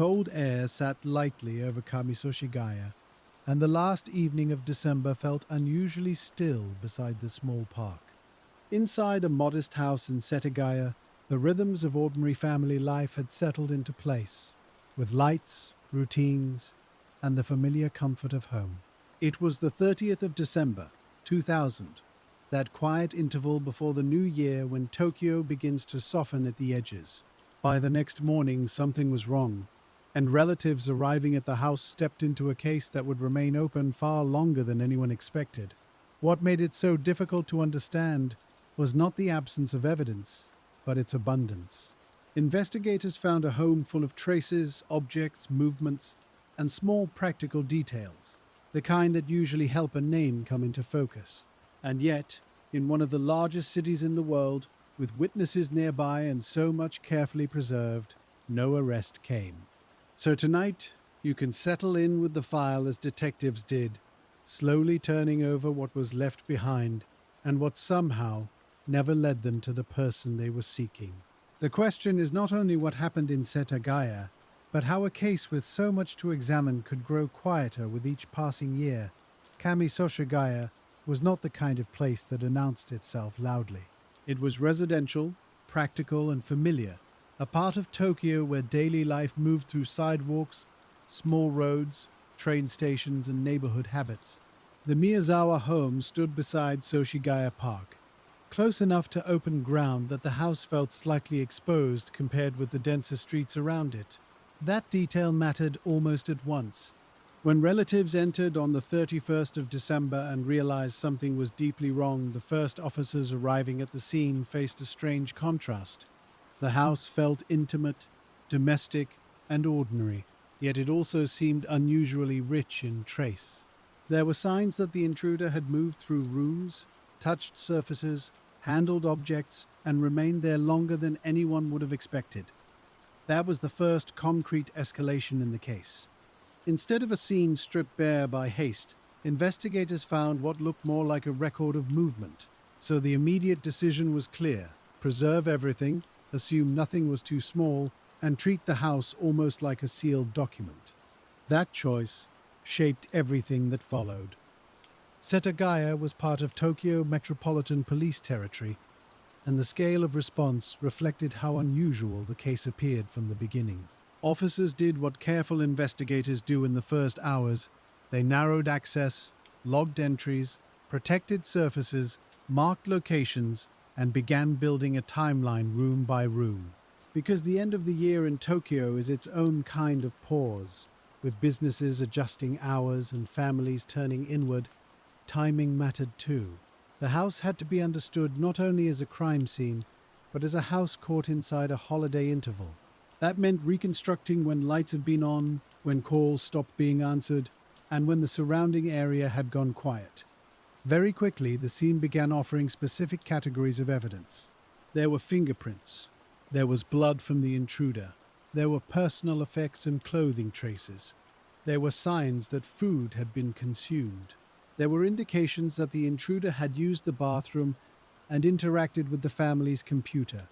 cold air sat lightly over Kamisoshigaya, and the last evening of December felt unusually still beside the small park. Inside a modest house in Setagaya, the rhythms of ordinary family life had settled into place, with lights, routines, and the familiar comfort of home. It was the 30th of December, 2000, that quiet interval before the new year when Tokyo begins to soften at the edges. By the next morning, something was wrong, and relatives arriving at the house stepped into a case that would remain open far longer than anyone expected. What made it so difficult to understand was not the absence of evidence, but its abundance. Investigators found a home full of traces, objects, movements, and small practical details, the kind that usually help a name come into focus. And yet, in one of the largest cities in the world, with witnesses nearby and so much carefully preserved, no arrest came. So tonight, you can settle in with the file as detectives did, slowly turning over what was left behind and what somehow never led them to the person they were seeking. The question is not only what happened in Setagaya, but how a case with so much to examine could grow quieter with each passing year. Kamisoshigaya was not the kind of place that announced itself loudly. It was residential, practical, and familiar, a part of Tokyo where daily life moved through sidewalks, small roads, train stations, and neighborhood habits. The Miyazawa home stood beside Soshigaya Park, close enough to open ground that the house felt slightly exposed compared with the denser streets around it. That detail mattered almost at once. When relatives entered on the 31st of December and realized something was deeply wrong, the first officers arriving at the scene faced a strange contrast. The house felt intimate, domestic, and ordinary, yet it also seemed unusually rich in trace. There were signs that the intruder had moved through rooms, touched surfaces, handled objects, and remained there longer than anyone would have expected. That was the first concrete escalation in the case. Instead of a scene stripped bare by haste, investigators found what looked more like a record of movement. So the immediate decision was clear: preserve everything, assume nothing was too small, and treat the house almost like a sealed document. That choice shaped everything that followed. Setagaya was part of Tokyo Metropolitan Police Territory, and the scale of response reflected how unusual the case appeared from the beginning. Officers did what careful investigators do in the first hours. They narrowed access, logged entries, protected surfaces, marked locations, and began building a timeline room by room. Because the end of the year in Tokyo is its own kind of pause, with businesses adjusting hours and families turning inward, timing mattered too. The house had to be understood not only as a crime scene, but as a house caught inside a holiday interval. That meant reconstructing when lights had been on, when calls stopped being answered, and when the surrounding area had gone quiet. Very quickly, the scene began offering specific categories of evidence. There were fingerprints. There was blood from the intruder. There were personal effects and clothing traces. There were signs that food had been consumed. There were indications that the intruder had used the bathroom and interacted with the family's computer.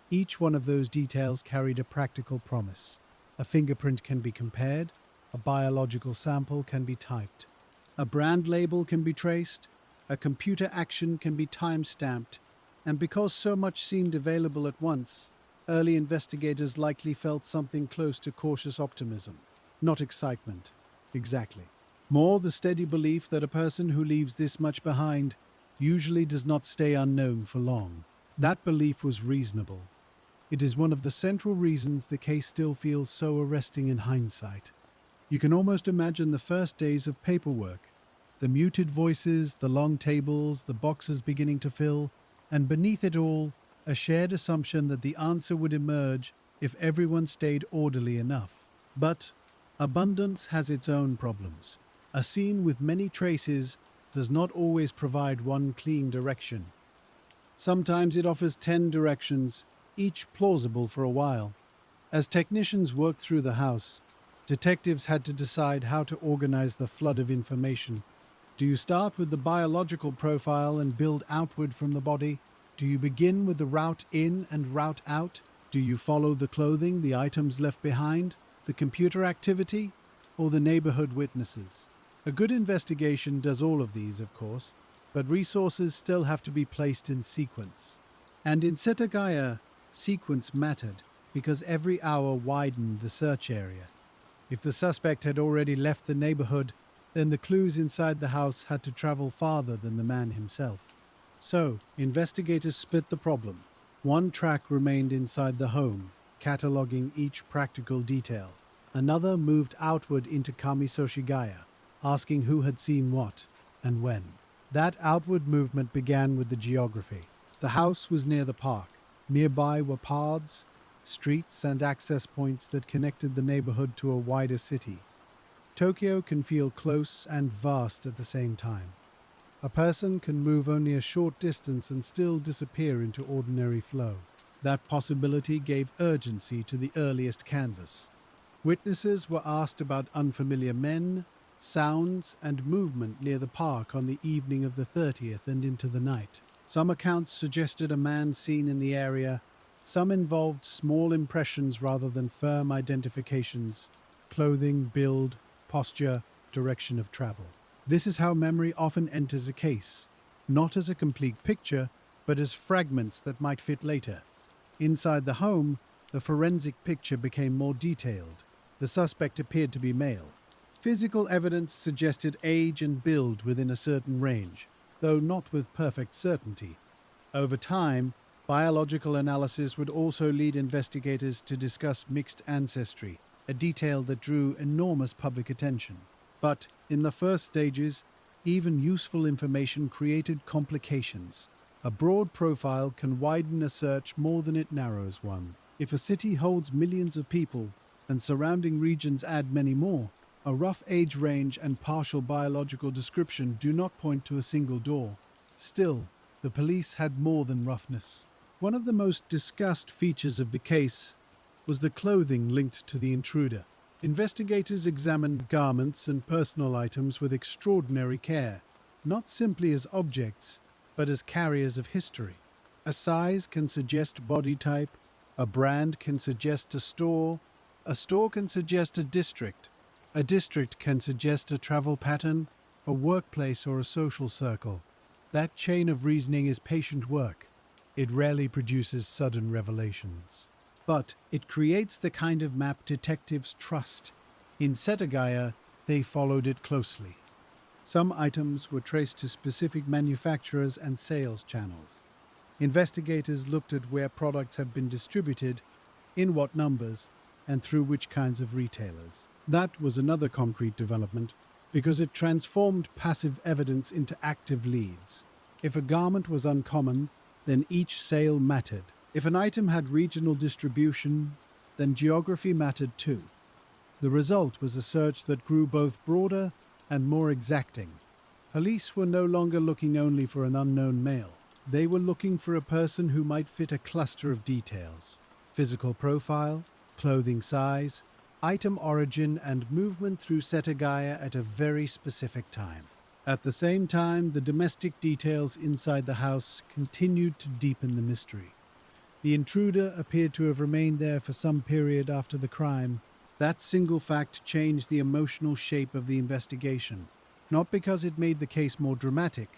Each one of those details carried a practical promise. A fingerprint can be compared, a biological sample can be typed, a brand label can be traced, a computer action can be time-stamped, and because so much seemed available at once, early investigators likely felt something close to cautious optimism, not excitement. Exactly. More the steady belief that a person who leaves this much behind usually does not stay unknown for long. That belief was reasonable. It is one of the central reasons the case still feels so arresting in hindsight. You can almost imagine the first days of paperwork, the muted voices, the long tables, the boxes beginning to fill, and beneath it all, a shared assumption that the answer would emerge if everyone stayed orderly enough. But abundance has its own problems. A scene with many traces does not always provide one clean direction. Sometimes it offers 10 directions, each plausible for a while. As technicians worked through the house, detectives had to decide how to organize the flood of information. Do you start with the biological profile and build outward from the body? Do you begin with the route in and route out? Do you follow the clothing, the items left behind? the computer activity, or the neighborhood witnesses? A good investigation does all of these, of course, but resources still have to be placed in sequence. And in Setagaya, sequence mattered because every hour widened the search area. If the suspect had already left the neighborhood, then the clues inside the house had to travel farther than the man himself. So, investigators split the problem. One track remained inside the home, cataloging each practical detail. Another moved outward into Kamisoshigaya, asking who had seen what and when. That outward movement began with the geography. The house was near the park. Nearby were paths, streets, and access points that connected the neighborhood to a wider city. Tokyo can feel close and vast at the same time. A person can move only a short distance and still disappear into ordinary flow. That possibility gave urgency to the earliest canvas. Witnesses were asked about unfamiliar men, sounds, and movement near the park on the evening of the 30th and into the night. Some accounts suggested a man seen in the area. Some involved small impressions rather than firm identifications: clothing, build, posture, direction of travel. This is how memory often enters a case, not as a complete picture, but as fragments that might fit later. Inside the home, the forensic picture became more detailed. The suspect appeared to be male. Physical evidence suggested age and build within a certain range, though not with perfect certainty. Over time, biological analysis would also lead investigators to discuss mixed ancestry, a detail that drew enormous public attention. But in the first stages, even useful information created complications. A broad profile can widen a search more than it narrows one. If a city holds millions of people and surrounding regions add many more, a rough age range and partial biological description do not point to a single door. Still, the police had more than roughness. One of the most discussed features of the case was the clothing linked to the intruder. Investigators examined garments and personal items with extraordinary care, not simply as objects, but as carriers of history. A size can suggest body type, a brand can suggest a store can suggest a district can suggest a travel pattern, a workplace, or a social circle. That chain of reasoning is patient work. It rarely produces sudden revelations. But it creates the kind of map detectives trust. In Setagaya, they followed it closely. Some items were traced to specific manufacturers and sales channels. Investigators looked at where products have been distributed, in what numbers, and through which kinds of retailers. That was another concrete development, because it transformed passive evidence into active leads. If a garment was uncommon, then each sale mattered. If an item had regional distribution, then geography mattered too. The result was a search that grew both broader and more exacting. Police were no longer looking only for an unknown male. They were looking for a person who might fit a cluster of details: physical profile, clothing size, item origin, and movement through Setagaya at a very specific time. At the same time, the domestic details inside the house continued to deepen the mystery. The intruder appeared to have remained there for some period after the crime. That single fact changed the emotional shape of the investigation, not because it made the case more dramatic,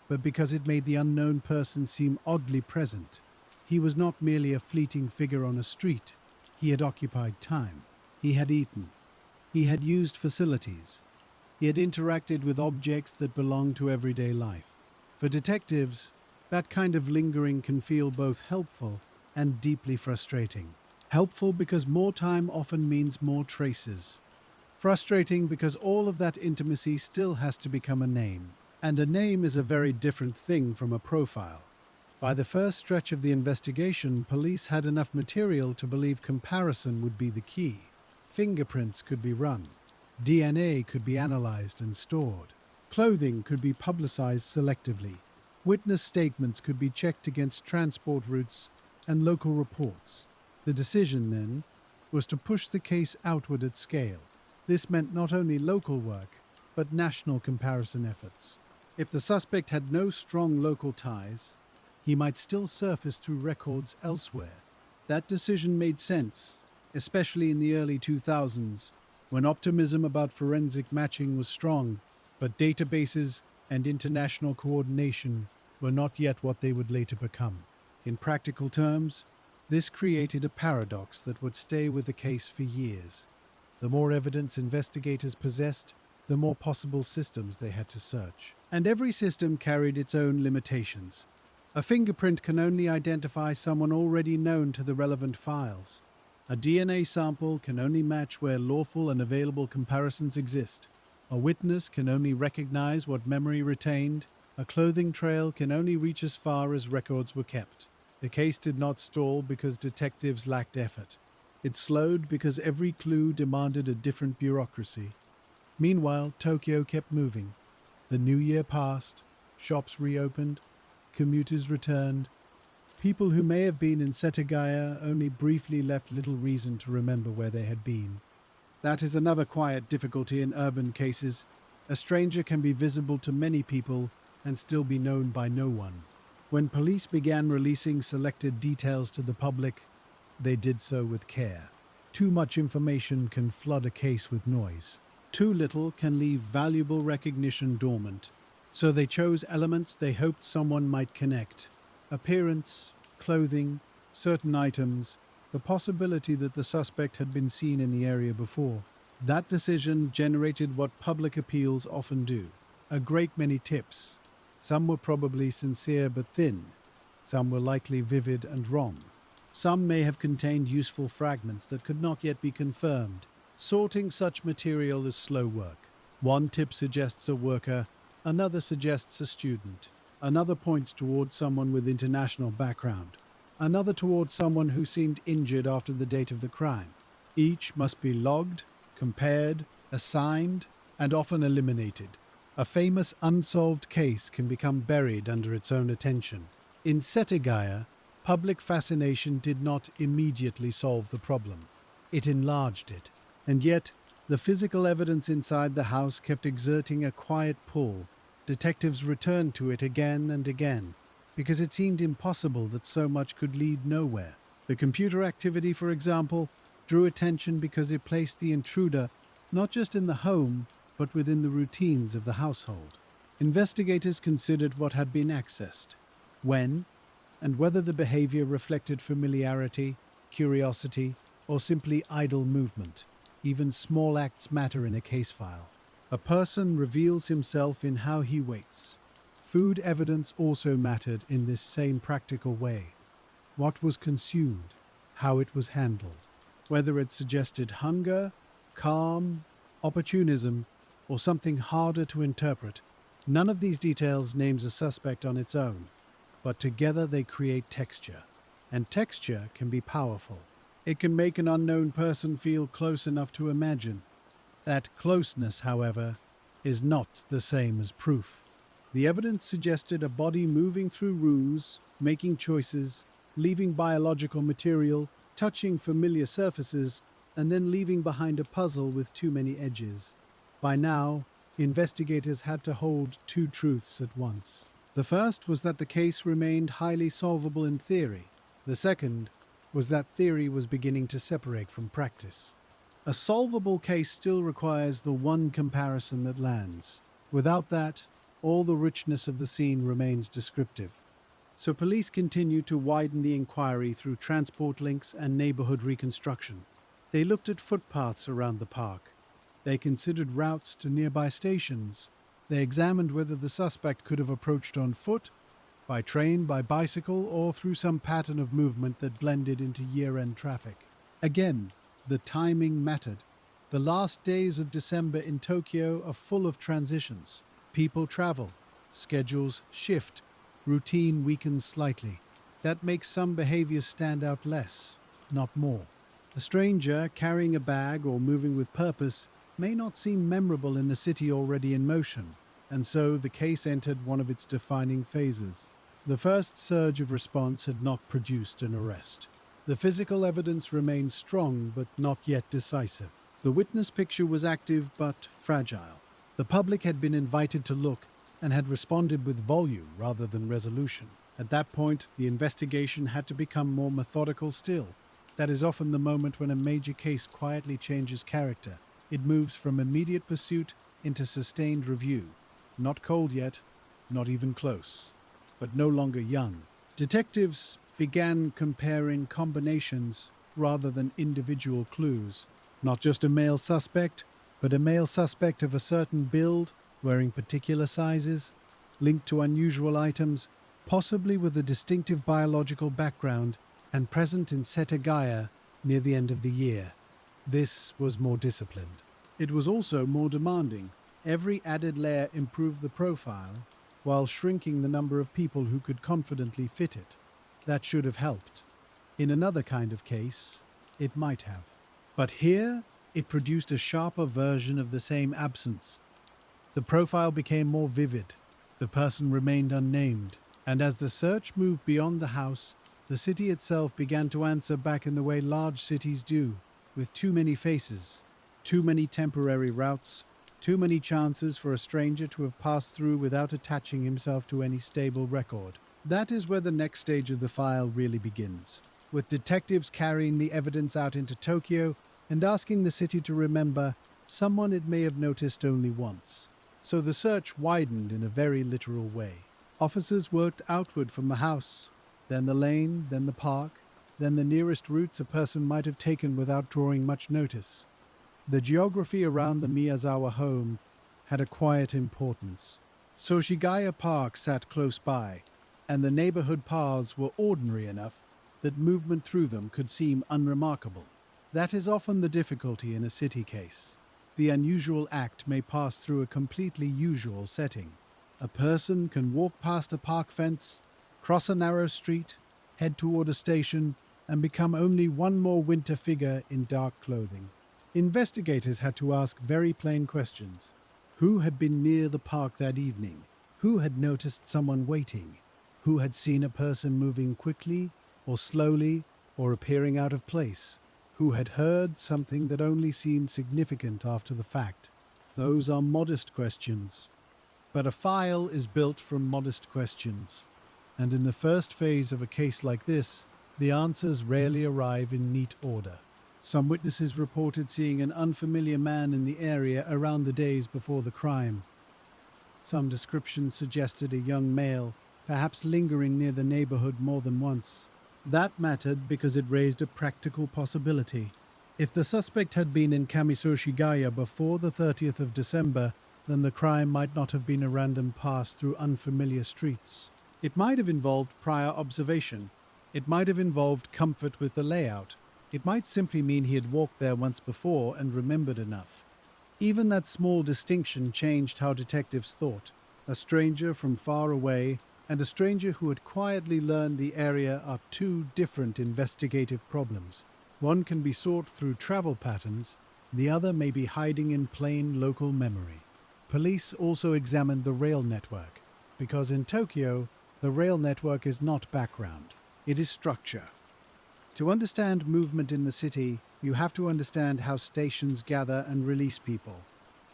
but because it made the unknown person seem oddly present. He was not merely a fleeting figure on a street. He had occupied time. He had eaten. He had used facilities. He had interacted with objects that belonged to everyday life. For detectives, that kind of lingering can feel both helpful and deeply frustrating. Helpful because more time often means more traces. Frustrating because all of that intimacy still has to become a name. And a name is a very different thing from a profile. By the first stretch of the investigation, police had enough material to believe comparison would be the key. Fingerprints could be run. DNA could be analyzed and stored. Clothing could be publicized selectively. Witness statements could be checked against transport routes and local reports. The decision, then, was to push the case outward at scale. This meant not only local work, but national comparison efforts. If the suspect had no strong local ties, he might still surface through records elsewhere. That decision made sense, especially in the early 2000s, when optimism about forensic matching was strong, but databases and international coordination were not yet what they would later become. In practical terms, this created a paradox that would stay with the case for years. The more evidence investigators possessed, the more possible systems they had to search. And every system carried its own limitations. A fingerprint can only identify someone already known to the relevant files. A DNA sample can only match where lawful and available comparisons exist. A witness can only recognize what memory retained. A clothing trail can only reach as far as records were kept. The case did not stall because detectives lacked effort. It slowed because every clue demanded a different bureaucracy. Meanwhile, Tokyo kept moving. The new year passed, shops reopened, commuters returned. People who may have been in Setagaya only briefly left little reason to remember where they had been. That is another quiet difficulty in urban cases. A stranger can be visible to many people and still be known by no one. When police began releasing selected details to the public, they did so with care. Too much information can flood a case with noise. Too little can leave valuable recognition dormant. So they chose elements they hoped someone might connect. Appearance, clothing, certain items, the possibility that the suspect had been seen in the area before. That decision generated what public appeals often do. A great many tips. Some were probably sincere but thin. Some were likely vivid and wrong. Some may have contained useful fragments that could not yet be confirmed. Sorting such material is slow work. One tip suggests a worker, another suggests a student, another points towards someone with international background, another towards someone who seemed injured after the date of the crime. Each must be logged, compared, assigned, and often eliminated. A famous unsolved case can become buried under its own attention. In Setagaya, public fascination did not immediately solve the problem. It enlarged it. And yet, the physical evidence inside the house kept exerting a quiet pull. Detectives returned to it again and again, because it seemed impossible that so much could lead nowhere. The computer activity, for example, drew attention because it placed the intruder not just in the home, but within the routines of the household. Investigators considered what had been accessed, when, and whether the behavior reflected familiarity, curiosity, or simply idle movement. Even small acts matter in a case file. A person reveals himself in how he waits. Food evidence also mattered in this same practical way. What was consumed, how it was handled, whether it suggested hunger, calm, opportunism, or something harder to interpret. None of these details names a suspect on its own, but together they create texture. And texture can be powerful. It can make an unknown person feel close enough to imagine. That closeness, however, is not the same as proof. The evidence suggested a body moving through rooms, making choices, leaving biological material, touching familiar surfaces, and then leaving behind a puzzle with too many edges. By now, investigators had to hold two truths at once. The first was that the case remained highly solvable in theory. The second was that theory was beginning to separate from practice. A solvable case still requires the one comparison that lands. Without that, all the richness of the scene remains descriptive. So police continue to widen the inquiry through transport links and neighborhood reconstruction. They looked at footpaths around the park. They considered routes to nearby stations. They examined whether the suspect could have approached on foot, by train, by bicycle, or through some pattern of movement that blended into year-end traffic. Again, the timing mattered. The last days of December in Tokyo are full of transitions. People travel, schedules shift, routine weakens slightly. That makes some behaviors stand out less, not more. A stranger carrying a bag or moving with purpose may not seem memorable in the city already in motion, and so the case entered one of its defining phases. The first surge of response had not produced an arrest. The physical evidence remained strong but not yet decisive. The witness picture was active but fragile. The public had been invited to look and had responded with volume rather than resolution. At that point, the investigation had to become more methodical still. That is often the moment when a major case quietly changes character. It moves from immediate pursuit into sustained review. Not cold yet, not even close, but no longer young. Detectives began comparing combinations rather than individual clues. Not just a male suspect, but a male suspect of a certain build, wearing particular sizes, linked to unusual items, possibly with a distinctive biological background, and present in Setagaya near the end of the year. This was more disciplined. It was also more demanding. Every added layer improved the profile, while shrinking the number of people who could confidently fit it. That should have helped. In another kind of case, it might have. But here, it produced a sharper version of the same absence. The profile became more vivid. The person remained unnamed. And as the search moved beyond the house, the city itself began to answer back in the way large cities do, with too many faces, too many temporary routes, too many chances for a stranger to have passed through without attaching himself to any stable record. That is where the next stage of the file really begins, with detectives carrying the evidence out into Tokyo and asking the city to remember someone it may have noticed only once. So the search widened in a very literal way. Officers worked outward from the house, then the lane, then the park, then the nearest routes a person might have taken without drawing much notice. The geography around the Miyazawa home had a quiet importance. Soshigaya Park sat close by, and the neighborhood paths were ordinary enough that movement through them could seem unremarkable. That is often the difficulty in a city case. The unusual act may pass through a completely usual setting. A person can walk past a park fence, cross a narrow street, head toward a station, and become only one more winter figure in dark clothing. Investigators had to ask very plain questions. Who had been near the park that evening? Who had noticed someone waiting? Who had seen a person moving quickly or slowly or appearing out of place? Who had heard something that only seemed significant after the fact? Those are modest questions. But a file is built from modest questions. And in the first phase of a case like this, the answers rarely arrive in neat order. Some witnesses reported seeing an unfamiliar man in the area around the days before the crime. Some descriptions suggested a young male, perhaps lingering near the neighborhood more than once. That mattered because it raised a practical possibility. If the suspect had been in Kamisoshigaya before the 30th of December, then the crime might not have been a random pass through unfamiliar streets. It might have involved prior observation. It might have involved comfort with the layout. It might simply mean he had walked there once before and remembered enough. Even that small distinction changed how detectives thought. A stranger from far away and a stranger who had quietly learned the area are two different investigative problems. One can be sought through travel patterns, the other may be hiding in plain local memory. Police also examined the rail network, because in Tokyo, the rail network is not background, it is structure. To understand movement in the city, you have to understand how stations gather and release people.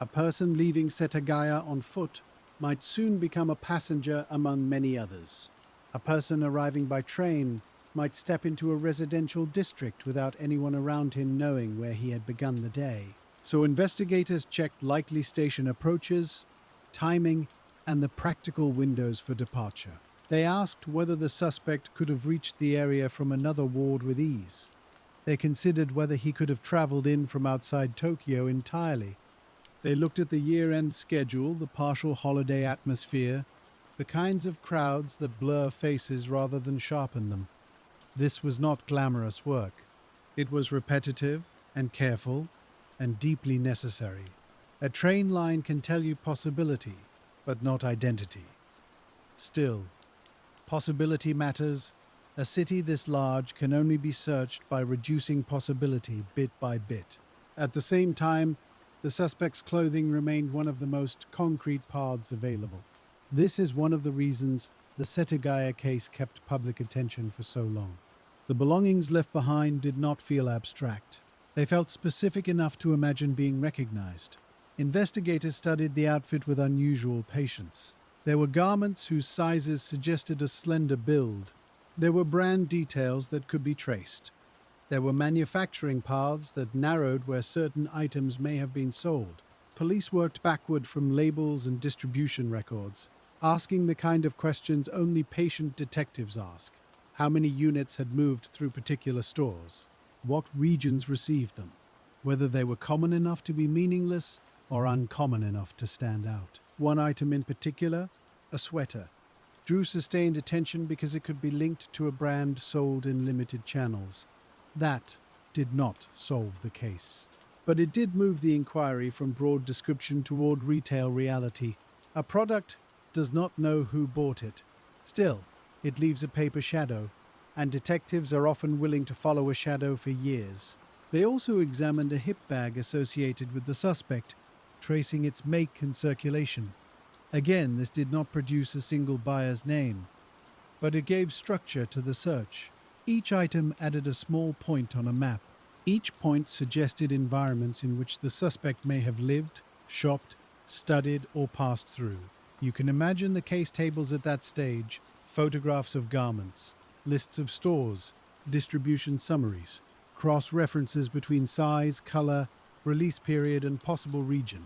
A person leaving Setagaya on foot might soon become a passenger among many others. A person arriving by train might step into a residential district without anyone around him knowing where he had begun the day. So investigators checked likely station approaches, timing, and the practical windows for departure. They asked whether the suspect could have reached the area from another ward with ease. They considered whether he could have traveled in from outside Tokyo entirely. They looked at the year-end schedule, the partial holiday atmosphere, the kinds of crowds that blur faces rather than sharpen them. This was not glamorous work. It was repetitive and careful and deeply necessary. A train line can tell you possibility, but not identity. Still, possibility matters. A city this large can only be searched by reducing possibility bit by bit. At the same time, the suspect's clothing remained one of the most concrete paths available. This is one of the reasons the Setagaya case kept public attention for so long. The belongings left behind did not feel abstract. They felt specific enough to imagine being recognized. Investigators studied the outfit with unusual patience. There were garments whose sizes suggested a slender build. There were brand details that could be traced. There were manufacturing paths that narrowed where certain items may have been sold. Police worked backward from labels and distribution records, asking the kind of questions only patient detectives ask. How many units had moved through particular stores? What regions received them? Whether they were common enough to be meaningless or uncommon enough to stand out. One item in particular, a sweater, drew sustained attention because it could be linked to a brand sold in limited channels. That did not solve the case. But it did move the inquiry from broad description toward retail reality. A product does not know who bought it. Still, it leaves a paper shadow, and detectives are often willing to follow a shadow for years. They also examined a hip bag associated with the suspect, tracing its make and circulation. Again, this did not produce a single buyer's name, but it gave structure to the search. Each item added a small point on a map. Each point suggested environments in which the suspect may have lived, shopped, studied, or passed through. You can imagine the case tables at that stage: photographs of garments, lists of stores, distribution summaries, cross-references between size, color, release period, and possible region.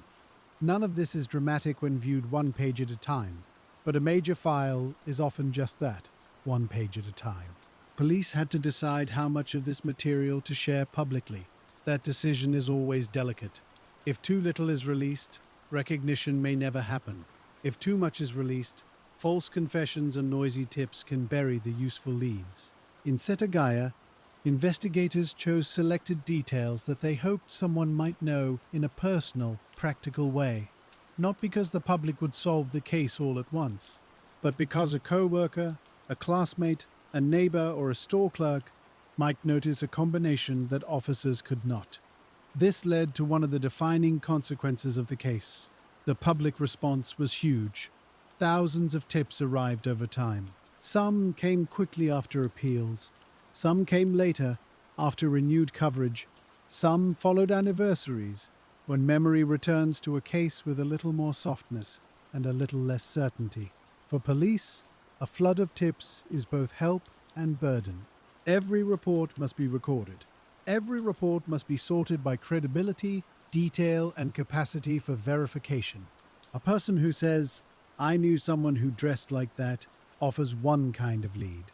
None of this is dramatic when viewed one page at a time, but a major file is often just that, one page at a time. Police had to decide how much of this material to share publicly. That decision is always delicate. If too little is released, recognition may never happen. If too much is released, false confessions and noisy tips can bury the useful leads. In Setagaya, investigators chose selected details that they hoped someone might know in a personal, practical way. Not because the public would solve the case all at once, but because a co-worker, a classmate, a neighbor, or a store clerk might notice a combination that officers could not. This led to one of the defining consequences of the case. The public response was huge. Thousands of tips arrived over time. Some came quickly after appeals. Some came later, after renewed coverage. Some followed anniversaries, when memory returns to a case with a little more softness and a little less certainty. For police, a flood of tips is both help and burden. Every report must be recorded. Every report must be sorted by credibility, detail, and capacity for verification. A person who says, "I knew someone who dressed like that," offers one kind of lead.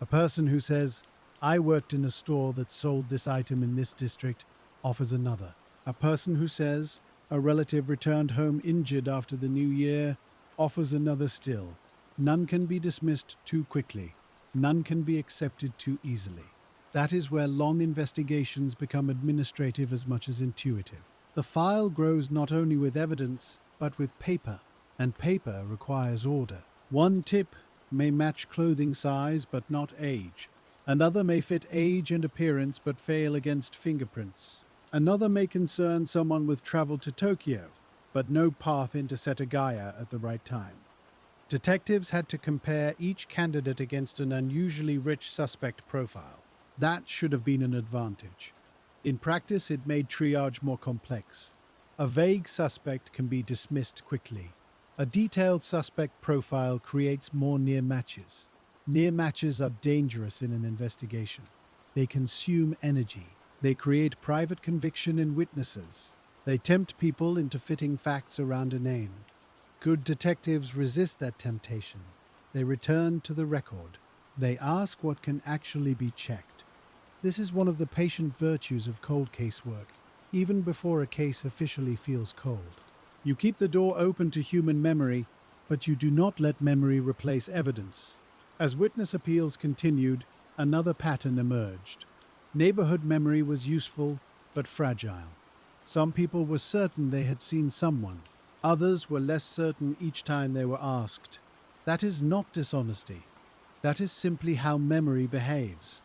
A person who says, "I worked in a store that sold this item in this district," offers another. A person who says, "A relative returned home injured after the new year," offers another still. None can be dismissed too quickly. None can be accepted too easily. That is where long investigations become administrative as much as intuitive. The file grows not only with evidence, but with paper, and paper requires order. One tip may match clothing size but not age. Another may fit age and appearance but fail against fingerprints. Another may concern someone with travel to Tokyo, but no path into Setagaya at the right time. Detectives had to compare each candidate against an unusually rich suspect profile. That should have been an advantage. In practice, it made triage more complex. A vague suspect can be dismissed quickly. A detailed suspect profile creates more near matches. Near matches are dangerous in an investigation. They consume energy. They create private conviction in witnesses. They tempt people into fitting facts around a name. Good detectives resist that temptation. They return to the record. They ask what can actually be checked. This is one of the patient virtues of cold case work, even before a case officially feels cold. You keep the door open to human memory, but you do not let memory replace evidence. As witness appeals continued, another pattern emerged. Neighborhood memory was useful, but fragile. Some people were certain they had seen someone. Others were less certain each time they were asked. That is not dishonesty. That is simply how memory behaves.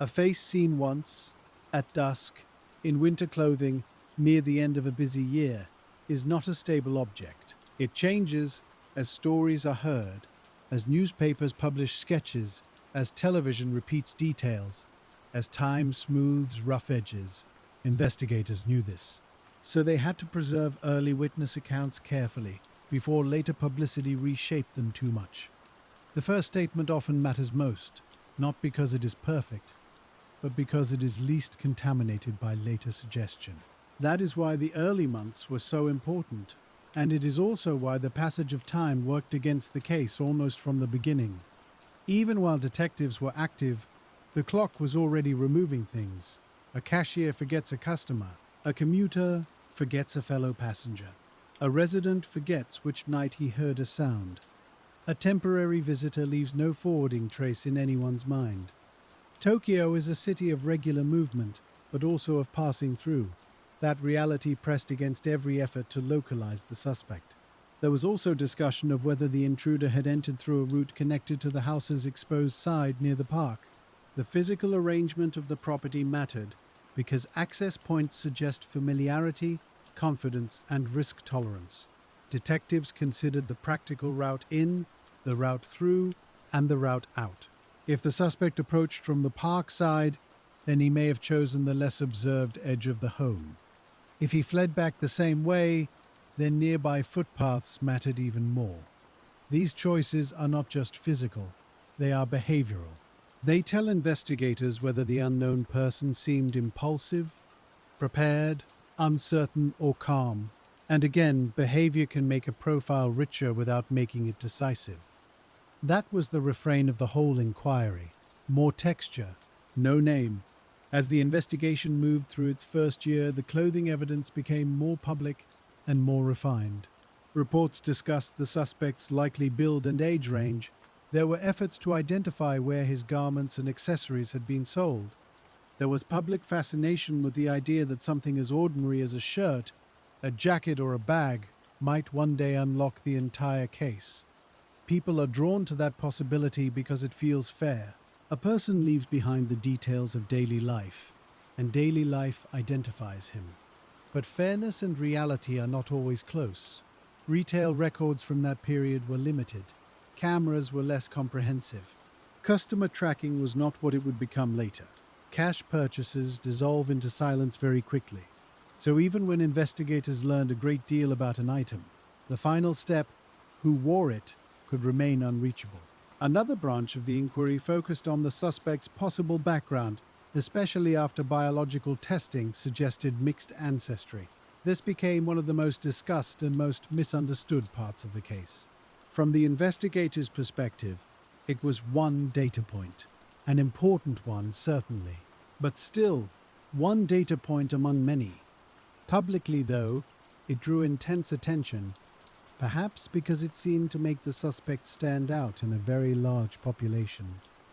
A face seen once, at dusk, in winter clothing, near the end of a busy year, is not a stable object. It changes as stories are heard, as newspapers publish sketches, as television repeats details, as time smooths rough edges. Investigators knew this. So they had to preserve early witness accounts carefully before later publicity reshaped them too much. The first statement often matters most, not because it is perfect, but because it is least contaminated by later suggestion. That is why the early months were so important, and it is also why the passage of time worked against the case almost from the beginning. Even while detectives were active, the clock was already removing things. A cashier forgets a customer, a commuter forgets a fellow passenger, a resident forgets which night he heard a sound. A temporary visitor leaves no forwarding trace in anyone's mind. Tokyo is a city of regular movement, but also of passing through. That reality pressed against every effort to localize the suspect. There was also discussion of whether the intruder had entered through a route connected to the house's exposed side near the park. The physical arrangement of the property mattered because access points suggest familiarity, confidence, and risk tolerance. Detectives considered the practical route in, the route through, and the route out. If the suspect approached from the park side, then he may have chosen the less observed edge of the home. If he fled back the same way, then nearby footpaths mattered even more. These choices are not just physical, they are behavioral. They tell investigators whether the unknown person seemed impulsive, prepared, uncertain, or calm. And again, behavior can make a profile richer without making it decisive. That was the refrain of the whole inquiry. More texture, no name. As the investigation moved through its first year, the clothing evidence became more public and more refined. Reports discussed the suspect's likely build and age range. There were efforts to identify where his garments and accessories had been sold. There was public fascination with the idea that something as ordinary as a shirt, a jacket, or a bag might one day unlock the entire case. People are drawn to that possibility because it feels fair. A person leaves behind the details of daily life, and daily life identifies him. But fairness and reality are not always close. Retail records from that period were limited. Cameras were less comprehensive. Customer tracking was not what it would become later. Cash purchases dissolve into silence very quickly. So even when investigators learned a great deal about an item, the final step, who wore it, could remain unreachable. Another branch of the inquiry focused on the suspect's possible background, especially after biological testing suggested mixed ancestry. This became one of the most discussed and most misunderstood parts of the case. From the investigator's perspective, it was one data point, an important one certainly, but still one data point among many. Publicly, though, it drew intense attention, perhaps because it seemed to make the suspect stand out in a very large population.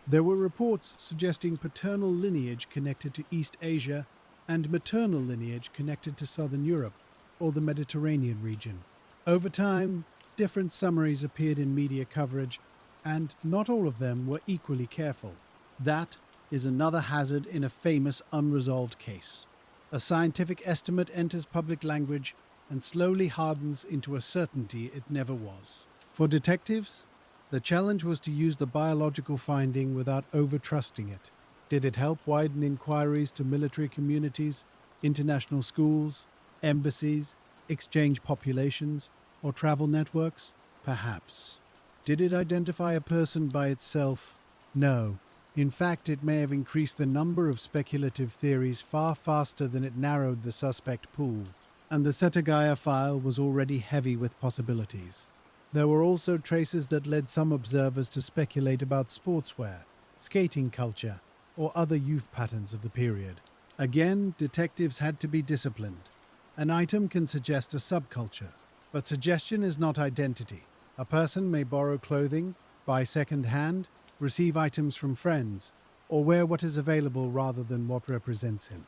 There were reports suggesting paternal lineage connected to East Asia and maternal lineage connected to Southern Europe or the Mediterranean region. Over time, different summaries appeared in media coverage, and not all of them were equally careful. That is another hazard in a famous unresolved case. A scientific estimate enters public language and slowly hardens into a certainty it never was. For detectives, the challenge was to use the biological finding without over-trusting it. Did it help widen inquiries to military communities, international schools, embassies, exchange populations, or travel networks? Perhaps. Did it identify a person by itself? No. In fact, it may have increased the number of speculative theories far faster than it narrowed the suspect pool. And the Setagaya file was already heavy with possibilities. There were also traces that led some observers to speculate about sportswear, skating culture, or other youth patterns of the period. Again, detectives had to be disciplined. An item can suggest a subculture, but suggestion is not identity. A person may borrow clothing, buy second-hand, receive items from friends, or wear what is available rather than what represents him.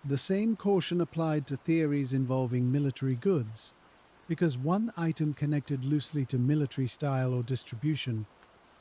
The same caution applied to theories involving military goods, because one item connected loosely to military style or distribution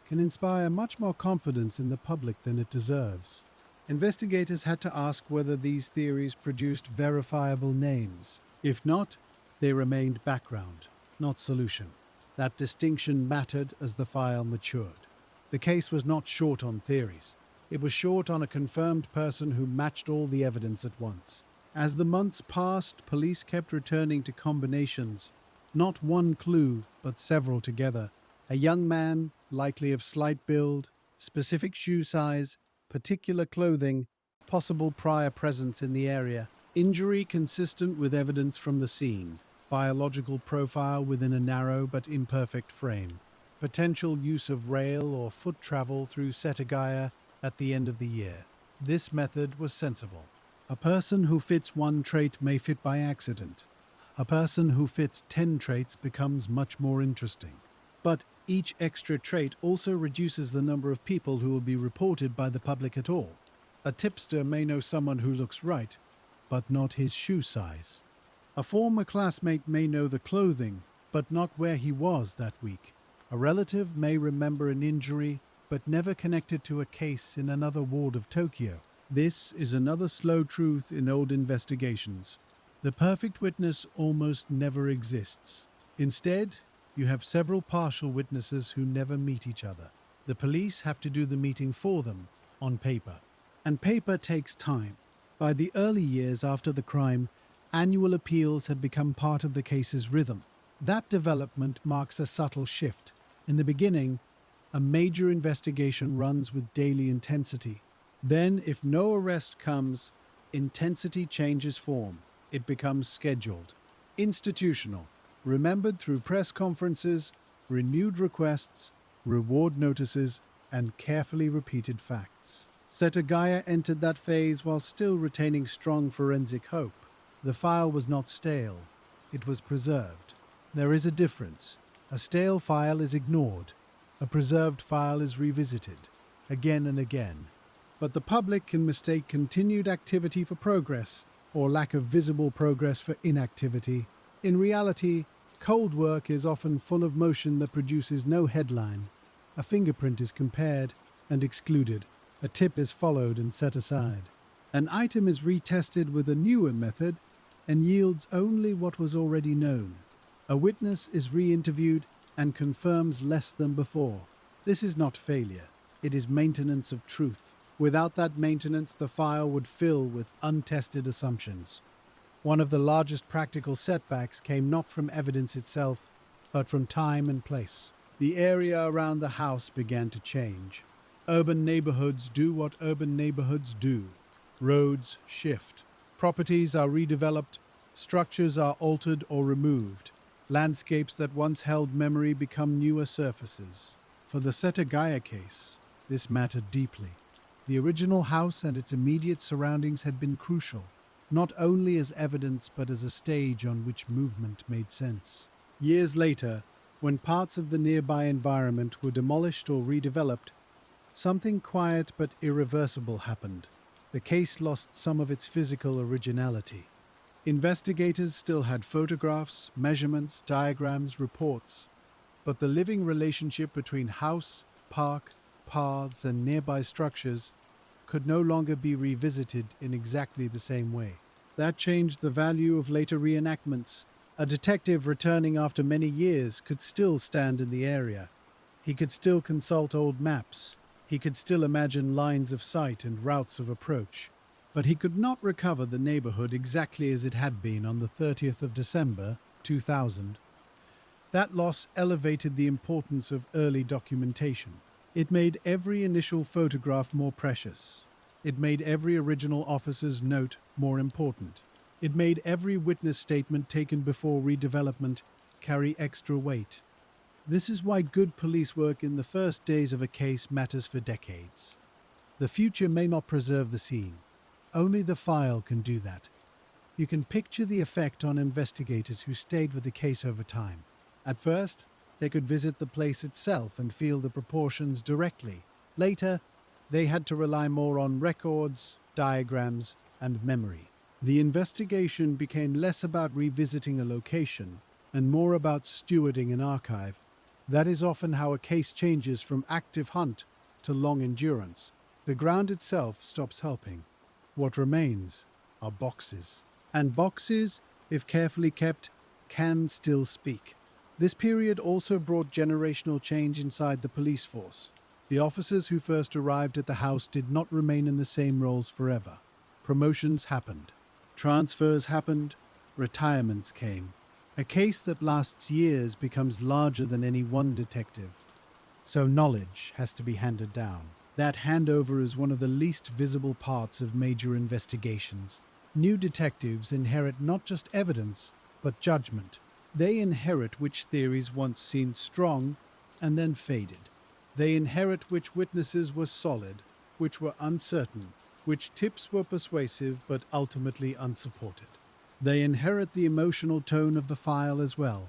can inspire much more confidence in the public than it deserves. Investigators had to ask whether these theories produced verifiable names. If not, they remained background, not solution. That distinction mattered as the file matured. The case was not short on theories. It was short on a confirmed person who matched all the evidence at once. As the months passed, police kept returning to combinations, not one clue, but several together. A young man, likely of slight build, specific shoe size, particular clothing, possible prior presence in the area, injury consistent with evidence from the scene, biological profile within a narrow but imperfect frame, potential use of rail or foot travel through Setagaya at the end of the year. This method was sensible. A person who fits one trait may fit by accident. A person who fits 10 traits becomes much more interesting. But each extra trait also reduces the number of people who will be reported by the public at all. A tipster may know someone who looks right, but not his shoe size. A former classmate may know the clothing, but not where he was that week. A relative may remember an injury, but never connect it to a case in another ward of Tokyo. This is another slow truth in old investigations. The perfect witness almost never exists. Instead, you have several partial witnesses who never meet each other. The police have to do the meeting for them, on paper. And paper takes time. By the early years after the crime, annual appeals had become part of the case's rhythm. That development marks a subtle shift. In the beginning, a major investigation runs with daily intensity. Then, if no arrest comes, intensity changes form. It becomes scheduled, institutional, remembered through press conferences, renewed requests, reward notices, and carefully repeated facts. Setagaya entered that phase while still retaining strong forensic hope. The file was not stale. It was preserved. There is a difference. A stale file is ignored. A preserved file is revisited, again and again. But the public can mistake continued activity for progress, or lack of visible progress for inactivity. In reality, cold work is often full of motion that produces no headline. A fingerprint is compared and excluded. A tip is followed and set aside. An item is retested with a newer method and yields only what was already known. A witness is re-interviewed and confirms less than before. This is not failure. It is maintenance of truth. Without that maintenance, the file would fill with untested assumptions. One of the largest practical setbacks came not from evidence itself, but from time and place. The area around the house began to change. Urban neighborhoods do what urban neighborhoods do. Roads shift. Properties are redeveloped. Structures are altered or removed. Landscapes that once held memory become newer surfaces. For the Setagaya case, this mattered deeply. The original house and its immediate surroundings had been crucial, not only as evidence but as a stage on which movement made sense. Years later, when parts of the nearby environment were demolished or redeveloped, something quiet but irreversible happened. The case lost some of its physical originality. Investigators still had photographs, measurements, diagrams, reports, but the living relationship between house, park, paths, and nearby structures could no longer be revisited in exactly the same way. That changed the value of later reenactments. A detective returning after many years could still stand in the area. He could still consult old maps. He could still imagine lines of sight and routes of approach. But he could not recover the neighborhood exactly as it had been on the 30th of December, 2000. That loss elevated the importance of early documentation. It made every initial photograph more precious. It made every original officer's note more important. It made every witness statement taken before redevelopment carry extra weight. This is why good police work in the first days of a case matters for decades. The future may not preserve the scene. Only the file can do that. You can picture the effect on investigators who stayed with the case over time. At first, they could visit the place itself and feel the proportions directly. Later, they had to rely more on records, diagrams, and memory. The investigation became less about revisiting a location and more about stewarding an archive. That is often how a case changes from active hunt to long endurance. The ground itself stops helping. What remains are boxes. And boxes, if carefully kept, can still speak. This period also brought generational change inside the police force. The officers who first arrived at the house did not remain in the same roles forever. Promotions happened. Transfers happened. Retirements came. A case that lasts years becomes larger than any one detective. So knowledge has to be handed down. That handover is one of the least visible parts of major investigations. New detectives inherit not just evidence, but judgment. They inherit which theories once seemed strong and then faded. They inherit which witnesses were solid, which were uncertain, which tips were persuasive but ultimately unsupported. They inherit the emotional tone of the file as well.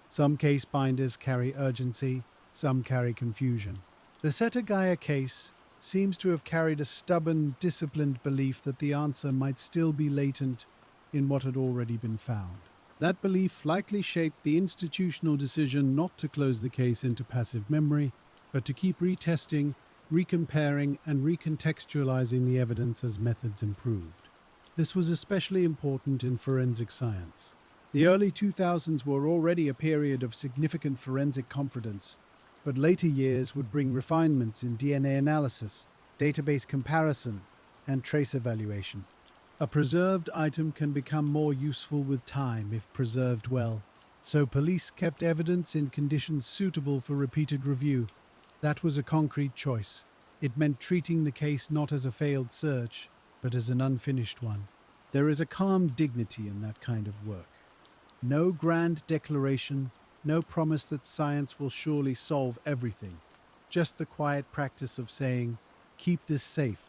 Some case binders carry urgency, some carry confusion. The Setagaya case seems to have carried a stubborn, disciplined belief that the answer might still be latent in what had already been found. That belief likely shaped the institutional decision not to close the case into passive memory, but to keep retesting, recomparing, and recontextualizing the evidence as methods improved. This was especially important in forensic science. The early 2000s were already a period of significant forensic confidence, but later years would bring refinements in DNA analysis, database comparison, and trace evaluation. A preserved item can become more useful with time if preserved well, so police kept evidence in conditions suitable for repeated review. That was a concrete choice. It meant treating the case not as a failed search, but as an unfinished one. There is a calm dignity in that kind of work. No grand declaration, no promise that science will surely solve everything. Just the quiet practice of saying, keep this safe,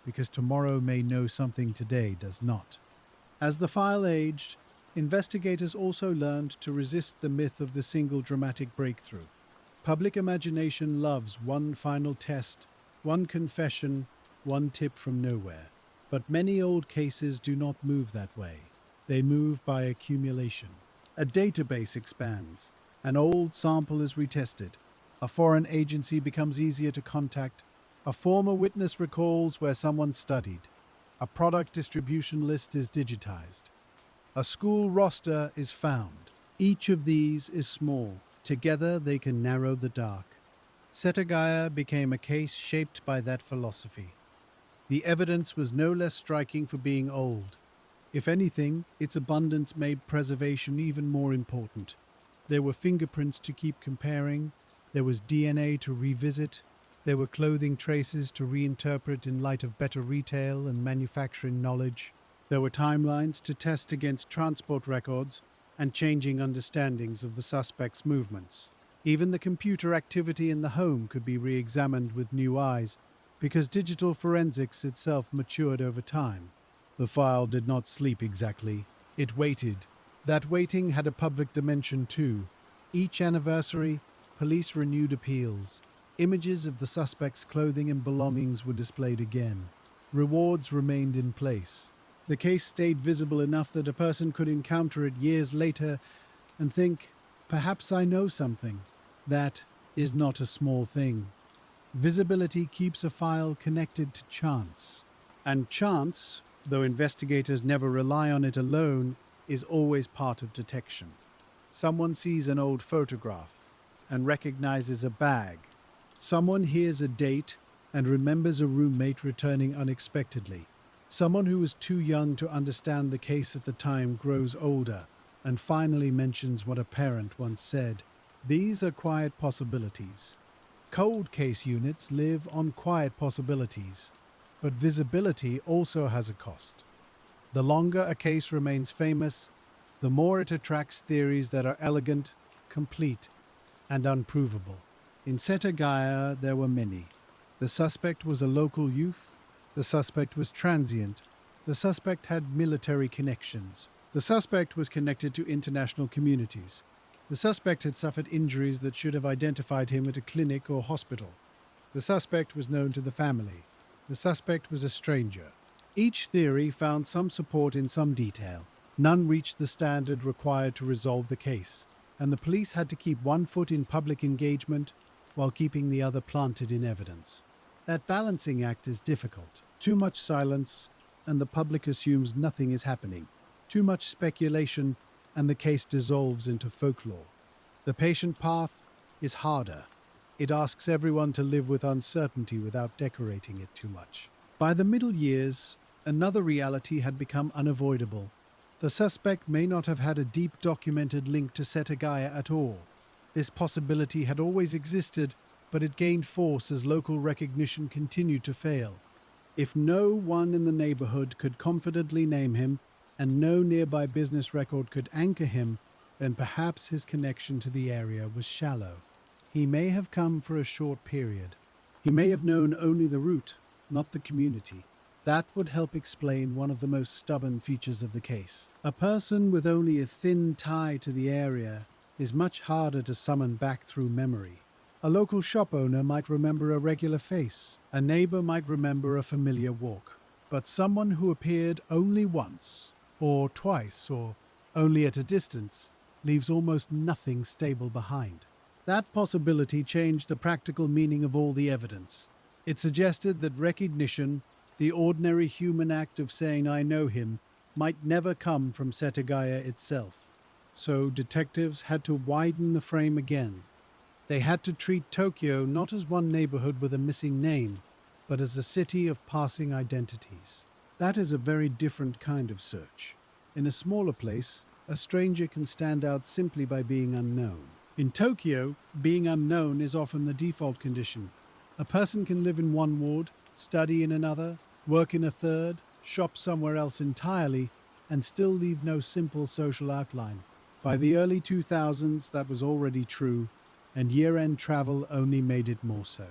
because tomorrow may know something today does not. As the file aged, investigators also learned to resist the myth of the single dramatic breakthrough. Public imagination loves one final test, one confession, one tip from nowhere. But many old cases do not move that way. They move by accumulation. A database expands. An old sample is retested. A foreign agency becomes easier to contact. A former witness recalls where someone studied. A product distribution list is digitized. A school roster is found. Each of these is small. Together they can narrow the dark. Setagaya became a case shaped by that philosophy. The evidence was no less striking for being old. If anything, its abundance made preservation even more important. There were fingerprints to keep comparing, there was DNA to revisit, there were clothing traces to reinterpret in light of better retail and manufacturing knowledge. There were timelines to test against transport records and changing understandings of the suspect's movements. Even the computer activity in the home could be re-examined with new eyes, because digital forensics itself matured over time. The file did not sleep exactly. It waited. That waiting had a public dimension too. Each anniversary, police renewed appeals. Images of the suspect's clothing and belongings were displayed again. Rewards remained in place. The case stayed visible enough that a person could encounter it years later and think, perhaps I know something. That is not a small thing. Visibility keeps a file connected to chance. And chance, though investigators never rely on it alone, is always part of detection. Someone sees an old photograph and recognizes a bag. Someone hears a date and remembers a roommate returning unexpectedly. Someone who was too young to understand the case at the time grows older and finally mentions what a parent once said. These are quiet possibilities. Cold case units live on quiet possibilities, but visibility also has a cost. The longer a case remains famous, the more it attracts theories that are elegant, complete, and unprovable. In Setagaya, there were many. The suspect was a local youth. The suspect was transient. The suspect had military connections. The suspect was connected to international communities. The suspect had suffered injuries that should have identified him at a clinic or hospital. The suspect was known to the family. The suspect was a stranger. Each theory found some support in some detail. None reached the standard required to resolve the case, and the police had to keep one foot in public engagement while keeping the other planted in evidence. That balancing act is difficult. Too much silence, and the public assumes nothing is happening. Too much speculation, and the case dissolves into folklore. The patient path is harder. It asks everyone to live with uncertainty without decorating it too much. By the middle years, another reality had become unavoidable. The suspect may not have had a deep documented link to Setagaya at all. This possibility had always existed, but it gained force as local recognition continued to fail. If no one in the neighborhood could confidently name him, and no nearby business record could anchor him, then perhaps his connection to the area was shallow. He may have come for a short period. He may have known only the route, not the community. That would help explain one of the most stubborn features of the case. A person with only a thin tie to the area is much harder to summon back through memory. A local shop owner might remember a regular face. A neighbor might remember a familiar walk. But someone who appeared only once, or twice, or only at a distance, leaves almost nothing stable behind. That possibility changed the practical meaning of all the evidence. It suggested that recognition, the ordinary human act of saying "I know him," might never come from Setagaya itself. So detectives had to widen the frame again. They had to treat Tokyo not as one neighborhood with a missing name, but as a city of passing identities. That is a very different kind of search. In a smaller place, a stranger can stand out simply by being unknown. In Tokyo, being unknown is often the default condition. A person can live in one ward, study in another, work in a third, shop somewhere else entirely, and still leave no simple social outline. By the early 2000s, that was already true, and year-end travel only made it more so.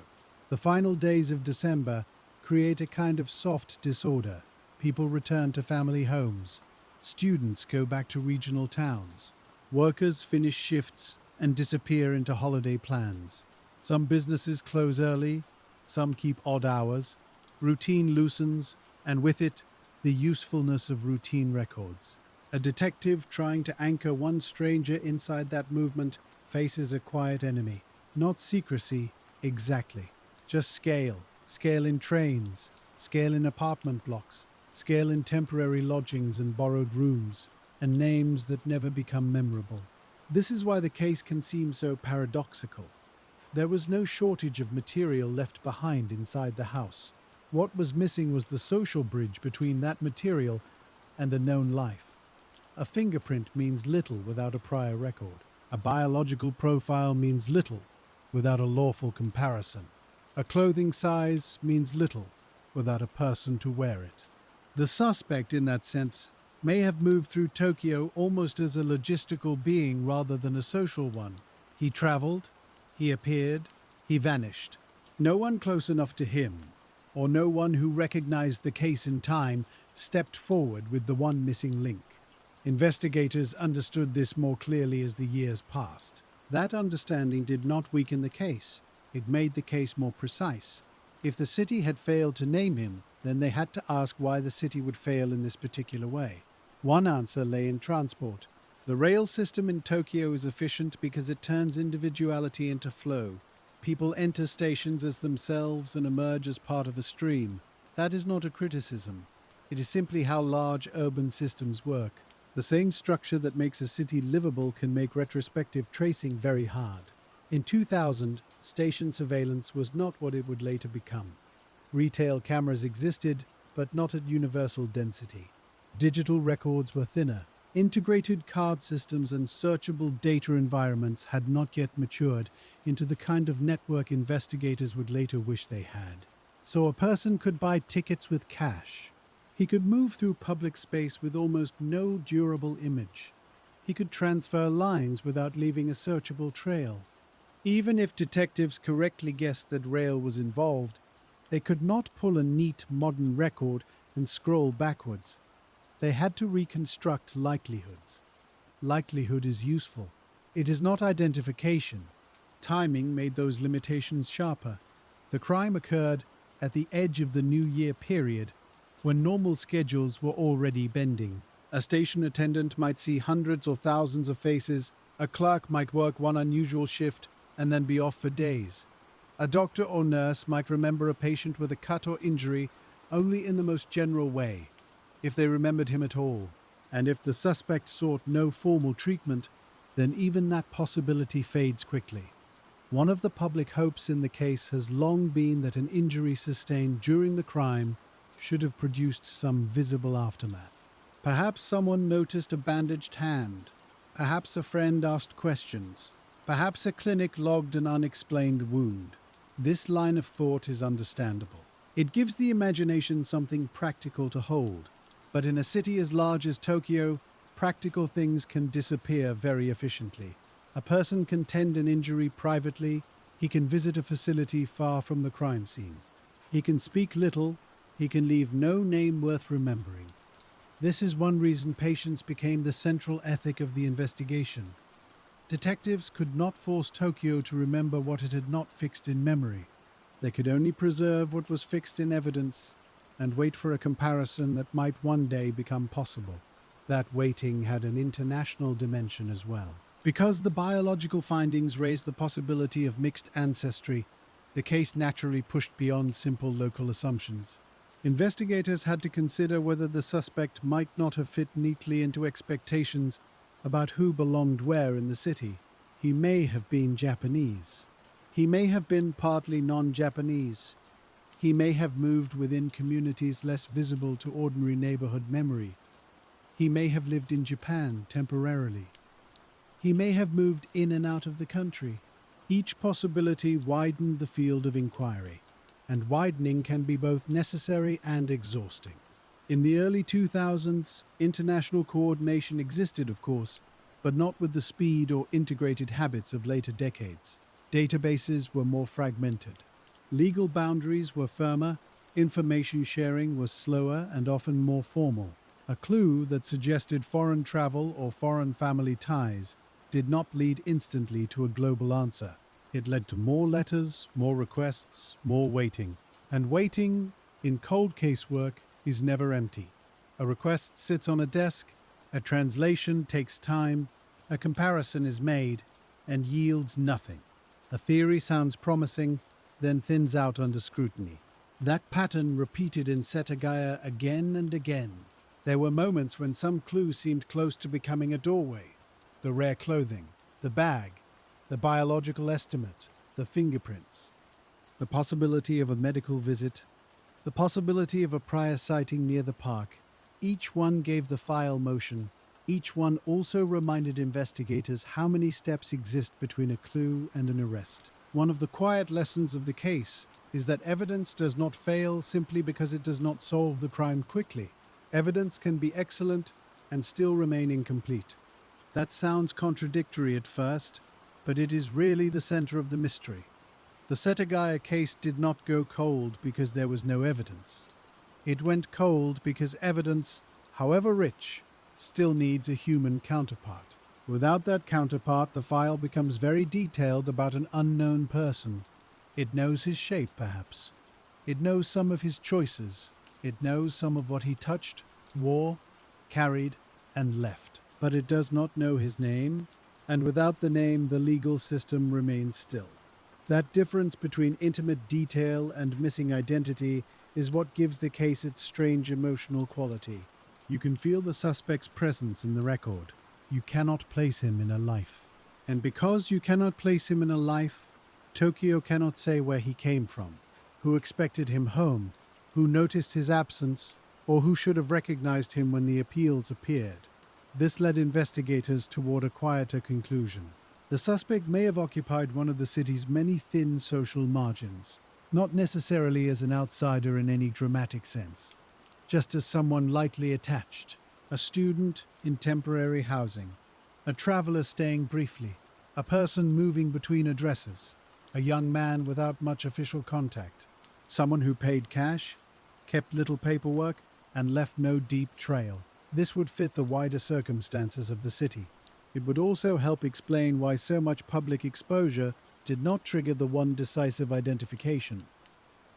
The final days of December create a kind of soft disorder. People return to family homes. Students go back to regional towns. Workers finish shifts and disappear into holiday plans. Some businesses close early, some keep odd hours. Routine loosens, and with it, the usefulness of routine records. A detective trying to anchor one stranger inside that movement faces a quiet enemy. Not secrecy, exactly. Just scale. Scale in trains. Scale in apartment blocks. Scale in temporary lodgings and borrowed rooms. And names that never become memorable. This is why the case can seem so paradoxical. There was no shortage of material left behind inside the house. What was missing was the social bridge between that material and a known life. A fingerprint means little without a prior record. A biological profile means little without a lawful comparison. A clothing size means little without a person to wear it. The suspect, in that sense, may have moved through Tokyo almost as a logistical being rather than a social one. He traveled, he appeared, he vanished. No one close enough to him, or no one who recognized the case in time, stepped forward with the one missing link. Investigators understood this more clearly as the years passed. That understanding did not weaken the case. It made the case more precise. If the city had failed to name him, then they had to ask why the city would fail in this particular way. One answer lay in transport. The rail system in Tokyo is efficient because it turns individuality into flow. People enter stations as themselves and emerge as part of a stream. That is not a criticism. It is simply how large urban systems work. The same structure that makes a city livable can make retrospective tracing very hard. In 2000, station surveillance was not what it would later become. Retail cameras existed, but not at universal density. Digital records were thinner. Integrated card systems and searchable data environments had not yet matured into the kind of network investigators would later wish they had. So a person could buy tickets with cash. He could move through public space with almost no durable image. He could transfer lines without leaving a searchable trail. Even if detectives correctly guessed that rail was involved, they could not pull a neat modern record and scroll backwards. They had to reconstruct likelihoods. Likelihood is useful. It is not identification. Timing made those limitations sharper. The crime occurred at the edge of the New Year period, when normal schedules were already bending. A station attendant might see hundreds or thousands of faces. A clerk might work one unusual shift and then be off for days. A doctor or nurse might remember a patient with a cut or injury only in the most general way, if they remembered him at all. And if the suspect sought no formal treatment, then even that possibility fades quickly. One of the public hopes in the case has long been that an injury sustained during the crime should have produced some visible aftermath. Perhaps someone noticed a bandaged hand. Perhaps a friend asked questions. Perhaps a clinic logged an unexplained wound. This line of thought is understandable. It gives the imagination something practical to hold. But in a city as large as Tokyo, practical things can disappear very efficiently. A person can tend an injury privately, he can visit a facility far from the crime scene. He can speak little, he can leave no name worth remembering. This is one reason patience became the central ethic of the investigation. Detectives could not force Tokyo to remember what it had not fixed in memory. They could only preserve what was fixed in evidence and wait for a comparison that might one day become possible. That waiting had an international dimension as well. Because the biological findings raised the possibility of mixed ancestry, the case naturally pushed beyond simple local assumptions. Investigators had to consider whether the suspect might not have fit neatly into expectations about who belonged where in the city. He may have been Japanese. He may have been partly non-Japanese. He may have moved within communities less visible to ordinary neighborhood memory. He may have lived in Japan temporarily. He may have moved in and out of the country. Each possibility widened the field of inquiry, and widening can be both necessary and exhausting. In the early 2000s, international coordination existed, of course, but not with the speed or integrated habits of later decades. Databases were more fragmented. Legal boundaries were firmer, information sharing was slower and often more formal. A clue that suggested foreign travel or foreign family ties did not lead instantly to a global answer. It led to more letters, more requests, more waiting. And waiting, in cold case work, is never empty. A request sits on a desk, a translation takes time, a comparison is made, and yields nothing. A theory sounds promising, then thins out under scrutiny. That pattern repeated in Setagaya again and again. There were moments when some clue seemed close to becoming a doorway. The rare clothing, the bag, the biological estimate, the fingerprints, the possibility of a medical visit, the possibility of a prior sighting near the park. Each one gave the file motion. Each one also reminded investigators how many steps exist between a clue and an arrest. One of the quiet lessons of the case is that evidence does not fail simply because it does not solve the crime quickly. Evidence can be excellent and still remain incomplete. That sounds contradictory at first, but it is really the center of the mystery. The Setagaya case did not go cold because there was no evidence. It went cold because evidence, however rich, still needs a human counterpart. Without that counterpart, the file becomes very detailed about an unknown person. It knows his shape, perhaps. It knows some of his choices. It knows some of what he touched, wore, carried, and left. But it does not know his name, and without the name, the legal system remains still. That difference between intimate detail and missing identity is what gives the case its strange emotional quality. You can feel the suspect's presence in the record. You cannot place him in a life. And because you cannot place him in a life, Tokyo cannot say where he came from, who expected him home, who noticed his absence, or who should have recognized him when the appeals appeared. This led investigators toward a quieter conclusion. The suspect may have occupied one of the city's many thin social margins, not necessarily as an outsider in any dramatic sense, just as someone lightly attached, a student in temporary housing, a traveler staying briefly, a person moving between addresses, a young man without much official contact, someone who paid cash, kept little paperwork, and left no deep trail. This would fit the wider circumstances of the city. It would also help explain why so much public exposure did not trigger the one decisive identification.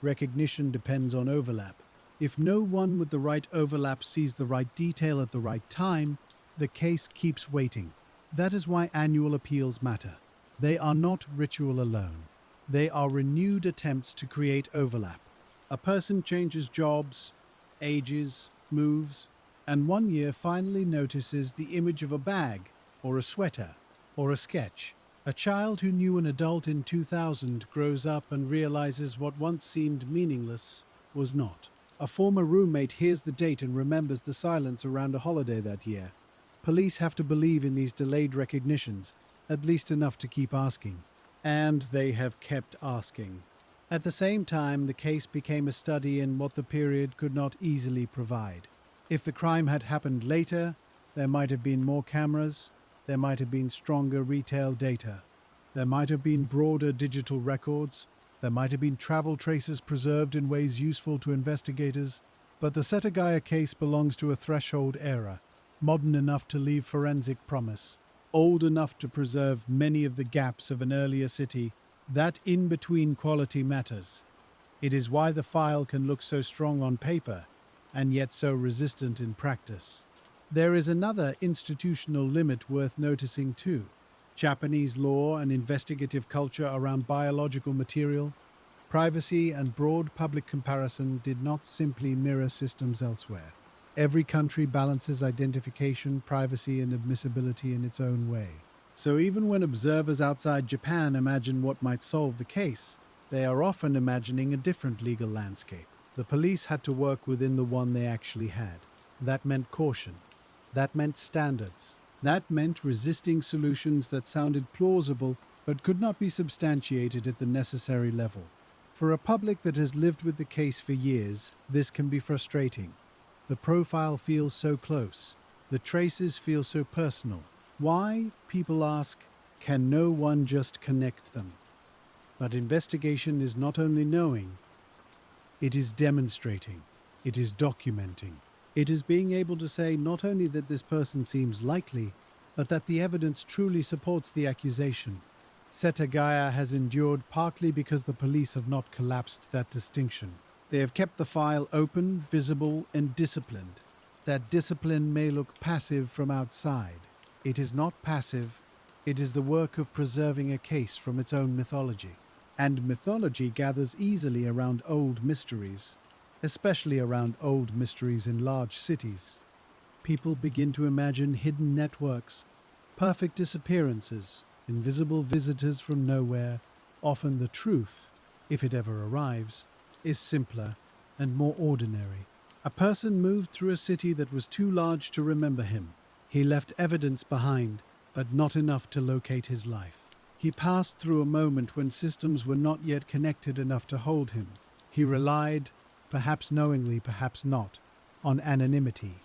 Recognition depends on overlap. If no one with the right overlap sees the right detail at the right time, the case keeps waiting. That is why annual appeals matter. They are not ritual alone. They are renewed attempts to create overlap. A person changes jobs, ages, moves, and one year finally notices the image of a bag, or a sweater, or a sketch. A child who knew an adult in 2000 grows up and realizes what once seemed meaningless was not. A former roommate hears the date and remembers the silence around a holiday that year. Police have to believe in these delayed recognitions, at least enough to keep asking. And they have kept asking. At the same time, the case became a study in what the period could not easily provide. If the crime had happened later, there might have been more cameras, there might have been stronger retail data, there might have been broader digital records, there might have been travel traces preserved in ways useful to investigators, but the Setagaya case belongs to a threshold era, modern enough to leave forensic promise, old enough to preserve many of the gaps of an earlier city. That in-between quality matters. It is why the file can look so strong on paper and yet so resistant in practice. There is another institutional limit worth noticing too. Japanese law and investigative culture around biological material, privacy and broad public comparison did not simply mirror systems elsewhere. Every country balances identification, privacy, and admissibility in its own way. So even when observers outside Japan imagine what might solve the case, they are often imagining a different legal landscape. The police had to work within the one they actually had. That meant caution. That meant standards. That meant resisting solutions that sounded plausible but could not be substantiated at the necessary level. For a public that has lived with the case for years, this can be frustrating. The profile feels so close. The traces feel so personal. Why, people ask, can no one just connect them? But investigation is not only knowing, it is demonstrating, it is documenting. It is being able to say not only that this person seems likely, but that the evidence truly supports the accusation. Setagaya has endured partly because the police have not collapsed that distinction. They have kept the file open, visible, and disciplined. That discipline may look passive from outside. It is not passive. It is the work of preserving a case from its own mythology. And mythology gathers easily around old mysteries, especially around old mysteries in large cities. People begin to imagine hidden networks, perfect disappearances, invisible visitors from nowhere. Often the truth, if it ever arrives, is simpler and more ordinary. A person moved through a city that was too large to remember him. He left evidence behind, but not enough to locate his life. He passed through a moment when systems were not yet connected enough to hold him. He relied, perhaps knowingly, perhaps not, on anonymity.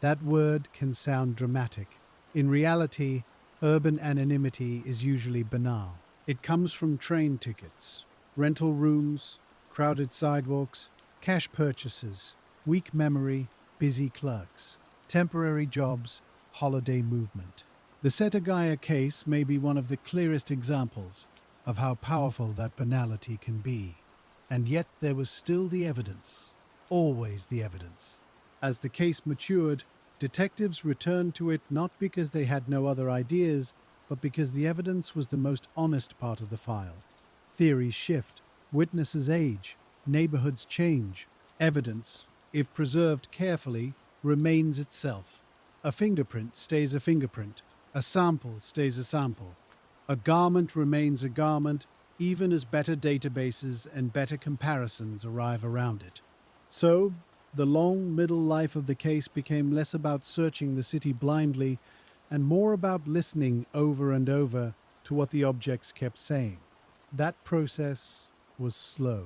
That word can sound dramatic. In reality, urban anonymity is usually banal. It comes from train tickets, rental rooms, crowded sidewalks, cash purchases, weak memory, busy clerks, temporary jobs, holiday movement. The Setagaya case may be one of the clearest examples of how powerful that banality can be. And yet there was still the evidence, always the evidence. As the case matured, detectives returned to it not because they had no other ideas, but because the evidence was the most honest part of the file. Theories shift, witnesses age, neighborhoods change. Evidence, if preserved carefully, remains itself. A fingerprint stays a fingerprint. A sample stays a sample. A garment remains a garment, even as better databases and better comparisons arrive around it. So, the long middle life of the case became less about searching the city blindly and more about listening over and over to what the objects kept saying. That process was slow.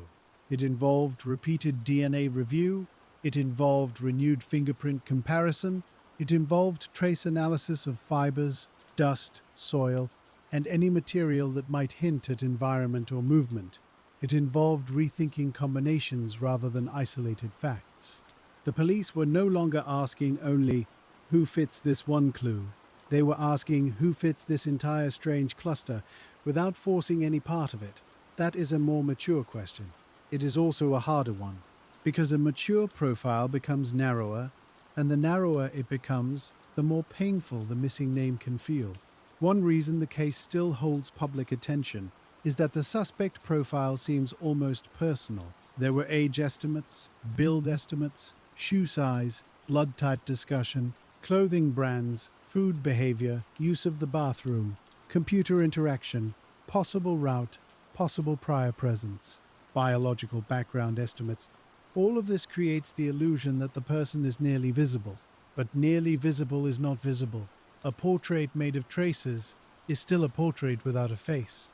It involved repeated DNA review, it involved renewed fingerprint comparison, it involved trace analysis of fibers, dust, soil, and any material that might hint at environment or movement. It involved rethinking combinations rather than isolated facts. The police were no longer asking only, who fits this one clue? They were asking, who fits this entire strange cluster, without forcing any part of it. That is a more mature question. It is also a harder one, because a mature profile becomes narrower, and the narrower it becomes, the more painful the missing name can feel. One reason the case still holds public attention is that the suspect profile seems almost personal. There were age estimates, build estimates, shoe size, blood type discussion, clothing brands, food behavior, use of the bathroom, computer interaction, possible route, possible prior presence, biological background estimates. All of this creates the illusion that the person is nearly visible. But nearly visible is not visible. A portrait made of traces is still a portrait without a face.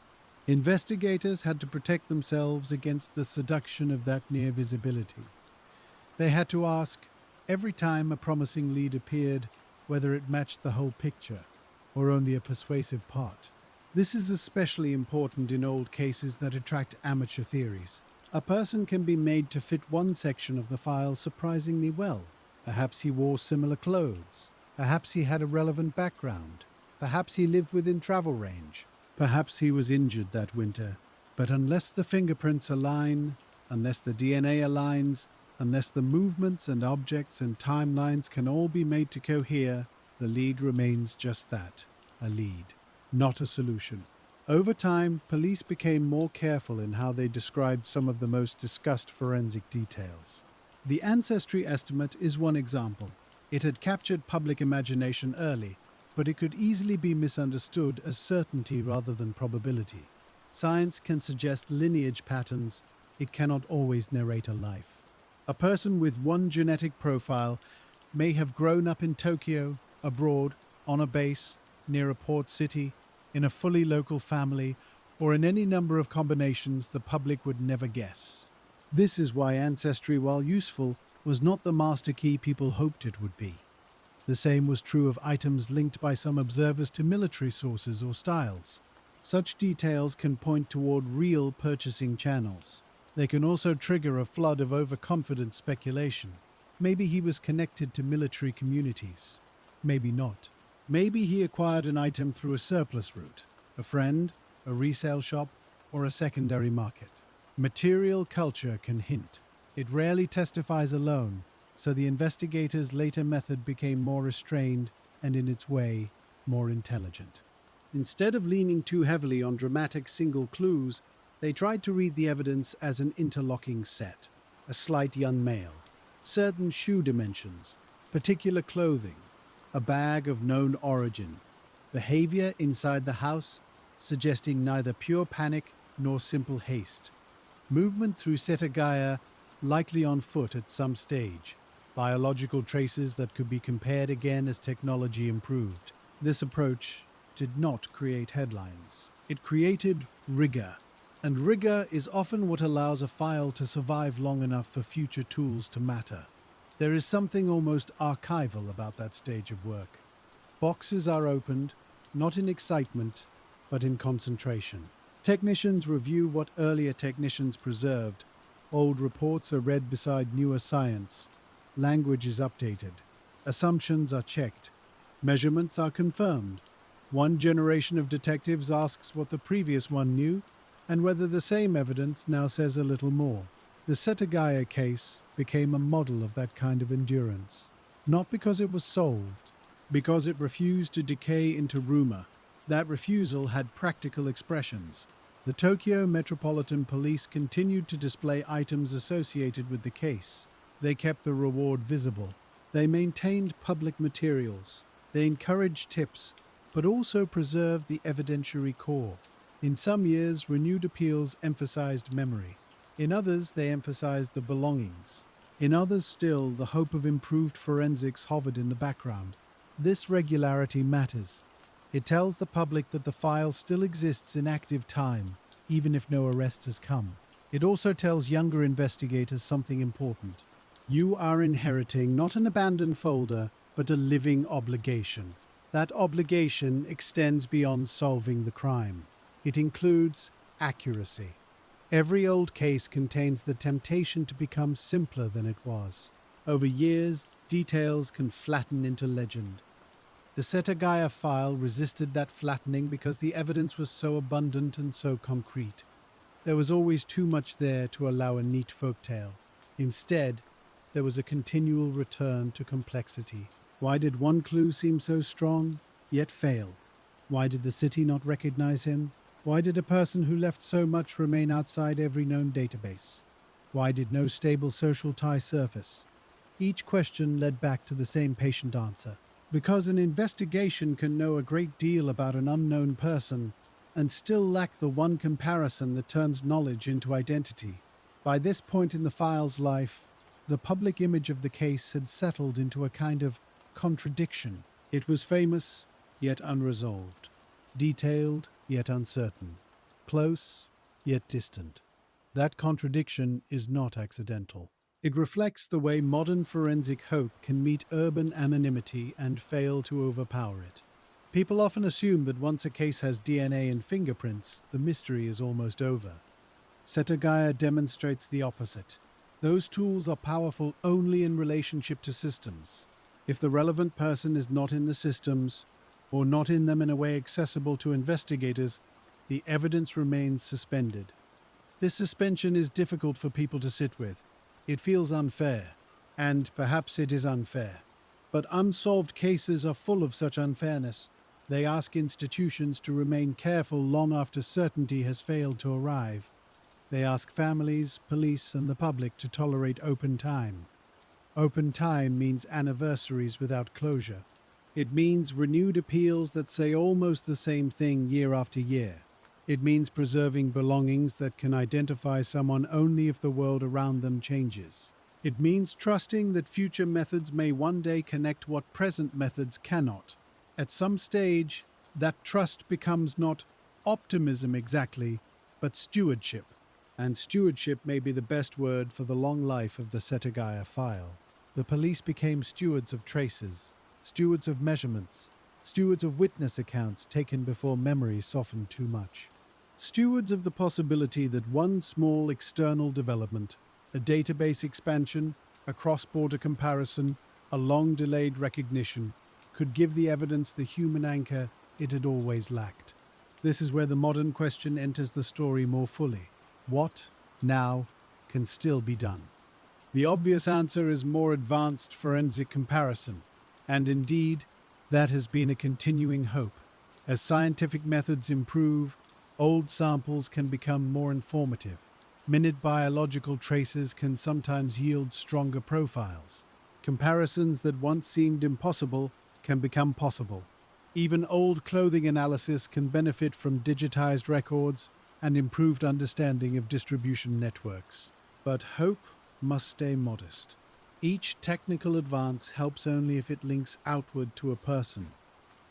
Investigators had to protect themselves against the seduction of that near visibility. They had to ask, every time a promising lead appeared, whether it matched the whole picture or only a persuasive part. This is especially important in old cases that attract amateur theories. A person can be made to fit one section of the file surprisingly well. Perhaps he wore similar clothes. Perhaps he had a relevant background. Perhaps he lived within travel range. Perhaps he was injured that winter. But unless the fingerprints align, unless the DNA aligns, unless the movements and objects and timelines can all be made to cohere, the lead remains just that, a lead, not a solution. Over time, police became more careful in how they described some of the most discussed forensic details. The ancestry estimate is one example. It had captured public imagination early, but it could easily be misunderstood as certainty rather than probability. Science can suggest lineage patterns, it cannot always narrate a life. A person with one genetic profile may have grown up in Tokyo, abroad, on a base, near a port city, in a fully local family, or in any number of combinations the public would never guess. This is why ancestry, while useful, was not the master key people hoped it would be. The same was true of items linked by some observers to military sources or styles. Such details can point toward real purchasing channels. They can also trigger a flood of overconfident speculation. Maybe he was connected to military communities. Maybe not. Maybe he acquired an item through a surplus route, a friend, a resale shop, or a secondary market. Material culture can hint. It rarely testifies alone, so the investigators' later method became more restrained and, in its way, more intelligent. Instead of leaning too heavily on dramatic single clues, they tried to read the evidence as an interlocking set. A slight young male, certain shoe dimensions, particular clothing, a bag of known origin, behavior inside the house suggesting neither pure panic nor simple haste, movement through Setagaya likely on foot at some stage, biological traces that could be compared again as technology improved. This approach did not create headlines. It created rigor. And rigor is often what allows a file to survive long enough for future tools to matter. There is something almost archival about that stage of work. Boxes are opened, not in excitement, but in concentration. Technicians review what earlier technicians preserved. Old reports are read beside newer science. Language is updated. Assumptions are checked. Measurements are confirmed. One generation of detectives asks what the previous one knew, and whether the same evidence now says a little more. The Setagaya case became a model of that kind of endurance. Not because it was solved, because it refused to decay into rumor. That refusal had practical expressions. The Tokyo Metropolitan Police continued to display items associated with the case. They kept the reward visible. They maintained public materials. They encouraged tips, but also preserved the evidentiary core. In some years, renewed appeals emphasized memory. In others, they emphasized the belongings. In others still, the hope of improved forensics hovered in the background. This regularity matters. It tells the public that the file still exists in active time, even if no arrest has come. It also tells younger investigators something important. You are inheriting not an abandoned folder, but a living obligation. That obligation extends beyond solving the crime. It includes accuracy. Every old case contains the temptation to become simpler than it was. Over years, details can flatten into legend. The Setagaya file resisted that flattening because the evidence was so abundant and so concrete. There was always too much there to allow a neat folktale. Instead, there was a continual return to complexity. Why did one clue seem so strong, yet fail? Why did the city not recognize him? Why did a person who left so much remain outside every known database? Why did no stable social tie surface? Each question led back to the same patient answer. Because an investigation can know a great deal about an unknown person and still lack the one comparison that turns knowledge into identity. By this point in the file's life, the public image of the case had settled into a kind of contradiction. It was famous, yet unresolved. Detailed, yet uncertain. close yet distant. That contradiction is not accidental. It reflects the way modern forensic hope can meet urban anonymity and fail to overpower it. People often assume that once a case has DNA and fingerprints, the mystery is almost over. Setagaya demonstrates the opposite. Those tools are powerful only in relationship to systems. If the relevant person is not in the systems, or not in them in a way accessible to investigators, the evidence remains suspended. This suspension is difficult for people to sit with. It feels unfair, and perhaps it is unfair. But unsolved cases are full of such unfairness. They ask institutions to remain careful long after certainty has failed to arrive. They ask families, police, and the public to tolerate open time. Open time means anniversaries without closure. It means renewed appeals that say almost the same thing year after year. It means preserving belongings that can identify someone only if the world around them changes. It means trusting that future methods may one day connect what present methods cannot. At some stage, that trust becomes not optimism exactly, but stewardship. And stewardship may be the best word for the long life of the Setagaya file. The police became stewards of traces, stewards of measurements, stewards of witness accounts taken before memory softened too much. Stewards of the possibility that one small external development, a database expansion, a cross-border comparison, a long-delayed recognition, could give the evidence the human anchor it had always lacked. This is where the modern question enters the story more fully. What, now, can still be done? The obvious answer is more advanced forensic comparison, and indeed, that has been a continuing hope. As scientific methods improve, old samples can become more informative. Minute biological traces can sometimes yield stronger profiles. Comparisons that once seemed impossible can become possible. Even old clothing analysis can benefit from digitized records and improved understanding of distribution networks. But hope must stay modest. Each technical advance helps only if it links outward to a person.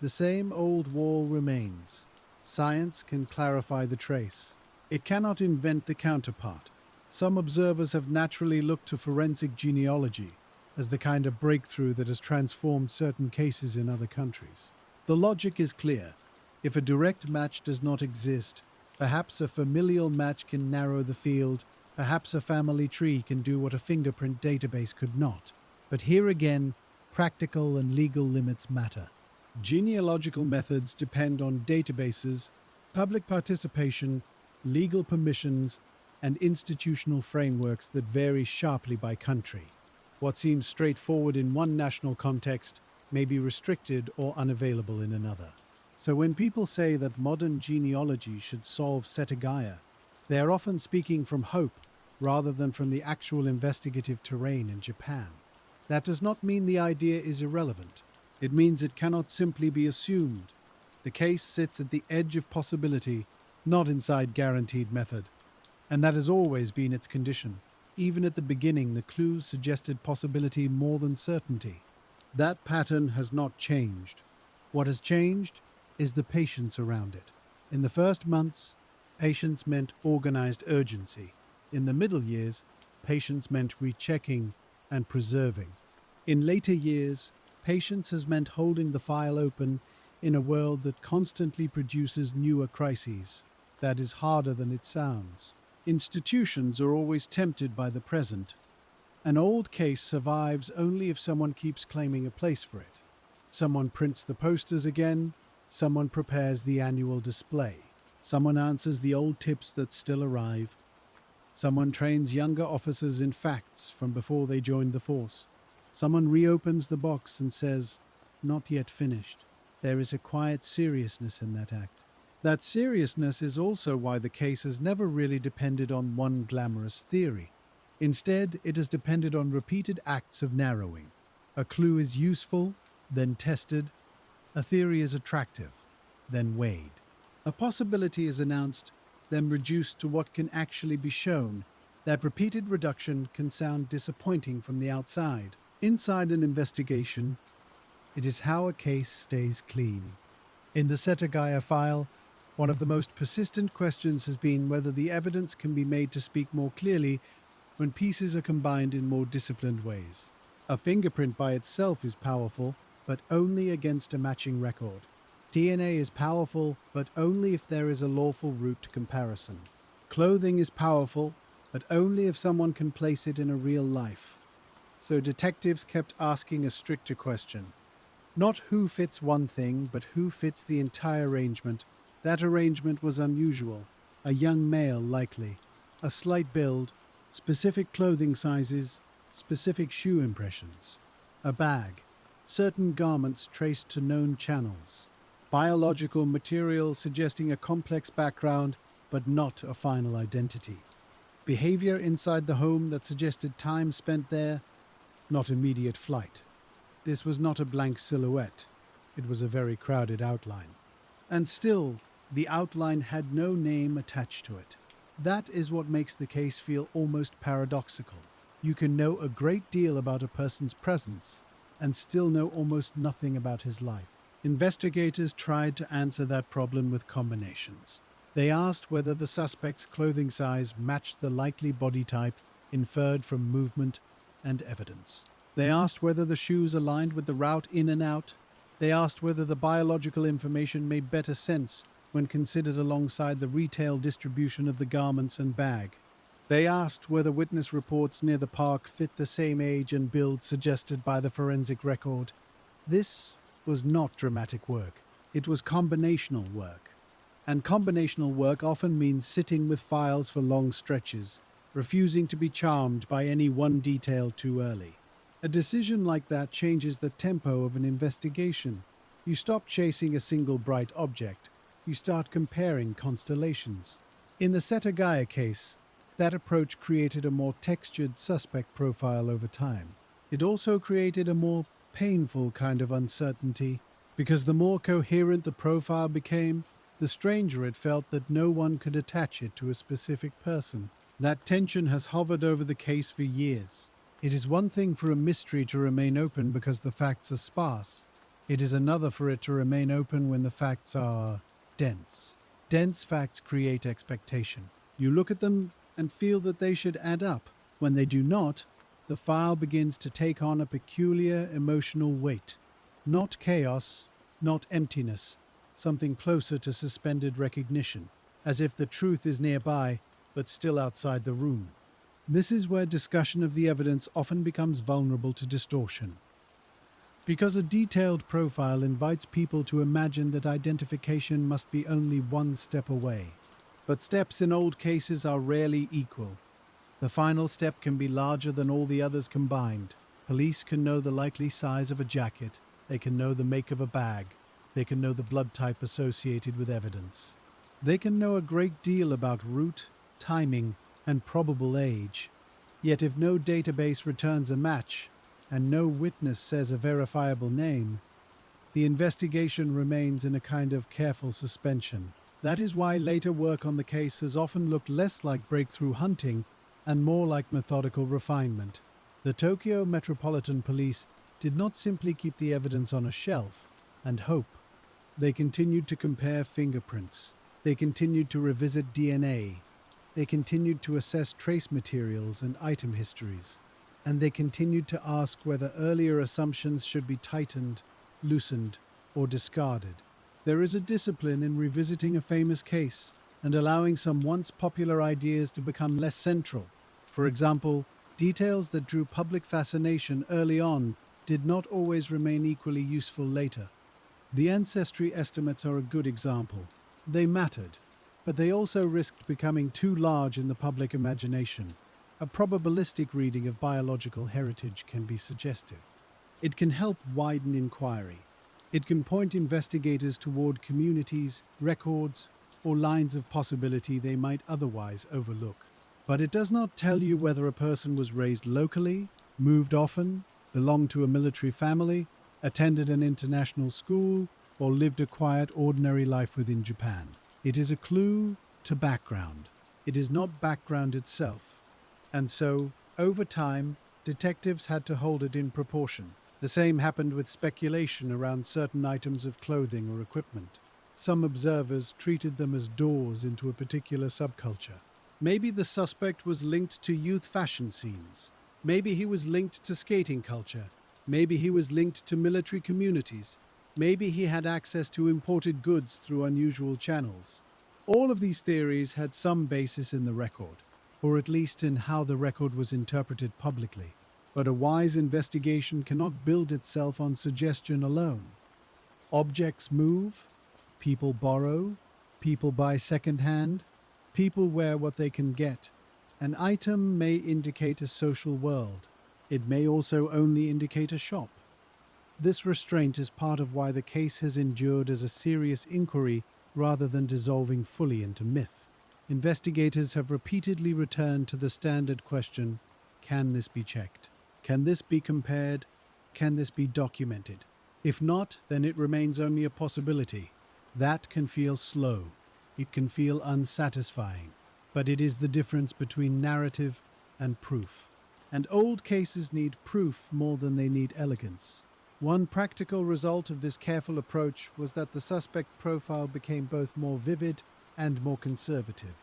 The same old wall remains. Science can clarify the trace. It cannot invent the counterpart. Some observers have naturally looked to forensic genealogy as the kind of breakthrough that has transformed certain cases in other countries. The logic is clear. If a direct match does not exist, perhaps a familial match can narrow the field. Perhaps a family tree can do what a fingerprint database could not. But here again, practical and legal limits matter. Genealogical methods depend on databases, public participation, legal permissions, and institutional frameworks that vary sharply by country. What seems straightforward in one national context may be restricted or unavailable in another. So when people say that modern genealogy should solve Setagaya, they are often speaking from hope rather than from the actual investigative terrain in Japan. That does not mean the idea is irrelevant. It means it cannot simply be assumed. The case sits at the edge of possibility, not inside guaranteed method. And that has always been its condition. Even at the beginning, the clues suggested possibility more than certainty. That pattern has not changed. What has changed is the patience around it. In the first months, patience meant organized urgency. In the middle years, patience meant rechecking and preserving. In later years, patience has meant holding the file open in a world that constantly produces newer crises. That is harder than it sounds. Institutions are always tempted by the present. An old case survives only if someone keeps claiming a place for it. Someone prints the posters again, someone prepares the annual display, someone answers the old tips that still arrive, someone trains younger officers in facts from before they joined the force. Someone reopens the box and says, "Not yet finished." There is a quiet seriousness in that act. That seriousness is also why the case has never really depended on one glamorous theory. Instead, it has depended on repeated acts of narrowing. A clue is useful, then tested. A theory is attractive, then weighed. A possibility is announced, then reduced to what can actually be shown. That repeated reduction can sound disappointing from the outside. Inside an investigation, it is how a case stays clean. In the Setagaya file, One of the most persistent questions has been whether the evidence can be made to speak more clearly when pieces are combined in more disciplined ways. A fingerprint by itself is powerful, but only against a matching record. DNA is powerful, but only if there is a lawful route to comparison. Clothing is powerful, but only if someone can place it in a real life. So detectives kept asking a stricter question. Not who fits one thing, but who fits the entire arrangement. That arrangement was unusual. A young male, likely. A slight build, specific clothing sizes, specific shoe impressions. A bag. Certain garments traced to known channels. Biological material suggesting a complex background, but not a final identity. Behavior inside the home that suggested time spent there, not immediate flight. This was not a blank silhouette. It was a very crowded outline. And still, the outline had no name attached to it. That is what makes the case feel almost paradoxical. You can know a great deal about a person's presence and still know almost nothing about his life. Investigators tried to answer that problem with combinations. They asked whether the suspect's clothing size matched the likely body type inferred from movement and evidence. They asked whether the shoes aligned with the route in and out. They asked whether the biological information made better sense when considered alongside the retail distribution of the garments and bag. They asked whether witness reports near the park fit the same age and build suggested by the forensic record. This was not dramatic work. It was combinational work. And combinational work often means sitting with files for long stretches, refusing to be charmed by any one detail too early. A decision like that changes the tempo of an investigation. You stop chasing a single bright object. You start comparing constellations. In the Setagaya case, that approach created a more textured suspect profile over time. It also created a more painful kind of uncertainty, because the more coherent the profile became, the stranger it felt that no one could attach it to a specific person. That tension has hovered over the case for years. It is one thing for a mystery to remain open because the facts are sparse. It is another for it to remain open when the facts are dense. Dense facts create expectation. You look at them and feel that they should add up. When they do not, the file begins to take on a peculiar emotional weight. Not chaos, not emptiness, something closer to suspended recognition, as if the truth is nearby, but still outside the room. This is where discussion of the evidence often becomes vulnerable to distortion. Because a detailed profile invites people to imagine that identification must be only one step away. But steps in old cases are rarely equal. The final step can be larger than all the others combined. Police can know the likely size of a jacket. They can know the make of a bag. They can know the blood type associated with evidence. They can know a great deal about route, timing, and probable age. Yet if no database returns a match, and no witness says a verifiable name, the investigation remains in a kind of careful suspension. That is why later work on the case has often looked less like breakthrough hunting and more like methodical refinement. The Tokyo Metropolitan Police did not simply keep the evidence on a shelf and hope. They continued to compare fingerprints. They continued to revisit DNA. They continued to assess trace materials and item histories. And they continued to ask whether earlier assumptions should be tightened, loosened, or discarded. There is a discipline in revisiting a famous case and allowing some once popular ideas to become less central. For example, details that drew public fascination early on did not always remain equally useful later. The ancestry estimates are a good example. They mattered, but they also risked becoming too large in the public imagination. A probabilistic reading of biological heritage can be suggestive. It can help widen inquiry. It can point investigators toward communities, records, or lines of possibility they might otherwise overlook. But it does not tell you whether a person was raised locally, moved often, belonged to a military family, attended an international school, or lived a quiet, ordinary life within Japan. It is a clue to background. It is not background itself. And so, over time, detectives had to hold it in proportion. The same happened with speculation around certain items of clothing or equipment. Some observers treated them as doors into a particular subculture. Maybe the suspect was linked to youth fashion scenes. Maybe he was linked to skating culture. Maybe he was linked to military communities. Maybe he had access to imported goods through unusual channels. All of these theories had some basis in the record, or at least in how the record was interpreted publicly. But a wise investigation cannot build itself on suggestion alone. Objects move, people borrow, people buy secondhand, people wear what they can get. An item may indicate a social world. It may also only indicate a shop. This restraint is part of why the case has endured as a serious inquiry rather than dissolving fully into myth. Investigators have repeatedly returned to the standard question, can this be checked? Can this be compared? Can this be documented? If not, then it remains only a possibility. That can feel slow. It can feel unsatisfying. But it is the difference between narrative and proof. And old cases need proof more than they need elegance. One practical result of this careful approach was that the suspect profile became both more vivid and more conservative.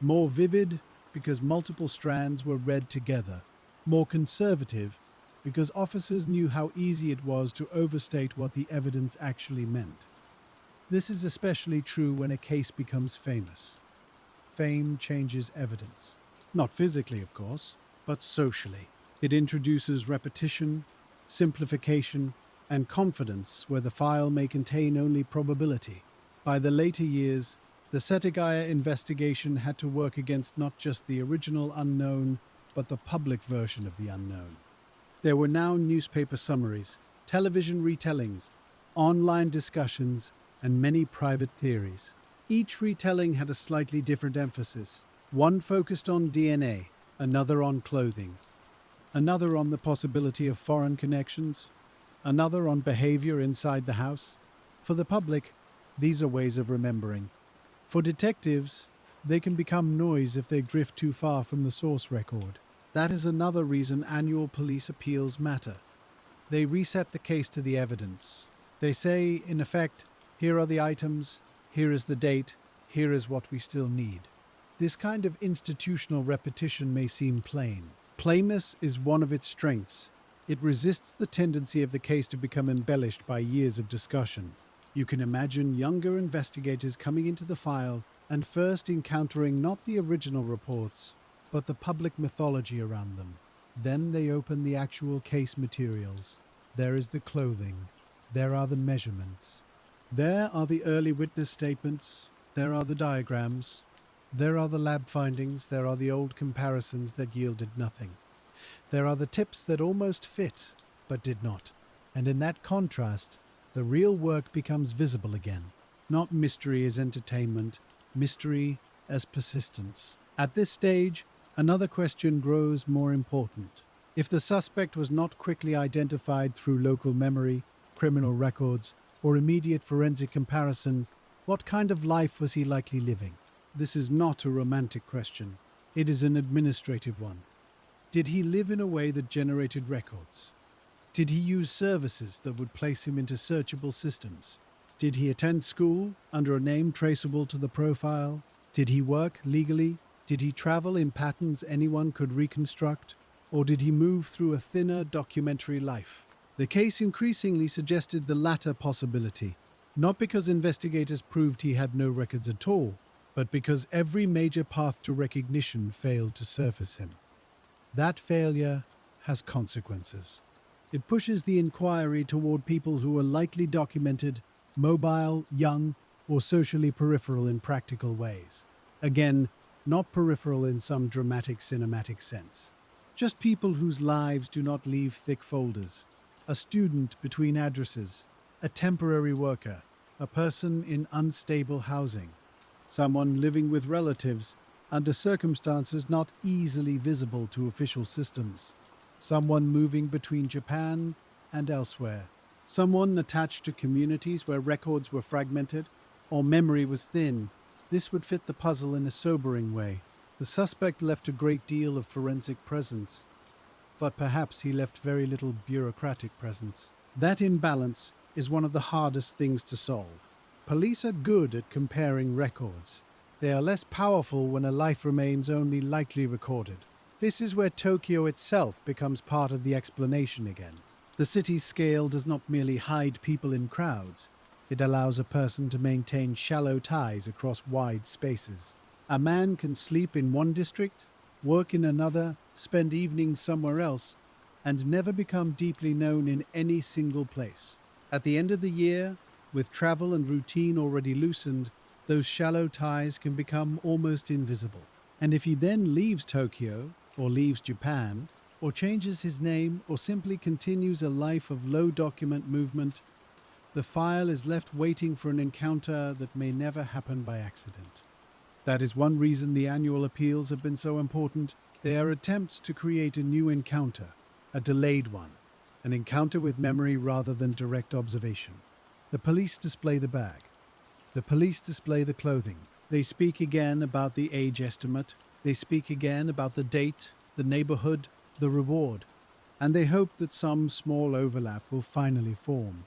More vivid because multiple strands were read together. More conservative because officers knew how easy it was to overstate what the evidence actually meant. This is especially true when a case becomes famous. Fame changes evidence. Not physically, of course, but socially. It introduces repetition, simplification, and confidence where the file may contain only probability. By the later years, the Setagaya investigation had to work against not just the original unknown, but the public version of the unknown. There were now newspaper summaries, television retellings, online discussions, and many private theories. Each retelling had a slightly different emphasis. One focused on DNA, another on clothing, another on the possibility of foreign connections, another on behavior inside the house. For the public, these are ways of remembering. For detectives, they can become noise if they drift too far from the source record. That is another reason annual police appeals matter. They reset the case to the evidence. They say, in effect, here are the items, here is the date, here is what we still need. This kind of institutional repetition may seem plain. Plainness is one of its strengths. It resists the tendency of the case to become embellished by years of discussion. You can imagine younger investigators coming into the file and first encountering not the original reports, but the public mythology around them. Then they open the actual case materials. There is the clothing. There are the measurements. There are the early witness statements. There are the diagrams. There are the lab findings. There are the old comparisons that yielded nothing. There are the tips that almost fit, but did not. And in that contrast, the real work becomes visible again. Not mystery as entertainment, mystery as persistence. At this stage, another question grows more important. If the suspect was not quickly identified through local memory, criminal records, or immediate forensic comparison, what kind of life was he likely living? This is not a romantic question. It is an administrative one. Did he live in a way that generated records? Did he use services that would place him into searchable systems? Did he attend school under a name traceable to the profile? Did he work legally? Did he travel in patterns anyone could reconstruct? Or did he move through a thinner documentary life? The case increasingly suggested the latter possibility, not because investigators proved he had no records at all, but because every major path to recognition failed to surface him. That failure has consequences. It pushes the inquiry toward people who are likely documented, mobile, young, or socially peripheral in practical ways. Again, not peripheral in some dramatic cinematic sense. Just people whose lives do not leave thick folders. A student between addresses, a temporary worker, a person in unstable housing, someone living with relatives under circumstances not easily visible to official systems, someone moving between Japan and elsewhere, someone attached to communities where records were fragmented or memory was thin. This would fit the puzzle in a sobering way. The suspect left a great deal of forensic presence, but perhaps he left very little bureaucratic presence. That imbalance is one of the hardest things to solve. Police are good at comparing records. They are less powerful when a life remains only lightly recorded. This is where Tokyo itself becomes part of the explanation again. The city's scale does not merely hide people in crowds, it allows a person to maintain shallow ties across wide spaces. A man can sleep in one district, work in another, spend evenings somewhere else, and never become deeply known in any single place. At the end of the year, with travel and routine already loosened, those shallow ties can become almost invisible. And if he then leaves Tokyo, or leaves Japan, or changes his name, or simply continues a life of low document movement, the file is left waiting for an encounter that may never happen by accident. That is one reason the annual appeals have been so important. They are attempts to create a new encounter, a delayed one, an encounter with memory rather than direct observation. The police display the bag. The police display the clothing. They speak again about the age estimate. They speak again about the date, the neighborhood, the reward. And they hope that some small overlap will finally form.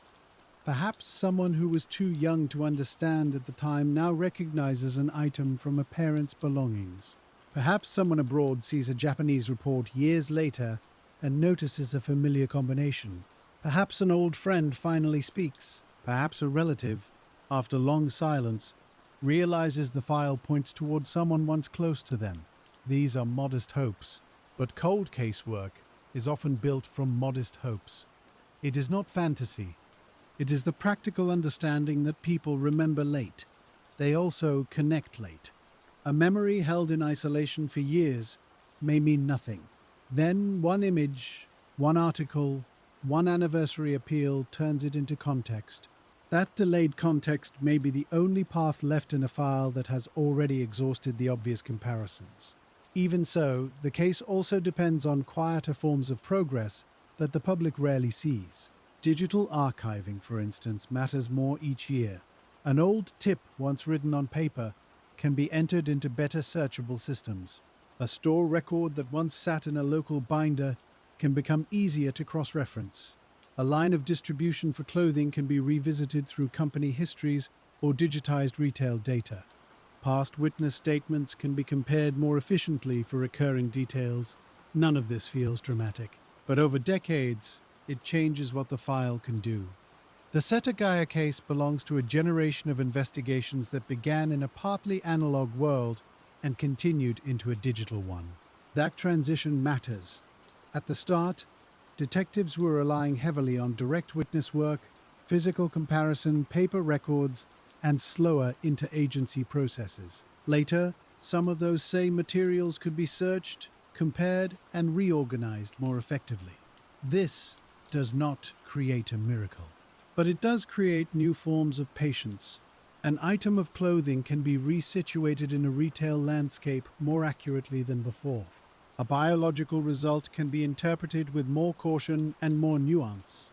Perhaps someone who was too young to understand at the time now recognizes an item from a parent's belongings. Perhaps someone abroad sees a Japanese report years later and notices a familiar combination. Perhaps an old friend finally speaks. Perhaps a relative, after long silence, realizes the file points towards someone once close to them. These are modest hopes, but cold case work is often built from modest hopes. It is not fantasy. It is the practical understanding that people remember late. They also connect late. A memory held in isolation for years may mean nothing. Then one image, one article, one anniversary appeal turns it into context. That delayed context may be the only path left in a file that has already exhausted the obvious comparisons. Even so, the case also depends on quieter forms of progress that the public rarely sees. Digital archiving, for instance, matters more each year. An old tip once written on paper can be entered into better searchable systems. A store record that once sat in a local binder can become easier to cross-reference. A line of distribution for clothing can be revisited through company histories or digitized retail data. Past witness statements can be compared more efficiently for recurring details. None of this feels dramatic, but over decades, it changes what the file can do. The Setagaya case belongs to a generation of investigations that began in a partly analog world and continued into a digital one. That transition matters. At the start, detectives were relying heavily on direct witness work, physical comparison, paper records, and slower interagency processes. Later, some of those same materials could be searched, compared, and reorganized more effectively. This does not create a miracle, but it does create new forms of patience. An item of clothing can be resituated in a retail landscape more accurately than before. A biological result can be interpreted with more caution and more nuance.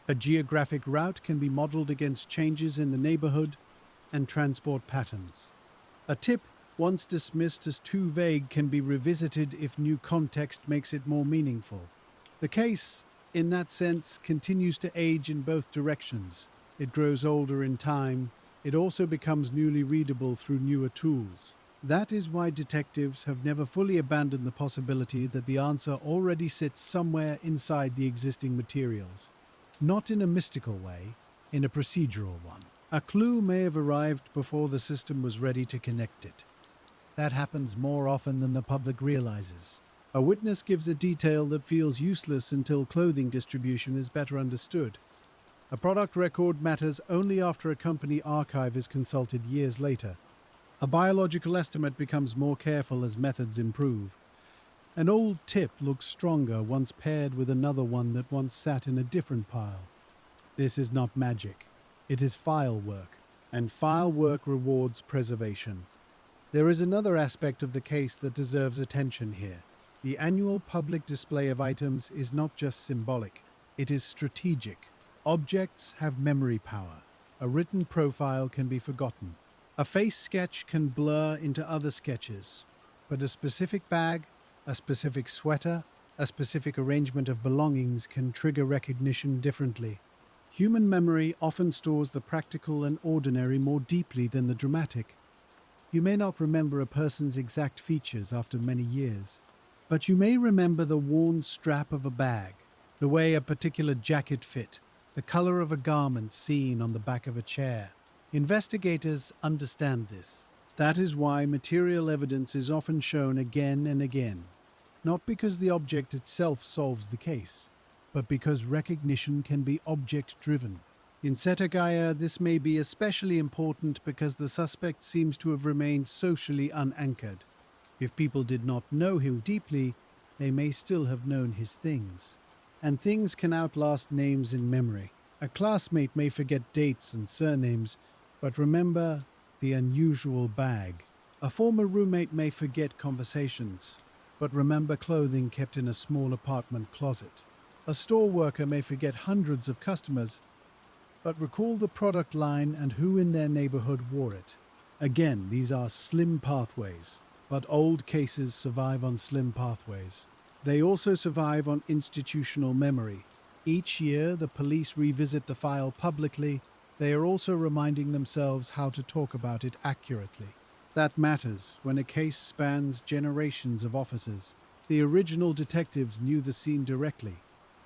A geographic route can be modeled against changes in the neighborhood and transport patterns. A tip once dismissed as too vague can be revisited if new context makes it more meaningful. The case, in that sense, continues to age in both directions. It grows older in time. It also becomes newly readable through newer tools. That is why detectives have never fully abandoned the possibility that the answer already sits somewhere inside the existing materials. Not in a mystical way, in a procedural one. A clue may have arrived before the system was ready to connect it. That happens more often than the public realizes. A witness gives a detail that feels useless until clothing distribution is better understood. A product record matters only after a company archive is consulted years later. A biological estimate becomes more careful as methods improve. An old tip looks stronger once paired with another one that once sat in a different pile. This is not magic. It is file work, and file work rewards preservation. There is another aspect of the case that deserves attention here. The annual public display of items is not just symbolic, it is strategic. Objects have memory power. A written profile can be forgotten. A face sketch can blur into other sketches, but a specific bag, a specific sweater, a specific arrangement of belongings can trigger recognition differently. Human memory often stores the practical and ordinary more deeply than the dramatic. You may not remember a person's exact features after many years, but you may remember the worn strap of a bag, the way a particular jacket fit, the color of a garment seen on the back of a chair. Investigators understand this. That is why material evidence is often shown again and again, not because the object itself solves the case, but because recognition can be object driven. In Setagaya, this may be especially important because the suspect seems to have remained socially unanchored. If people did not know him deeply, they may still have known his things. And things can outlast names in memory. A classmate may forget dates and surnames, but remember the unusual bag. A former roommate may forget conversations, but remember clothing kept in a small apartment closet. A store worker may forget hundreds of customers, but recall the product line and who in their neighborhood wore it. Again, these are slim pathways, but old cases survive on slim pathways. They also survive on institutional memory. Each year, the police revisit the file publicly. They are also reminding themselves how to talk about it accurately. That matters when a case spans generations of officers. The original detectives knew the scene directly.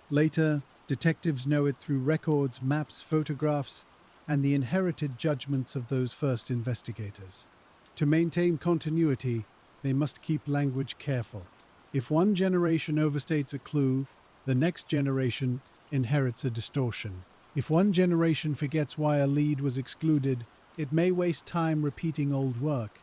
Later, detectives know it through records, maps, photographs, and the inherited judgments of those first investigators. To maintain continuity, they must keep language careful. If one generation overstates a clue, the next generation inherits a distortion. If one generation forgets why a lead was excluded, it may waste time repeating old work.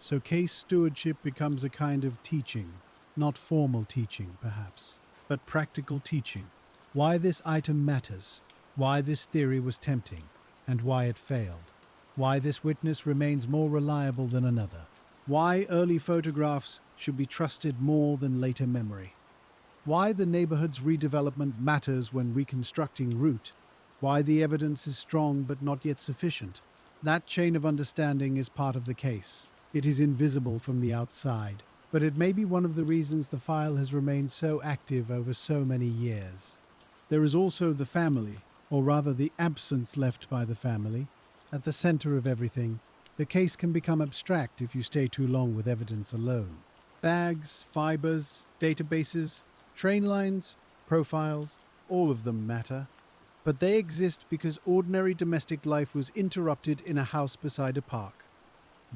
So case stewardship becomes a kind of teaching, not formal teaching, perhaps, but practical teaching. Why this item matters, why this theory was tempting, and why it failed. Why this witness remains more reliable than another. Why early photographs should be trusted more than later memory. Why the neighborhood's redevelopment matters when reconstructing route. Why the evidence is strong but not yet sufficient. That chain of understanding is part of the case. It is invisible from the outside, but it may be one of the reasons the file has remained so active over so many years. There is also the family, or rather the absence left by the family, at the center of everything. The case can become abstract if you stay too long with evidence alone. Bags, fibers, databases, train lines, profiles, all of them matter. But they exist because ordinary domestic life was interrupted in a house beside a park.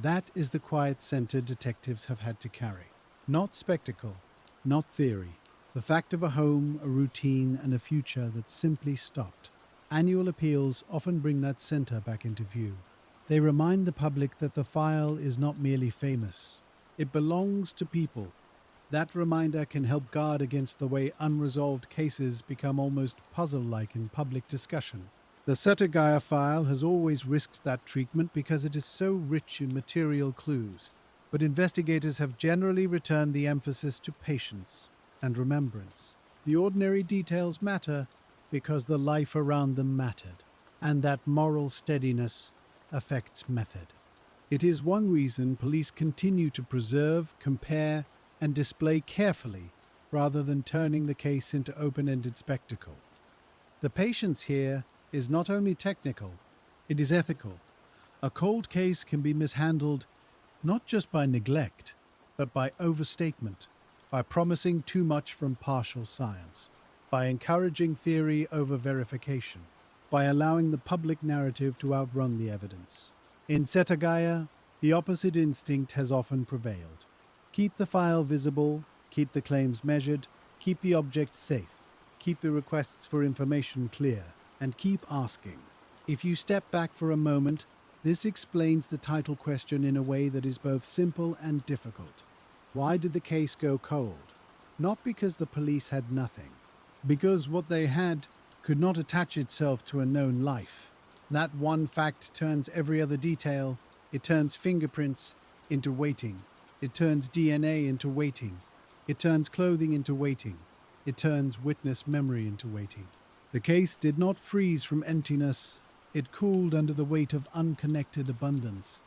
That is the quiet center detectives have had to carry. Not spectacle, not theory. The fact of a home, a routine, and a future that simply stopped. Annual appeals often bring that center back into view. They remind the public that the file is not merely famous. It belongs to people. That reminder can help guard against the way unresolved cases become almost puzzle-like in public discussion. The Setagaya file has always risked that treatment because it is so rich in material clues, but investigators have generally returned the emphasis to patience and remembrance. The ordinary details matter because the life around them mattered, and that moral steadiness affects method. It is one reason police continue to preserve, compare, and display carefully rather than turning the case into open-ended spectacle. The patience here is not only technical, it is ethical. A cold case can be mishandled not just by neglect, but by overstatement, by promising too much from partial science, by encouraging theory over verification, by allowing the public narrative to outrun the evidence. In Setagaya, the opposite instinct has often prevailed. Keep the file visible, keep the claims measured, keep the objects safe, keep the requests for information clear, and keep asking. If you step back for a moment, this explains the title question in a way that is both simple and difficult. Why did the case go cold? Not because the police had nothing, because what they had could not attach itself to a known life. That one fact turns every other detail. It turns fingerprints into waiting. It turns DNA into waiting. It turns clothing into waiting. It turns witness memory into waiting. The case did not freeze from emptiness. It cooled under the weight of unconnected abundance.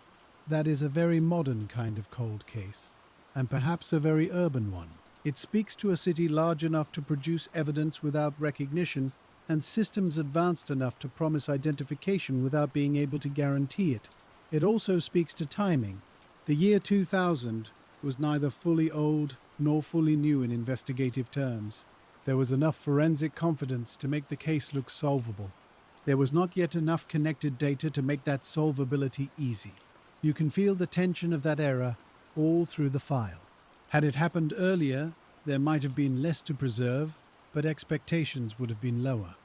That is a very modern kind of cold case, and perhaps a very urban one. It speaks to a city large enough to produce evidence without recognition, and systems advanced enough to promise identification without being able to guarantee it. It also speaks to timing. The year 2000 was neither fully old nor fully new in investigative terms. There was enough forensic confidence to make the case look solvable. There was not yet enough connected data to make that solvability easy. You can feel the tension of that era all through the file. Had it happened earlier, there might have been less to preserve, but expectations would have been lower.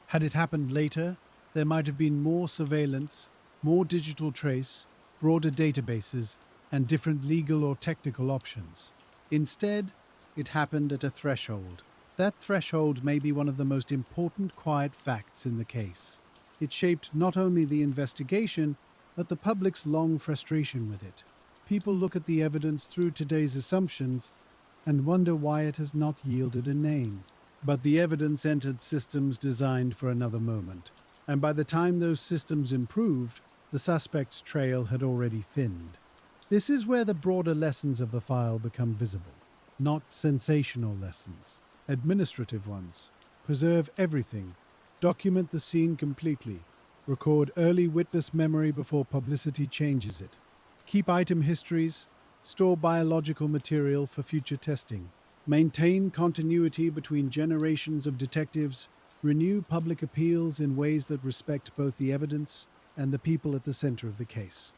Had it happened later, there might have been more surveillance, more digital trace, broader databases, and different legal or technical options. Instead, it happened at a threshold. That threshold may be one of the most important quiet facts in the case. It shaped not only the investigation, but the public's long frustration with it. People look at the evidence through today's assumptions and wonder why it has not yielded a name. But the evidence entered systems designed for another moment. And by the time those systems improved, the suspect's trail had already thinned. This is where the broader lessons of the file become visible. Not sensational lessons, administrative ones. Preserve everything. Document the scene completely. Record early witness memory before publicity changes it. Keep item histories. Store biological material for future testing. Maintain continuity between generations of detectives. Renew public appeals in ways that respect both the evidence and the people at the center of the case.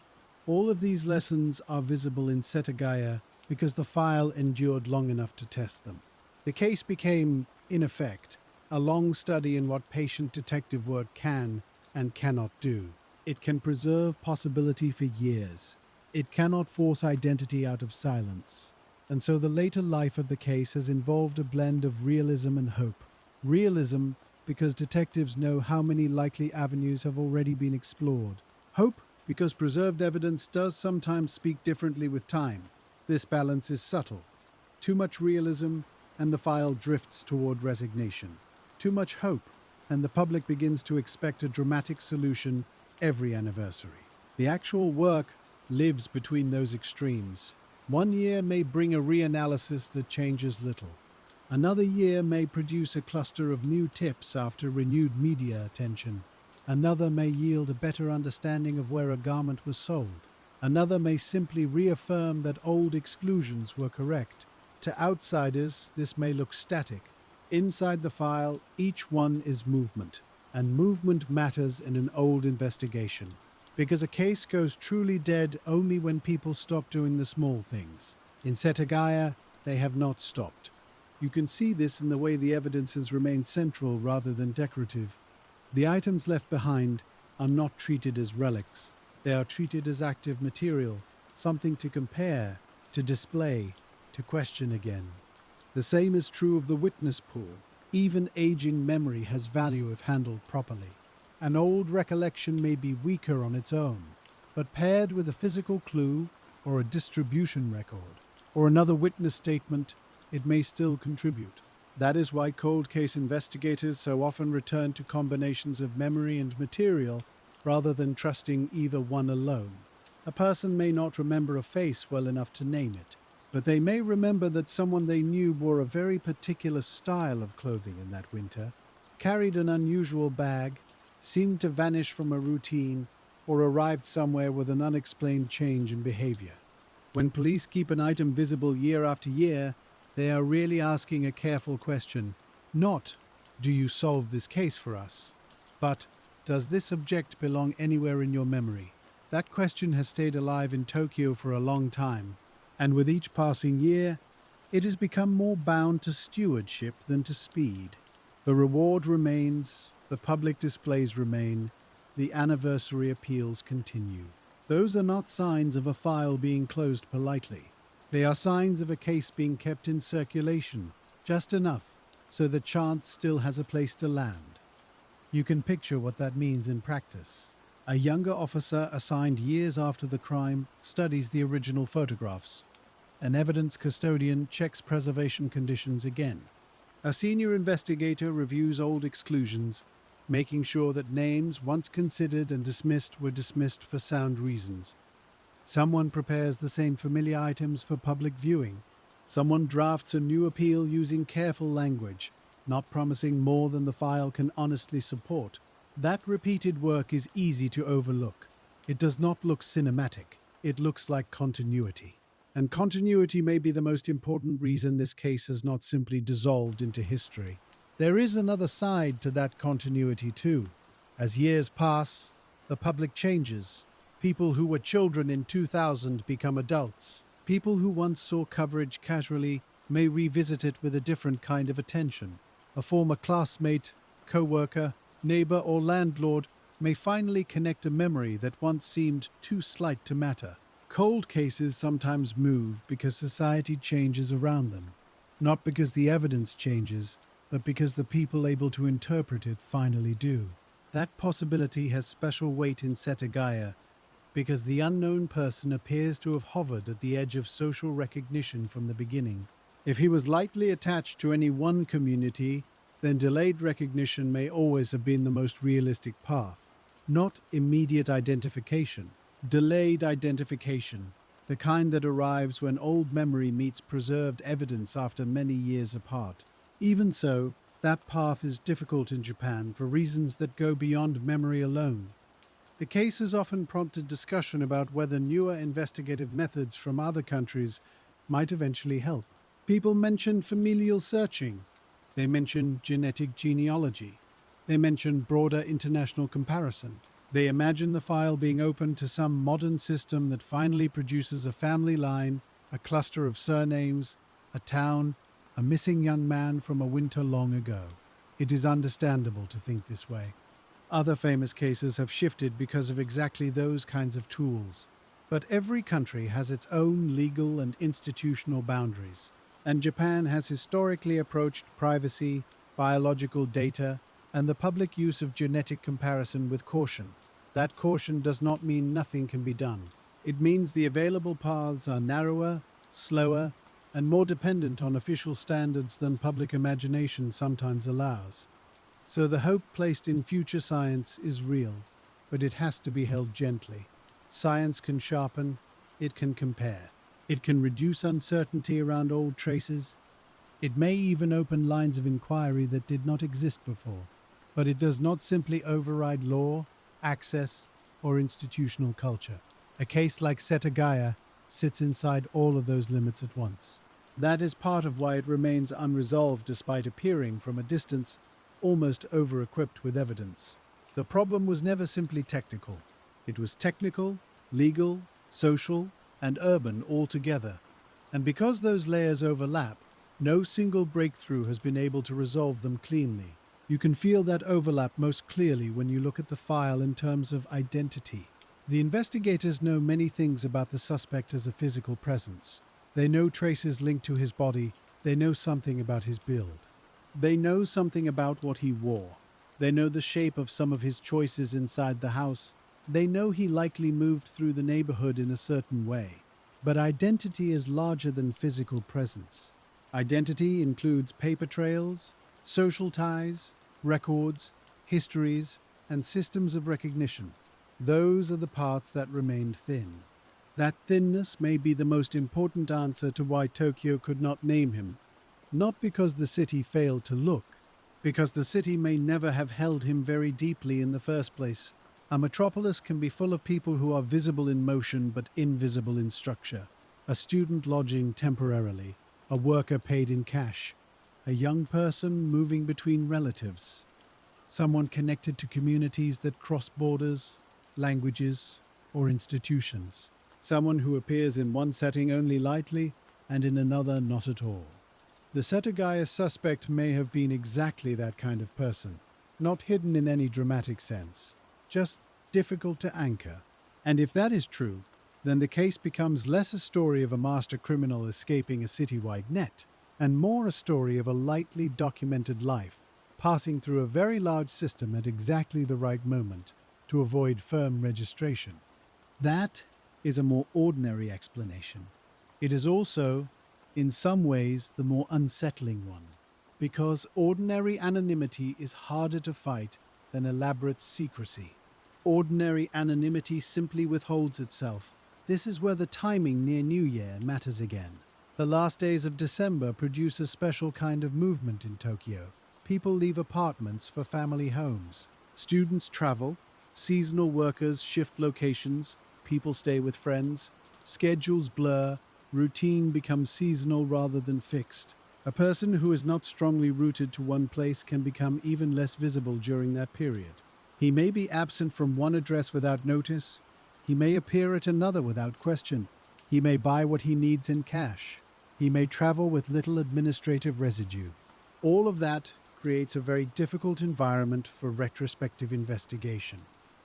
All of these lessons are visible in Setagaya because the file endured long enough to test them. The case became, in effect, a long study in what patient detective work can and cannot do. It can preserve possibility for years. It cannot force identity out of silence. And so the later life of the case has involved a blend of realism and hope. Realism because detectives know how many likely avenues have already been explored. Hope because preserved evidence does sometimes speak differently with time. This balance is subtle. Too much realism, and the file drifts toward resignation. Too much hope, and the public begins to expect a dramatic solution every anniversary. The actual work lives between those extremes. One year may bring a reanalysis that changes little. Another year may produce a cluster of new tips after renewed media attention. Another may yield a better understanding of where a garment was sold. Another may simply reaffirm that old exclusions were correct. To outsiders, this may look static. Inside the file, each one is movement, and movement matters in an old investigation. Because a case goes truly dead only when people stop doing the small things. In Setagaya, they have not stopped. You can see this in the way the evidence has remained central rather than decorative. The items left behind are not treated as relics. They are treated as active material, something to compare, to display, to question again. The same is true of the witness pool. Even aging memory has value if handled properly. An old recollection may be weaker on its own, but paired with a physical clue or a distribution record or another witness statement, it may still contribute. That is why cold case investigators so often return to combinations of memory and material rather than trusting either one alone. A person may not remember a face well enough to name it, but they may remember that someone they knew wore a very particular style of clothing in that winter, carried an unusual bag, seemed to vanish from a routine, or arrived somewhere with an unexplained change in behavior. When police keep an item visible year after year, they are really asking a careful question. Not, do you solve this case for us? But, does this object belong anywhere in your memory? That question has stayed alive in Tokyo for a long time, and with each passing year, it has become more bound to stewardship than to speed. The reward remains, the public displays remain, the anniversary appeals continue. Those are not signs of a file being closed politely. They are signs of a case being kept in circulation, just enough so that chance still has a place to land. You can picture what that means in practice. A younger officer assigned years after the crime studies the original photographs. An evidence custodian checks preservation conditions again. A senior investigator reviews old exclusions, making sure that names once considered and dismissed were dismissed for sound reasons. Someone prepares the same familiar items for public viewing. Someone drafts a new appeal using careful language. not promising more than the file can honestly support. That repeated work is easy to overlook. It does not look cinematic, it looks like continuity. And continuity may be the most important reason this case has not simply dissolved into history. There is another side to that continuity, too. As years pass, the public changes. People who were children in 2000 become adults. People who once saw coverage casually may revisit it with a different kind of attention. A former classmate, co-worker, neighbor, or landlord may finally connect a memory that once seemed too slight to matter. Cold cases sometimes move because society changes around them, not because the evidence changes, but because the people able to interpret it finally do. That possibility has special weight in Setagaya because the unknown person appears to have hovered at the edge of social recognition from the beginning. If he was lightly attached to any one community, then delayed recognition may always have been the most realistic path. Not immediate identification, delayed identification, the kind that arrives when old memory meets preserved evidence after many years apart. Even so, that path is difficult in Japan for reasons that go beyond memory alone. The case has often prompted discussion about whether newer investigative methods from other countries might eventually help. People mention familial searching. They mention genetic genealogy. They mention broader international comparison. They imagine the file being opened to some modern system that finally produces a family line, a cluster of surnames, a town, a missing young man from a winter long ago. It is understandable to think this way. Other famous cases have shifted because of exactly those kinds of tools. But every country has its own legal and institutional boundaries, and Japan has historically approached privacy, biological data, and the public use of genetic comparison with caution. That caution does not mean nothing can be done. It means the available paths are narrower, slower, and more dependent on official standards than public imagination sometimes allows. So the hope placed in future science is real, but it has to be held gently. Science can sharpen, it can compare. It can reduce uncertainty around old traces. It may even open lines of inquiry that did not exist before. But it does not simply override law, access, or institutional culture. A case like Setagaya sits inside all of those limits at once. That is part of why it remains unresolved despite appearing from a distance almost over-equipped with evidence. The problem was never simply technical. It was technical, legal, social, and urban all together. And because those layers overlap, no single breakthrough has been able to resolve them cleanly. You can feel that overlap most clearly when you look at the file in terms of identity. The investigators know many things about the suspect as a physical presence. They know traces linked to his body. They know something about his build. They know something about what he wore. They know the shape of some of his choices inside the house. They know he likely moved through the neighborhood in a certain way. But identity is larger than physical presence. Identity includes paper trails, social ties, records, histories, and systems of recognition. Those are the parts that remained thin. That thinness may be the most important answer to why Tokyo could not name him. Not because the city failed to look, because the city may never have held him very deeply in the first place. A metropolis can be full of people who are visible in motion but invisible in structure. A student lodging temporarily, a worker paid in cash, a young person moving between relatives, someone connected to communities that cross borders, languages, or institutions, someone who appears in one setting only lightly and in another not at all. The Setagaya suspect may have been exactly that kind of person, not hidden in any dramatic sense, just difficult to anchor. And if that is true, then the case becomes less a story of a master criminal escaping a citywide net, and more a story of a lightly documented life, passing through a very large system at exactly the right moment to avoid firm registration. That is a more ordinary explanation. It is also, in some ways, the more unsettling one, because ordinary anonymity is harder to fight than elaborate secrecy. Ordinary anonymity simply withholds itself. This is where the timing near New Year matters again. The last days of December produce a special kind of movement in Tokyo. People leave apartments for family homes. Students travel. Seasonal workers shift locations. People stay with friends. Schedules blur. Routine becomes seasonal rather than fixed. A person who is not strongly rooted to one place can become even less visible during that period. He may be absent from one address without notice. He may appear at another without question. He may buy what he needs in cash. He may travel with little administrative residue. All of that creates a very difficult environment for retrospective investigation.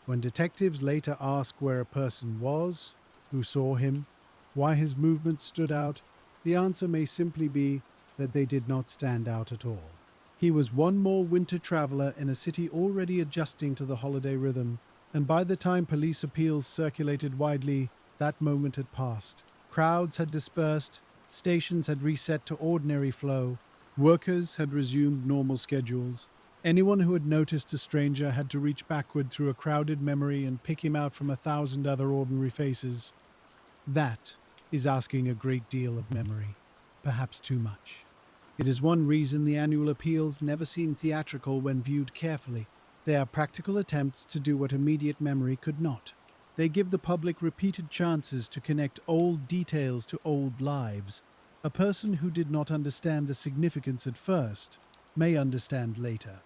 When detectives later ask where a person was, who saw him, why his movements stood out, the answer may simply be that they did not stand out at all. He was one more winter traveler in a city already adjusting to the holiday rhythm, and by the time police appeals circulated widely, that moment had passed. Crowds had dispersed, stations had reset to ordinary flow, workers had resumed normal schedules. Anyone who had noticed a stranger had to reach backward through a crowded memory and pick him out from 1,000 other ordinary faces. That is asking a great deal of memory, perhaps too much. It is one reason the annual appeals never seem theatrical when viewed carefully. They are practical attempts to do what immediate memory could not. They give the public repeated chances to connect old details to old lives. A person who did not understand the significance at first may understand later.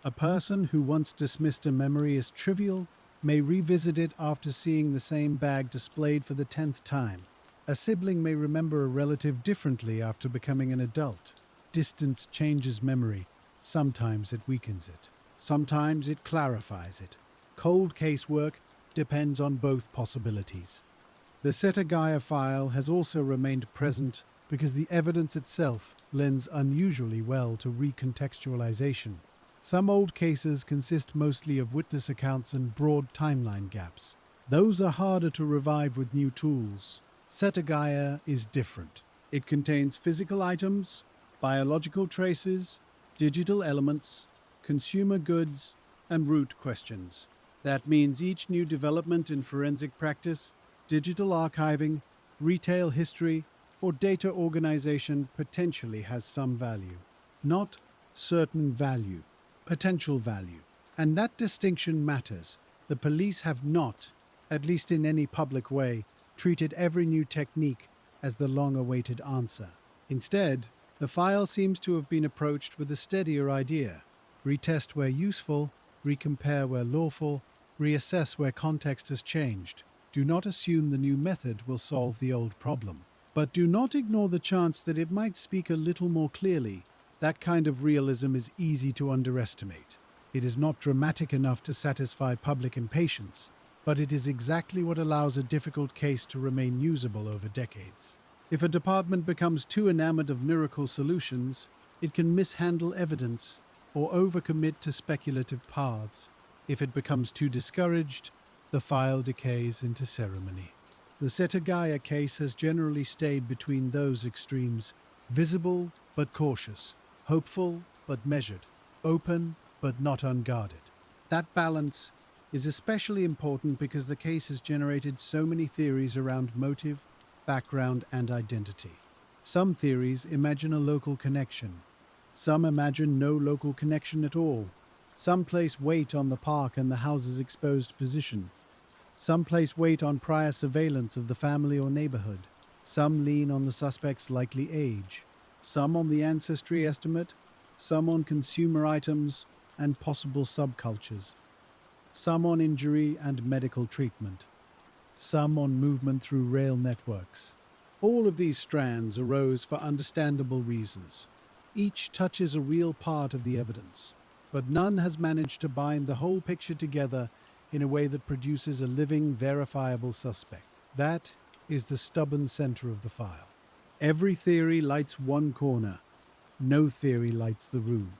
A person who once dismissed a memory as trivial may revisit it after seeing the same bag displayed for the 10th time. A sibling may remember a relative differently after becoming an adult. Distance changes memory. Sometimes it weakens it. Sometimes it clarifies it. Cold case work depends on both possibilities. The Setagaya file has also remained present because the evidence itself lends unusually well to recontextualization. Some old cases consist mostly of witness accounts and broad timeline gaps. Those are harder to revive with new tools. Setagaya is different. It contains physical items, biological traces, digital elements, consumer goods, and root questions. That means each new development in forensic practice, digital archiving, retail history, or data organization potentially has some value. Not certain value, potential value. And that distinction matters. The police have not, at least in any public way, treated every new technique as the long-awaited answer. Instead, the file seems to have been approached with a steadier idea. Retest where useful, recompare where lawful, reassess where context has changed. Do not assume the new method will solve the old problem. But do not ignore the chance that it might speak a little more clearly. That kind of realism is easy to underestimate. It is not dramatic enough to satisfy public impatience, but it is exactly what allows a difficult case to remain usable over decades. If a department becomes too enamored of miracle solutions, it can mishandle evidence or overcommit to speculative paths. If it becomes too discouraged, the file decays into ceremony. The Setagaya case has generally stayed between those extremes, visible but cautious, hopeful but measured, open but not unguarded. That balance is especially important because the case has generated so many theories around motive, background, and identity. Some theories imagine a local connection. Some imagine no local connection at all. Some place weight on the park and the house's exposed position. Some place weight on prior surveillance of the family or neighborhood. Some lean on the suspect's likely age. Some on the ancestry estimate. Some on consumer items and possible subcultures. Some on injury and medical treatment. Some on movement through rail networks. All of these strands arose for understandable reasons. Each touches a real part of the evidence, but none has managed to bind the whole picture together in a way that produces a living, verifiable suspect. That is the stubborn center of the file. Every theory lights one corner. No theory lights the room.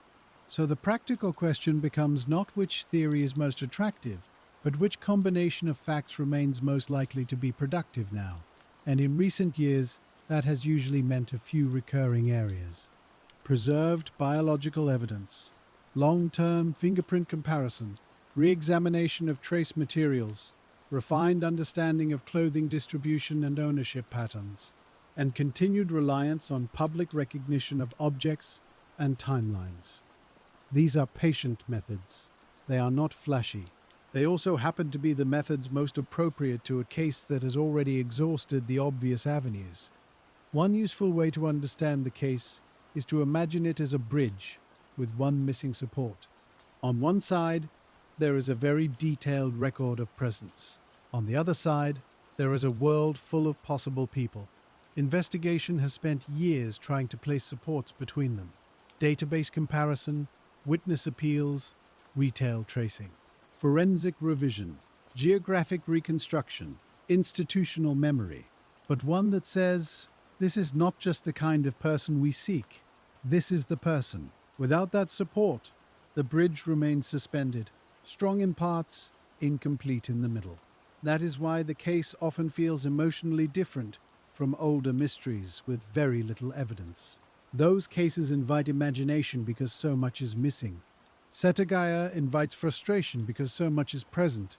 So the practical question becomes not which theory is most attractive, but which combination of facts remains most likely to be productive now. And in recent years, that has usually meant a few recurring areas. Preserved biological evidence, long-term fingerprint comparison, re-examination of trace materials, refined understanding of clothing distribution and ownership patterns, and continued reliance on public recognition of objects and timelines. These are patient methods. They are not flashy. They also happen to be the methods most appropriate to a case that has already exhausted the obvious avenues. One useful way to understand the case is to imagine it as a bridge with one missing support. On one side, there is a very detailed record of presence. On the other side, there is a world full of possible people. Investigation has spent years trying to place supports between them. Database comparison, witness appeals, retail tracing, forensic revision, geographic reconstruction, institutional memory. But one that says, this is not just the kind of person we seek. This is the person. Without that support, the bridge remains suspended, strong in parts, incomplete in the middle. That is why the case often feels emotionally different from older mysteries with very little evidence. Those cases invite imagination because so much is missing. Setagaya invites frustration because so much is present.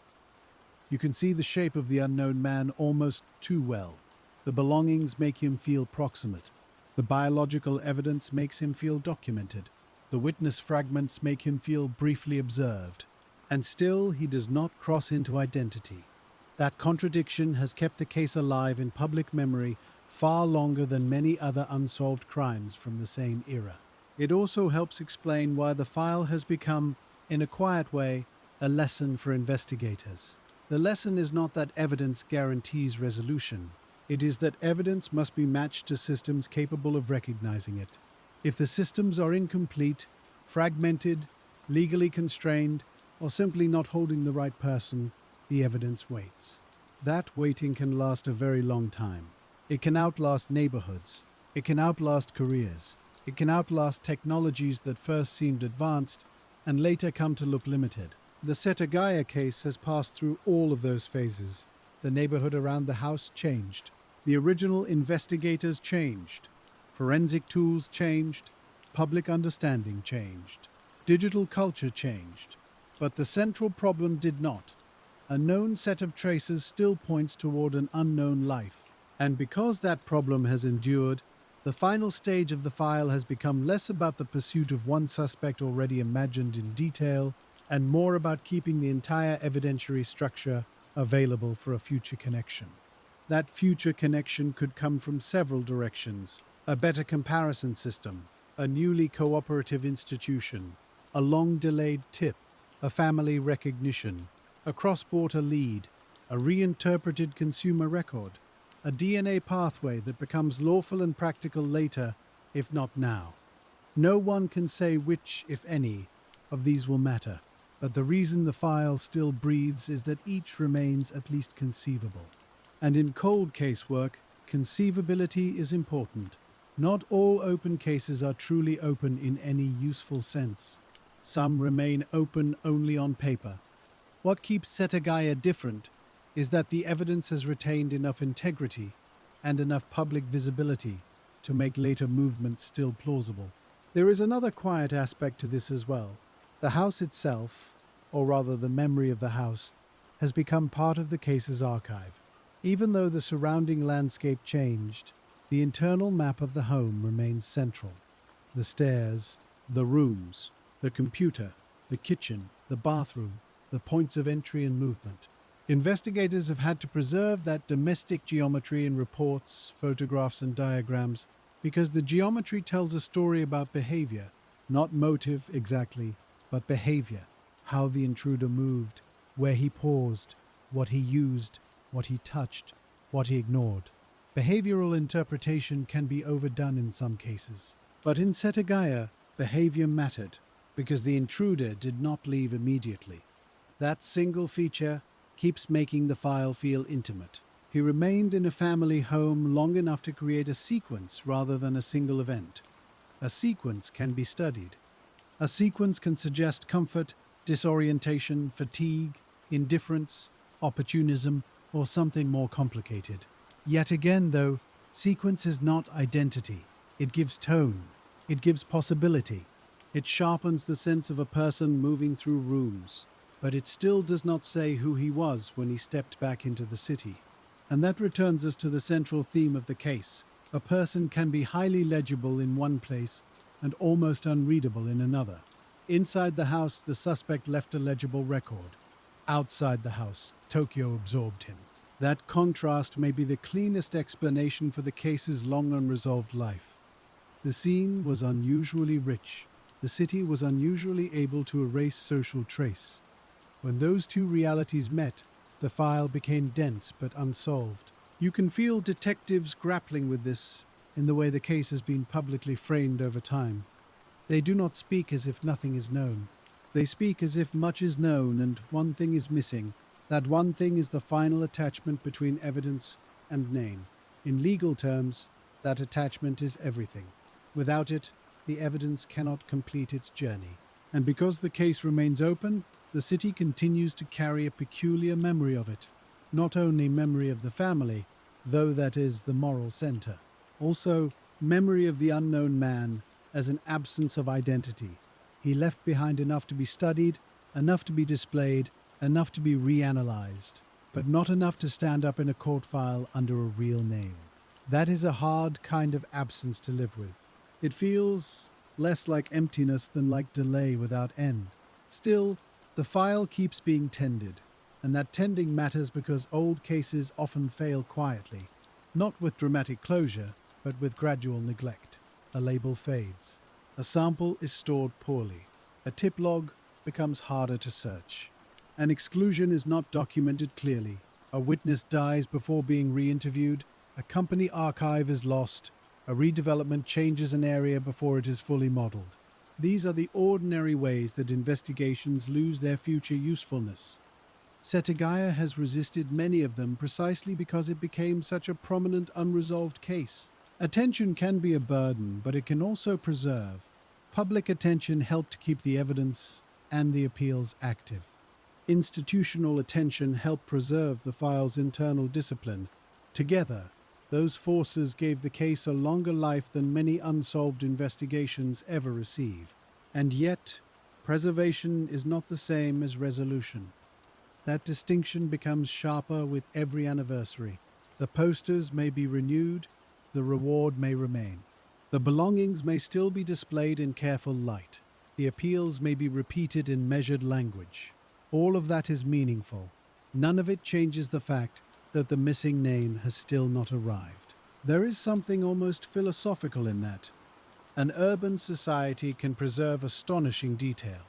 You can see the shape of the unknown man almost too well. The belongings make him feel proximate. The biological evidence makes him feel documented. The witness fragments make him feel briefly observed. And still he does not cross into identity. That contradiction has kept the case alive in public memory far longer than many other unsolved crimes from the same era. It also helps explain why the file has become, in a quiet way, a lesson for investigators. The lesson is not that evidence guarantees resolution. It is that evidence must be matched to systems capable of recognizing it. If the systems are incomplete, fragmented, legally constrained, or simply not holding the right person, the evidence waits. That waiting can last a very long time. It can outlast neighborhoods. It can outlast careers. It can outlast technologies that first seemed advanced and later come to look limited. The Setagaya case has passed through all of those phases. The neighborhood around the house changed. The original investigators changed. Forensic tools changed. Public understanding changed. Digital culture changed. But the central problem did not. A known set of traces still points toward an unknown life. And because that problem has endured, the final stage of the file has become less about the pursuit of one suspect already imagined in detail and more about keeping the entire evidentiary structure available for a future connection. That future connection could come from several directions: a better comparison system, a newly cooperative institution, a long-delayed tip, a family recognition, a cross-border lead, a reinterpreted consumer record, a DNA pathway that becomes lawful and practical later, if not now. No one can say which, if any, of these will matter, but the reason the file still breathes is that each remains at least conceivable. And in cold case work, conceivability is important. Not all open cases are truly open in any useful sense. Some remain open only on paper. What keeps Setagaya different is that the evidence has retained enough integrity and enough public visibility to make later movements still plausible. There is another quiet aspect to this as well. The house itself, or rather the memory of the house, has become part of the case's archive. Even though the surrounding landscape changed, the internal map of the home remains central. The stairs, the rooms, the computer, the kitchen, the bathroom, the points of entry and movement. Investigators have had to preserve that domestic geometry in reports, photographs, and diagrams because the geometry tells a story about behavior, not motive exactly, but behavior. How the intruder moved, where he paused, what he used, what he touched, what he ignored. Behavioral interpretation can be overdone in some cases. But in Setagaya, behavior mattered because the intruder did not leave immediately. That single feature keeps making the file feel intimate. He remained in a family home long enough to create a sequence rather than a single event. A sequence can be studied. A sequence can suggest comfort, disorientation, fatigue, indifference, opportunism, or something more complicated. Yet again, though, sequence is not identity. It gives tone. It gives possibility. It sharpens the sense of a person moving through rooms. But it still does not say who he was when he stepped back into the city. And that returns us to the central theme of the case. A person can be highly legible in one place and almost unreadable in another. Inside the house, the suspect left a legible record. Outside the house, Tokyo absorbed him. That contrast may be the cleanest explanation for the case's long unresolved life. The scene was unusually rich. The city was unusually able to erase social trace. When those two realities met, the file became dense but unsolved. You can feel detectives grappling with this in the way the case has been publicly framed over time. They do not speak as if nothing is known. They speak as if much is known and one thing is missing. That one thing is the final attachment between evidence and name. In legal terms, that attachment is everything. Without it, the evidence cannot complete its journey. And because the case remains open, the city continues to carry a peculiar memory of it. Not only memory of the family, though that is the moral center. Also, memory of the unknown man as an absence of identity. He left behind enough to be studied, enough to be displayed, enough to be reanalyzed, but not enough to stand up in a court file under a real name. That is a hard kind of absence to live with. It feels less like emptiness than like delay without end. Still, the file keeps being tended, and that tending matters because old cases often fail quietly, not with dramatic closure, but with gradual neglect. A label fades. A sample is stored poorly. A tip log becomes harder to search. An exclusion is not documented clearly. A witness dies before being re-interviewed. A company archive is lost. A redevelopment changes an area before it is fully modeled. These are the ordinary ways that investigations lose their future usefulness. Setagaya has resisted many of them precisely because it became such a prominent unresolved case. Attention can be a burden, but it can also preserve. Public attention helped keep the evidence and the appeals active. Institutional attention helped preserve the file's internal discipline. Together, those forces gave the case a longer life than many unsolved investigations ever receive. And yet, preservation is not the same as resolution. That distinction becomes sharper with every anniversary. The posters may be renewed, the reward may remain. The belongings may still be displayed in careful light. The appeals may be repeated in measured language. All of that is meaningful. None of it changes the fact that the missing name has still not arrived. There is something almost philosophical in that. An urban society can preserve astonishing detail.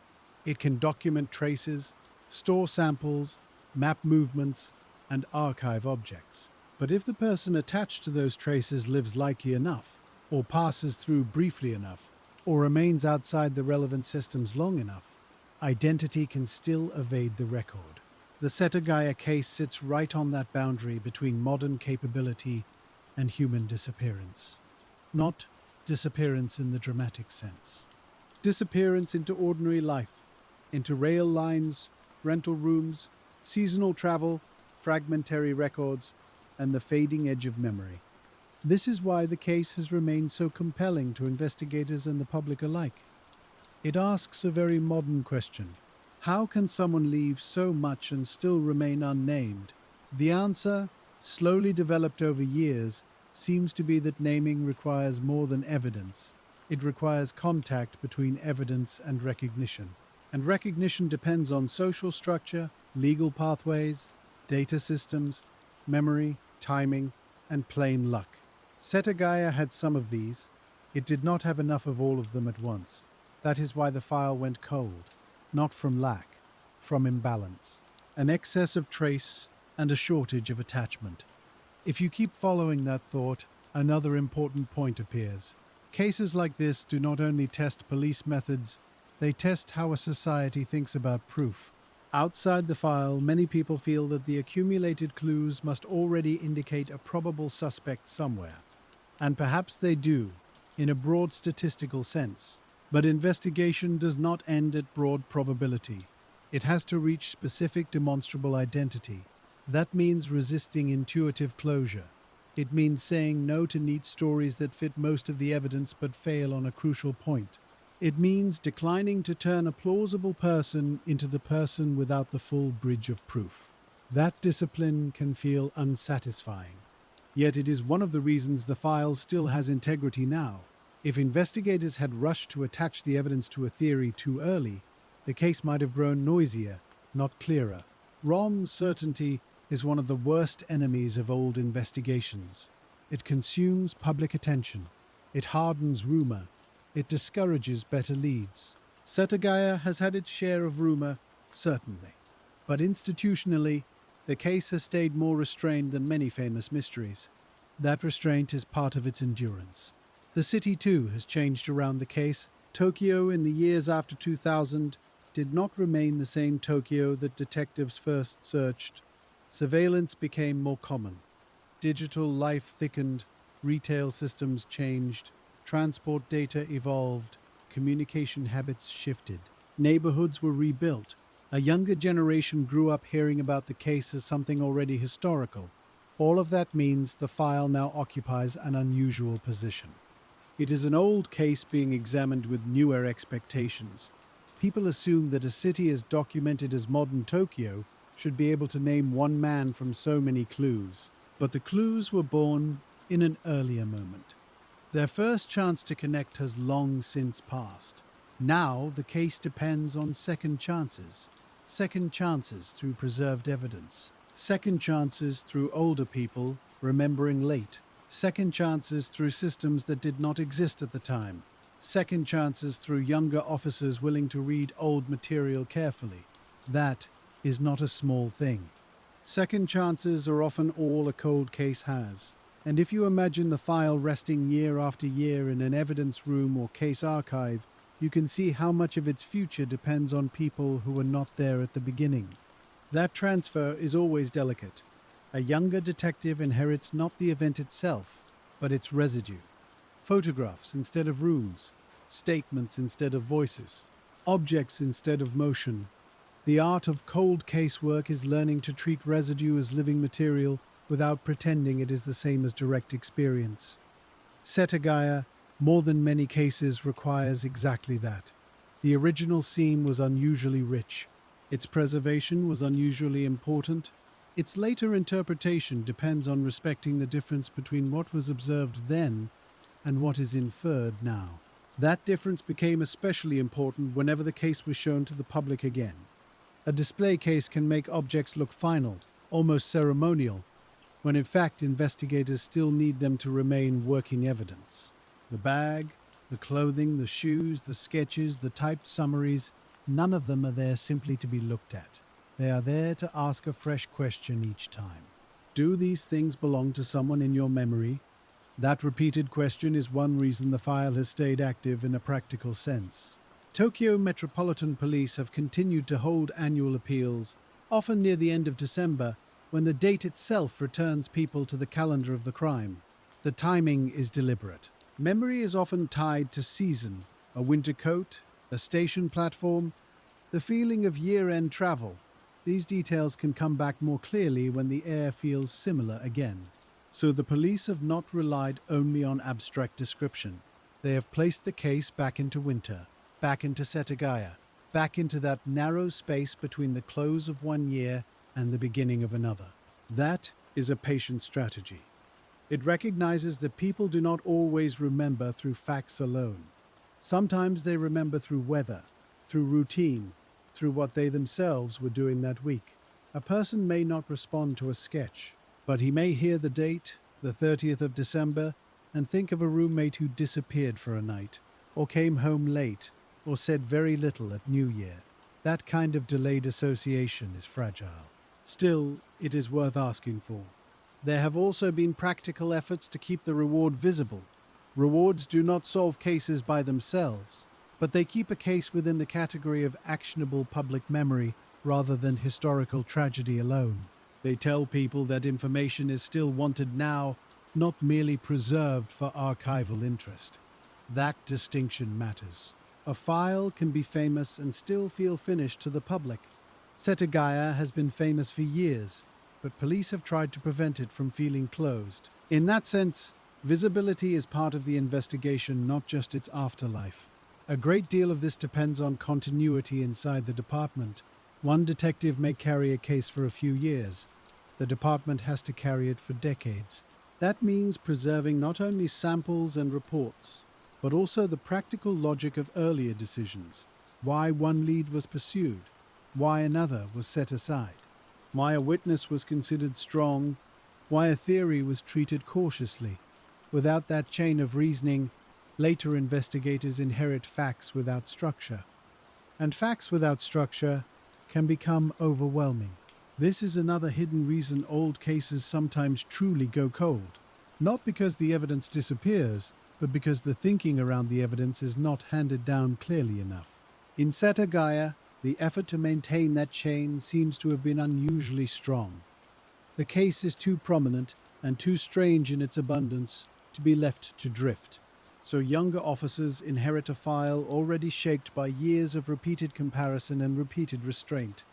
It can document traces, store samples, map movements, and archive objects. But if the person attached to those traces lives lightly enough, or passes through briefly enough, or remains outside the relevant systems long enough, identity can still evade the record. The Setagaya case sits right on that boundary between modern capability and human disappearance. Not disappearance in the dramatic sense. Disappearance into ordinary life, into rail lines, rental rooms, seasonal travel, fragmentary records, and the fading edge of memory. This is why the case has remained so compelling to investigators and the public alike. It asks a very modern question. How can someone leave so much and still remain unnamed? The answer, slowly developed over years, seems to be that naming requires more than evidence. It requires contact between evidence and recognition. And recognition depends on social structure, legal pathways, data systems, memory, timing, and plain luck. Setagaya had some of these. It did not have enough of all of them at once. That is why the file went cold. Not from lack, from imbalance. An excess of trace and a shortage of attachment. If you keep following that thought, another important point appears. Cases like this do not only test police methods, they test how a society thinks about proof. Outside the file, many people feel that the accumulated clues must already indicate a probable suspect somewhere. And perhaps they do, in a broad statistical sense. But investigation does not end at broad probability. It has to reach specific demonstrable identity. That means resisting intuitive closure. It means saying no to neat stories that fit most of the evidence but fail on a crucial point. It means declining to turn a plausible person into the person without the full bridge of proof. That discipline can feel unsatisfying. Yet it is one of the reasons the file still has integrity now. If investigators had rushed to attach the evidence to a theory too early, the case might have grown noisier, not clearer. Wrong certainty is one of the worst enemies of old investigations. It consumes public attention. It hardens rumor. It discourages better leads. Setagaya has had its share of rumor, certainly. But institutionally, the case has stayed more restrained than many famous mysteries. That restraint is part of its endurance. The city, too, has changed around the case. Tokyo, in the years after 2000, did not remain the same Tokyo that detectives first searched. Surveillance became more common. Digital life thickened, retail systems changed, transport data evolved, communication habits shifted. Neighborhoods were rebuilt. A younger generation grew up hearing about the case as something already historical. All of that means the file now occupies an unusual position. It is an old case being examined with newer expectations. People assume that a city as documented as modern Tokyo should be able to name one man from so many clues. But the clues were born in an earlier moment. Their first chance to connect has long since passed. Now the case depends on second chances. Second chances through preserved evidence. Second chances through older people remembering late. Second chances through systems that did not exist at the time. Second chances through younger officers willing to read old material carefully. That is not a small thing. Second chances are often all a cold case has. And if you imagine the file resting year after year in an evidence room or case archive, you can see how much of its future depends on people who were not there at the beginning. That transfer is always delicate. A younger detective inherits not the event itself, but its residue. Photographs instead of rooms, statements instead of voices, objects instead of motion. The art of cold casework is learning to treat residue as living material without pretending it is the same as direct experience. Setagaya, more than many cases, requires exactly that. The original scene was unusually rich. Its preservation was unusually important. Its later interpretation depends on respecting the difference between what was observed then and what is inferred now. That difference became especially important whenever the case was shown to the public again. A display case can make objects look final, almost ceremonial, when in fact investigators still need them to remain working evidence. The bag, the clothing, the shoes, the sketches, the typed summaries, none of them are there simply to be looked at. They are there to ask a fresh question each time. Do these things belong to someone in your memory? That repeated question is one reason the file has stayed active in a practical sense. Tokyo Metropolitan Police have continued to hold annual appeals, often near the end of December, when the date itself returns people to the calendar of the crime. The timing is deliberate. Memory is often tied to season, a winter coat, a station platform, the feeling of year-end travel. These details can come back more clearly when the air feels similar again. So the police have not relied only on abstract description. They have placed the case back into winter, back into Setagaya, back into that narrow space between the close of one year and the beginning of another. That is a patient strategy. It recognizes that people do not always remember through facts alone. Sometimes they remember through weather, through routine, through what they themselves were doing that week. A person may not respond to a sketch, but he may hear the date, the 30th of December, and think of a roommate who disappeared for a night, or came home late, or said very little at New Year. That kind of delayed association is fragile. Still, it is worth asking for. There have also been practical efforts to keep the reward visible. Rewards do not solve cases by themselves, but they keep a case within the category of actionable public memory rather than historical tragedy alone. They tell people that information is still wanted now, not merely preserved for archival interest. That distinction matters. A file can be famous and still feel finished to the public. Setagaya has been famous for years, but police have tried to prevent it from feeling closed. In that sense, visibility is part of the investigation, not just its afterlife. A great deal of this depends on continuity inside the department. One detective may carry a case for a few years. The department has to carry it for decades. That means preserving not only samples and reports, but also the practical logic of earlier decisions. Why one lead was pursued, why another was set aside, why a witness was considered strong, why a theory was treated cautiously. Without that chain of reasoning, later investigators inherit facts without structure. And facts without structure can become overwhelming. This is another hidden reason old cases sometimes truly go cold. Not because the evidence disappears, but because the thinking around the evidence is not handed down clearly enough. In Setagaya, the effort to maintain that chain seems to have been unusually strong. The case is too prominent and too strange in its abundance to be left to drift. So younger officers inherit a file already shaped by years of repeated comparison and repeated restraint.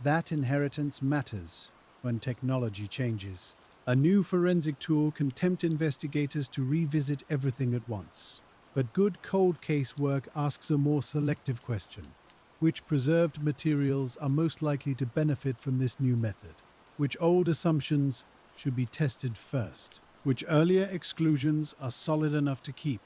That inheritance matters when technology changes. A new forensic tool can tempt investigators to revisit everything at once. But good cold case work asks a more selective question. Which preserved materials are most likely to benefit from this new method? Which old assumptions should be tested first? Which earlier exclusions are solid enough to keep?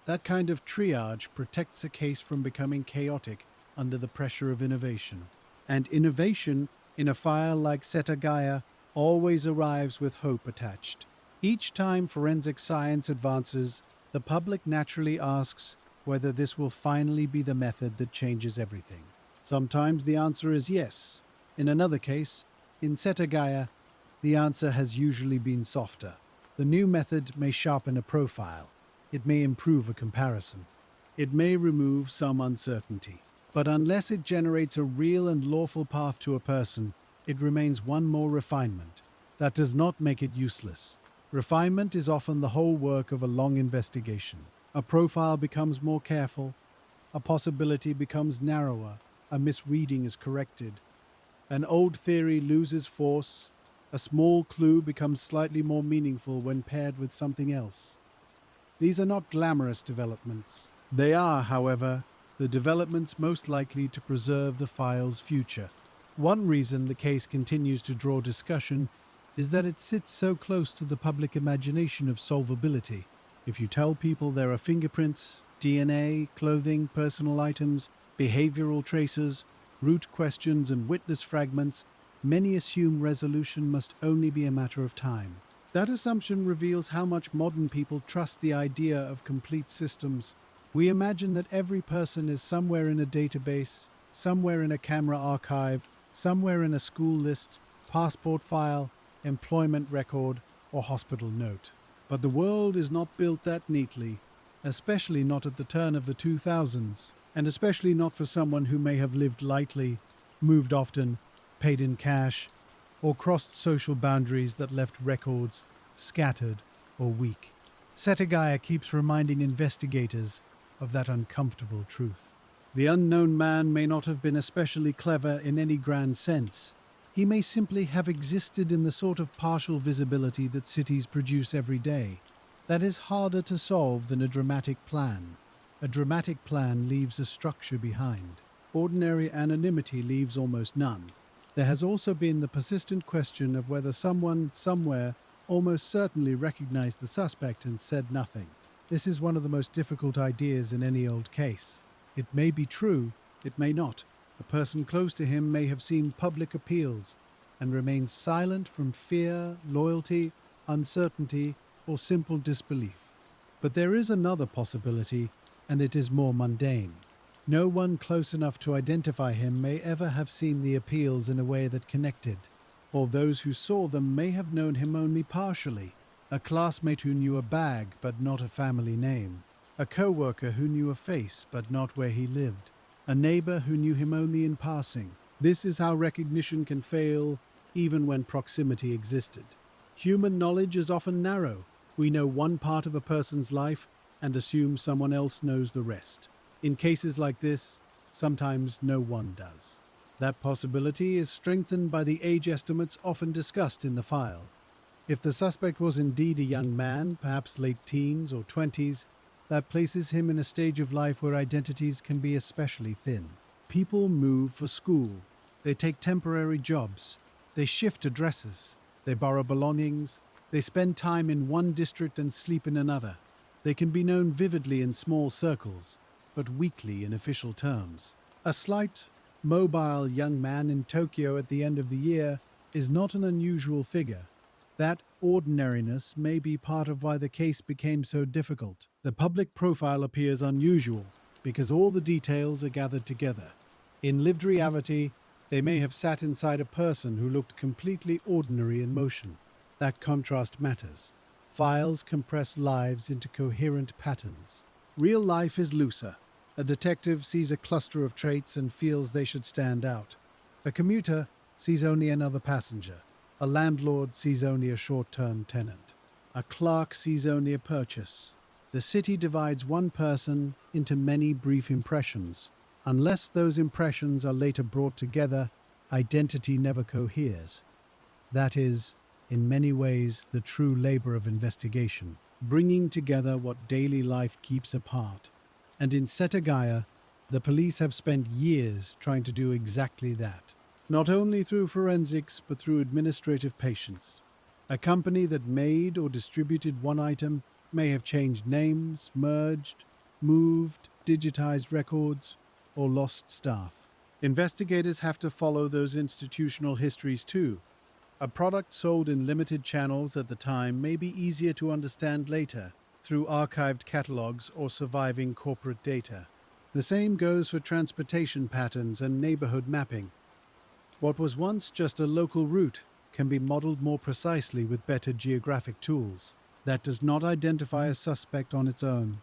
That kind of triage protects a case from becoming chaotic under the pressure of innovation. And innovation in a file like Setagaya always arrives with hope attached. Each time forensic science advances, the public naturally asks whether this will finally be the method that changes everything. Sometimes the answer is yes. In another case, in Setagaya, the answer has usually been softer. The new method may sharpen a profile. It may improve a comparison. It may remove some uncertainty. But unless it generates a real and lawful path to a person, it remains one more refinement. That does not make it useless. Refinement is often the whole work of a long investigation. A profile becomes more careful, a possibility becomes narrower, a misreading is corrected. An old theory loses force, a small clue becomes slightly more meaningful when paired with something else. These are not glamorous developments. They are, however, the developments most likely to preserve the file's future. One reason the case continues to draw discussion is that it sits so close to the public imagination of solvability. If you tell people there are fingerprints, DNA, clothing, personal items, behavioral traces, root questions, and witness fragments, many assume resolution must only be a matter of time. That assumption reveals how much modern people trust the idea of complete systems. We imagine that every person is somewhere in a database, somewhere in a camera archive, somewhere in a school list, passport file, employment record, or hospital note. But the world is not built that neatly, especially not at the turn of the 2000s, and especially not for someone who may have lived lightly, moved often, paid in cash, or crossed social boundaries that left records scattered or weak. Setagaya keeps reminding investigators of that uncomfortable truth. The unknown man may not have been especially clever in any grand sense. He may simply have existed in the sort of partial visibility that cities produce every day. That is harder to solve than a dramatic plan. A dramatic plan leaves a structure behind. Ordinary anonymity leaves almost none. There has also been the persistent question of whether someone, somewhere, almost certainly recognized the suspect and said nothing. This is one of the most difficult ideas in any old case. It may be true, it may not. A person close to him may have seen public appeals and remained silent from fear, loyalty, uncertainty, or simple disbelief. But there is another possibility, and it is more mundane. No one close enough to identify him may ever have seen the appeals in a way that connected, or those who saw them may have known him only partially. A classmate who knew a bag but not a family name, a co-worker who knew a face but not where he lived, a neighbor who knew him only in passing. This is how recognition can fail even when proximity existed. Human knowledge is often narrow. We know one part of a person's life and assume someone else knows the rest. In cases like this, sometimes no one does. That possibility is strengthened by the age estimates often discussed in the file. If the suspect was indeed a young man, perhaps late teens or 20s, that places him in a stage of life where identities can be especially thin. People move for school. They take temporary jobs. They shift addresses. They borrow belongings. They spend time in one district and sleep in another. They can be known vividly in small circles, but weakly in official terms. A slight, mobile young man in Tokyo at the end of the year is not an unusual figure. That ordinariness may be part of why the case became so difficult. The public profile appears unusual because all the details are gathered together. In lived reality, they may have sat inside a person who looked completely ordinary in motion. That contrast matters. Files compress lives into coherent patterns. Real life is looser. A detective sees a cluster of traits and feels they should stand out. A commuter sees only another passenger. A landlord sees only a short-term tenant. A clerk sees only a purchase. The city divides one person into many brief impressions. Unless those impressions are later brought together, identity never coheres. That is, in many ways, the true labor of investigation, bringing together what daily life keeps apart. And in Setagaya, the police have spent years trying to do exactly that, not only through forensics but through administrative patience. A company that made or distributed one item may have changed names, merged, moved, digitized records, or lost staff. Investigators have to follow those institutional histories too. A product sold in limited channels at the time may be easier to understand later through archived catalogs or surviving corporate data. The same goes for transportation patterns and neighborhood mapping. What was once just a local route can be modeled more precisely with better geographic tools. That does not identify a suspect on its own,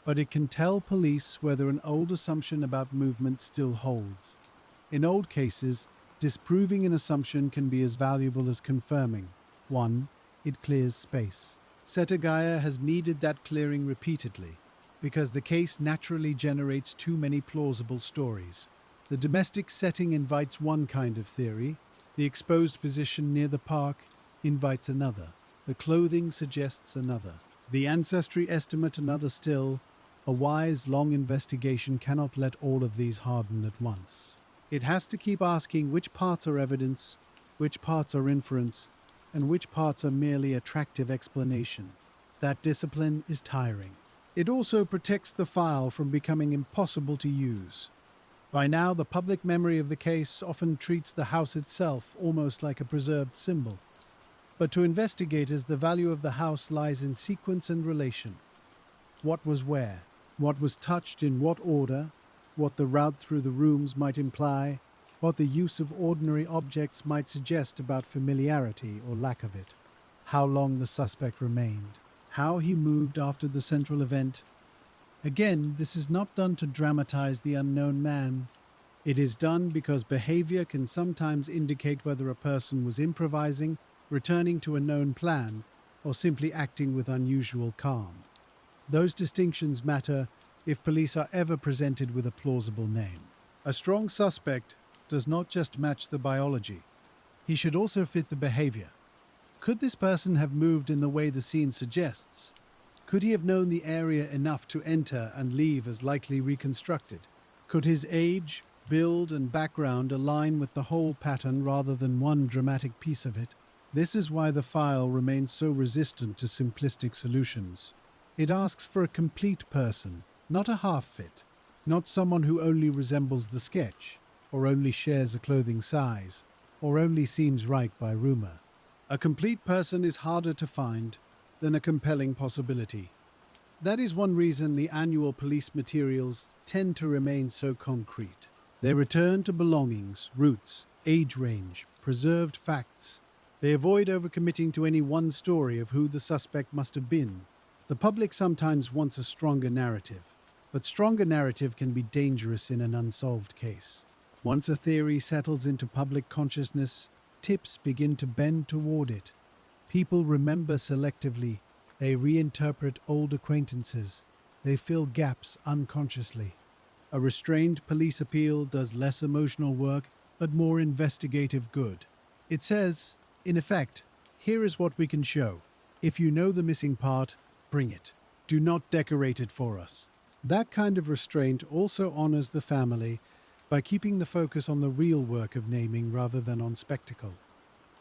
but it can tell police whether an old assumption about movement still holds. In old cases, disproving an assumption can be as valuable as confirming one. It clears space. Setagaya has needed that clearing repeatedly, because the case naturally generates too many plausible stories. The domestic setting invites one kind of theory, the exposed position near the park invites another, the clothing suggests another, the ancestry estimate another still. A wise, long investigation cannot let all of these harden at once. It has to keep asking which parts are evidence, which parts are inference, and which parts are merely attractive explanation. That discipline is tiring. It also protects the file from becoming impossible to use. By now, the public memory of the case often treats the house itself almost like a preserved symbol. But to investigators, the value of the house lies in sequence and relation. What was where? What was touched in what order? What the route through the rooms might imply? What the use of ordinary objects might suggest about familiarity or lack of it? How long the suspect remained? How he moved after the central event? Again, this is not done to dramatize the unknown man. It is done because behavior can sometimes indicate whether a person was improvising, returning to a known plan, or simply acting with unusual calm. Those distinctions matter if police are ever presented with a plausible name. A strong suspect does not just match the biology. He should also fit the behavior. Could this person have moved in the way the scene suggests? Could he have known the area enough to enter and leave as likely reconstructed? Could his age, build, and background align with the whole pattern rather than one dramatic piece of it? This is why the file remains so resistant to simplistic solutions. It asks for a complete person, not a half-fit, not someone who only resembles the sketch, or only shares a clothing size, or only seems right by rumor. A complete person is harder to find than a compelling possibility. That is one reason the annual police materials tend to remain so concrete. They return to belongings, roots, age range, preserved facts. They avoid overcommitting to any one story of who the suspect must have been. The public sometimes wants a stronger narrative, but stronger narrative can be dangerous in an unsolved case. Once a theory settles into public consciousness, tips begin to bend toward it. People remember selectively, they reinterpret old acquaintances, they fill gaps unconsciously. A restrained police appeal does less emotional work, but more investigative good. It says, in effect, here is what we can show. If you know the missing part, bring it. Do not decorate it for us. That kind of restraint also honors the family by keeping the focus on the real work of naming rather than on spectacle.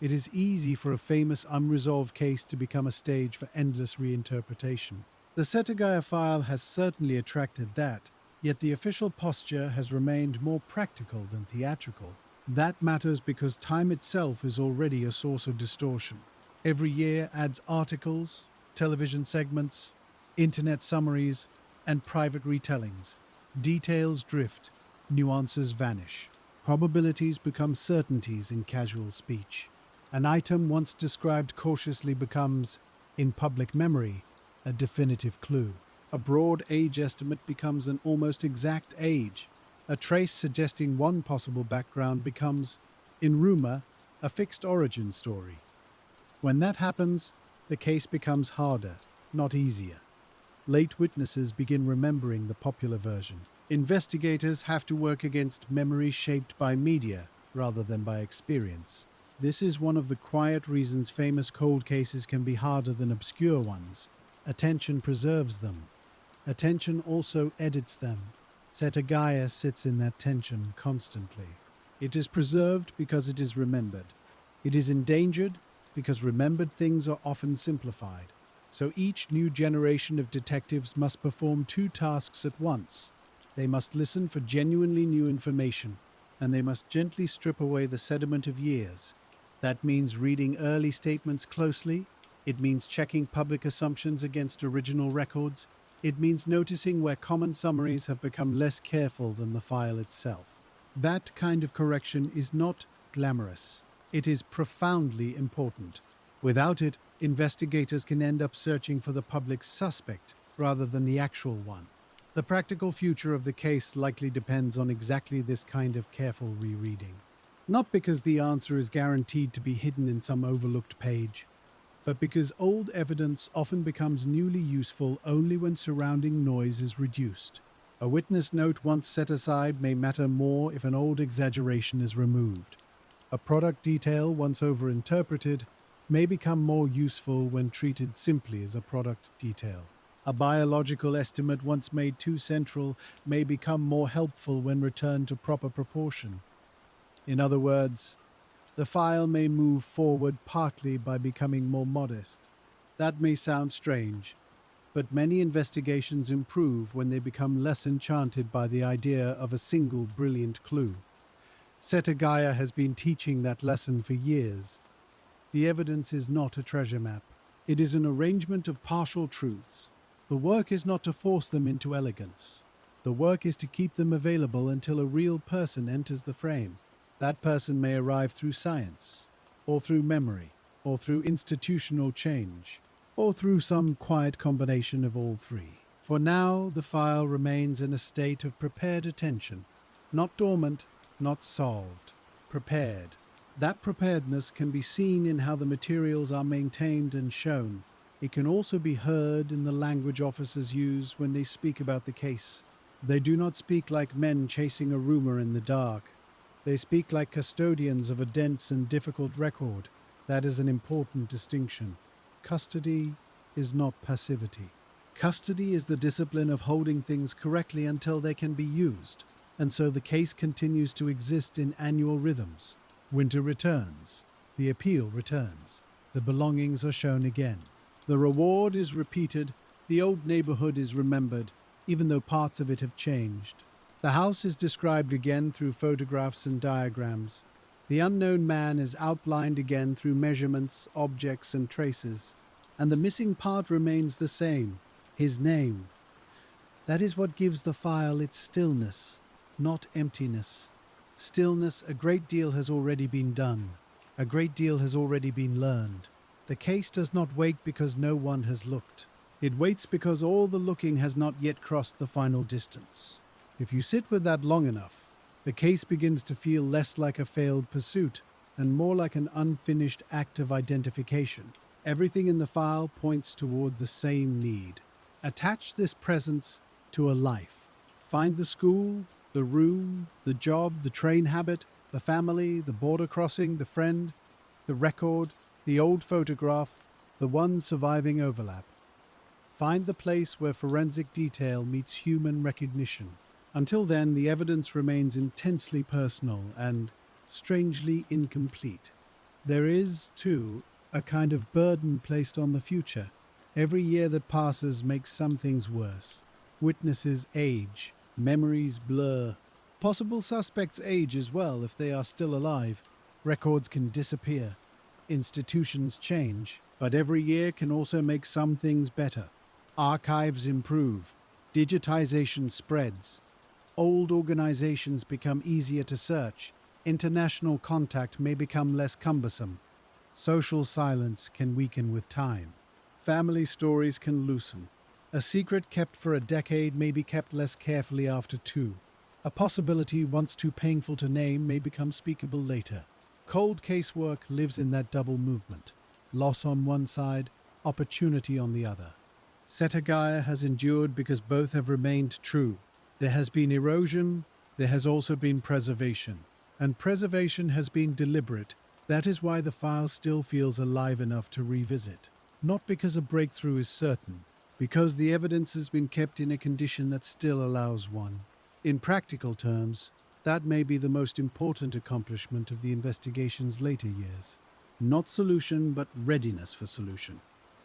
It is easy for a famous unresolved case to become a stage for endless reinterpretation. The Setagaya file has certainly attracted that, yet the official posture has remained more practical than theatrical. That matters because time itself is already a source of distortion. Every year adds articles, television segments, internet summaries, and private retellings. Details drift, nuances vanish. Probabilities become certainties in casual speech. An item once described cautiously becomes, in public memory, a definitive clue. A broad age estimate becomes an almost exact age. A trace suggesting one possible background becomes, in rumor, a fixed origin story. When that happens, the case becomes harder, not easier. Late witnesses begin remembering the popular version. Investigators have to work against memory shaped by media rather than by experience. This is one of the quiet reasons famous cold cases can be harder than obscure ones. Attention preserves them. Attention also edits them. Setagaya sits in that tension constantly. It is preserved because it is remembered. It is endangered because remembered things are often simplified. So each new generation of detectives must perform two tasks at once. They must listen for genuinely new information, and they must gently strip away the sediment of years. That means reading early statements closely. It means checking public assumptions against original records. It means noticing where common summaries have become less careful than the file itself. That kind of correction is not glamorous. It is profoundly important. Without it, investigators can end up searching for the public's suspect rather than the actual one. The practical future of the case likely depends on exactly this kind of careful rereading. Not because the answer is guaranteed to be hidden in some overlooked page, but because old evidence often becomes newly useful only when surrounding noise is reduced. A witness note once set aside may matter more if an old exaggeration is removed. A product detail once overinterpreted may become more useful when treated simply as a product detail. A biological estimate once made too central may become more helpful when returned to proper proportion. In other words, the file may move forward partly by becoming more modest. That may sound strange, but many investigations improve when they become less enchanted by the idea of a single brilliant clue. Setagaya has been teaching that lesson for years. The evidence is not a treasure map. It is an arrangement of partial truths. The work is not to force them into elegance. The work is to keep them available until a real person enters the frame. That person may arrive through science, or through memory, or through institutional change, or through some quiet combination of all three. For now, the file remains in a state of prepared attention, not dormant, not solved, prepared. That preparedness can be seen in how the materials are maintained and shown. It can also be heard in the language officers use when they speak about the case. They do not speak like men chasing a rumor in the dark. They speak like custodians of a dense and difficult record. That is an important distinction. Custody is not passivity. Custody is the discipline of holding things correctly until they can be used, and so the case continues to exist in annual rhythms. Winter returns, the appeal returns, the belongings are shown again. The reward is repeated, the old neighborhood is remembered, even though parts of it have changed. The house is described again through photographs and diagrams. The unknown man is outlined again through measurements, objects, and traces. And the missing part remains the same, his name. That is what gives the file its stillness, not emptiness. Stillness, a great deal has already been done. A great deal has already been learned. The case does not wait because no one has looked. It waits because all the looking has not yet crossed the final distance. If you sit with that long enough, the case begins to feel less like a failed pursuit and more like an unfinished act of identification. Everything in the file points toward the same need. Attach this presence to a life. Find the school, the room, the job, the train habit, the family, the border crossing, the friend, the record, the old photograph, the one surviving overlap. Find the place where forensic detail meets human recognition. Until then, the evidence remains intensely personal and strangely incomplete. There is, too, a kind of burden placed on the future. Every year that passes makes some things worse. Witnesses age, memories blur. Possible suspects age as well if they are still alive. Records can disappear. Institutions change. But every year can also make some things better. Archives improve. Digitization spreads. Old organizations become easier to search. International contact may become less cumbersome. Social silence can weaken with time. Family stories can loosen. A secret kept for a decade may be kept less carefully after two. A possibility once too painful to name may become speakable later. Cold case work lives in that double movement. Loss on one side, opportunity on the other. Setagaya has endured because both have remained true. There has been erosion, there has also been preservation. And preservation has been deliberate. That is why the file still feels alive enough to revisit. Not because a breakthrough is certain, because the evidence has been kept in a condition that still allows one. In practical terms, that may be the most important accomplishment of the investigation's later years. Not solution, but readiness for solution.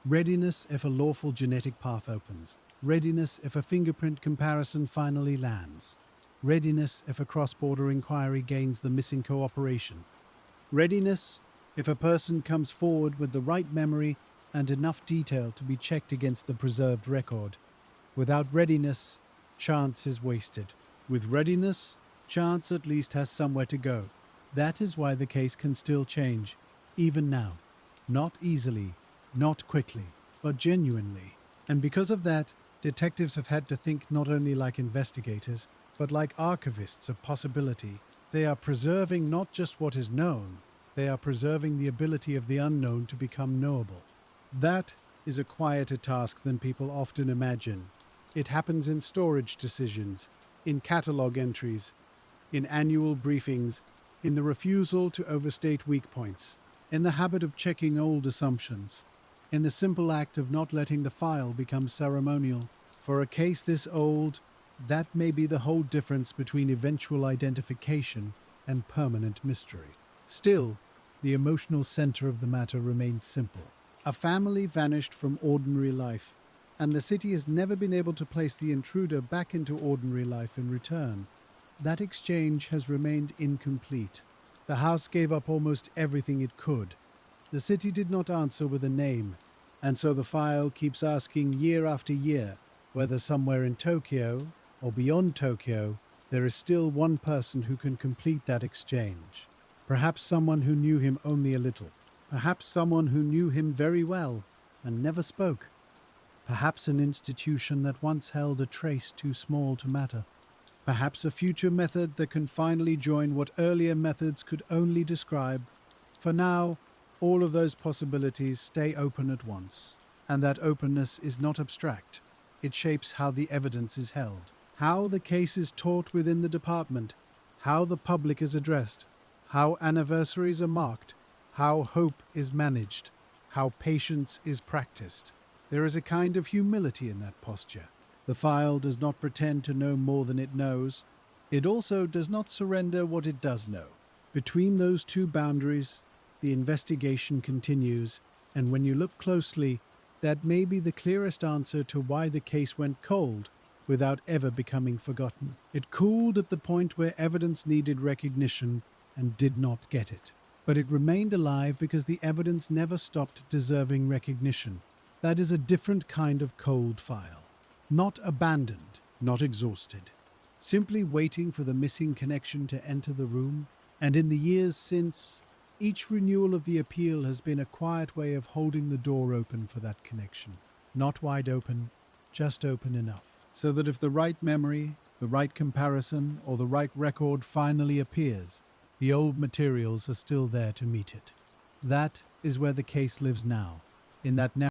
Readiness if a lawful genetic path opens. Readiness if a fingerprint comparison finally lands. Readiness if a cross-border inquiry gains the missing cooperation. Readiness if a person comes forward with the right memory and enough detail to be checked against the preserved record. Without readiness, chance is wasted. With readiness, chance at least has somewhere to go. That is why the case can still change, even now. Not easily, not quickly, but genuinely. And because of that, detectives have had to think not only like investigators, but like archivists of possibility. They are preserving not just what is known, they are preserving the ability of the unknown to become knowable. That is a quieter task than people often imagine. It happens in storage decisions, in catalogue entries, in annual briefings, in the refusal to overstate weak points, in the habit of checking old assumptions, in the simple act of not letting the file become ceremonial. For a case this old, that may be the whole difference between eventual identification and permanent mystery. Still, the emotional center of the matter remains simple. A family vanished from ordinary life, and the city has never been able to place the intruder back into ordinary life in return. That exchange has remained incomplete. The house gave up almost everything it could. The city did not answer with a name, and so the file keeps asking year after year whether somewhere in Tokyo, or beyond Tokyo, there is still one person who can complete that exchange. Perhaps someone who knew him only a little. Perhaps someone who knew him very well and never spoke. Perhaps an institution that once held a trace too small to matter. Perhaps a future method that can finally join what earlier methods could only describe. For now, all of those possibilities stay open at once. And that openness is not abstract. It shapes how the evidence is held, how the case is taught within the department, how the public is addressed, how anniversaries are marked, how hope is managed, how patience is practiced. There is a kind of humility in that posture. The file does not pretend to know more than it knows. It also does not surrender what it does know. Between those two boundaries, the investigation continues, and when you look closely, that may be the clearest answer to why the case went cold without ever becoming forgotten. It cooled at the point where evidence needed recognition and did not get it. But it remained alive because the evidence never stopped deserving recognition. That is a different kind of cold file. Not abandoned, not exhausted. Simply waiting for the missing connection to enter the room. And in the years since, each renewal of the appeal has been a quiet way of holding the door open for that connection. Not wide open, just open enough. So that if the right memory, the right comparison, or the right record finally appears, the old materials are still there to meet it. That is where the case lives now, in that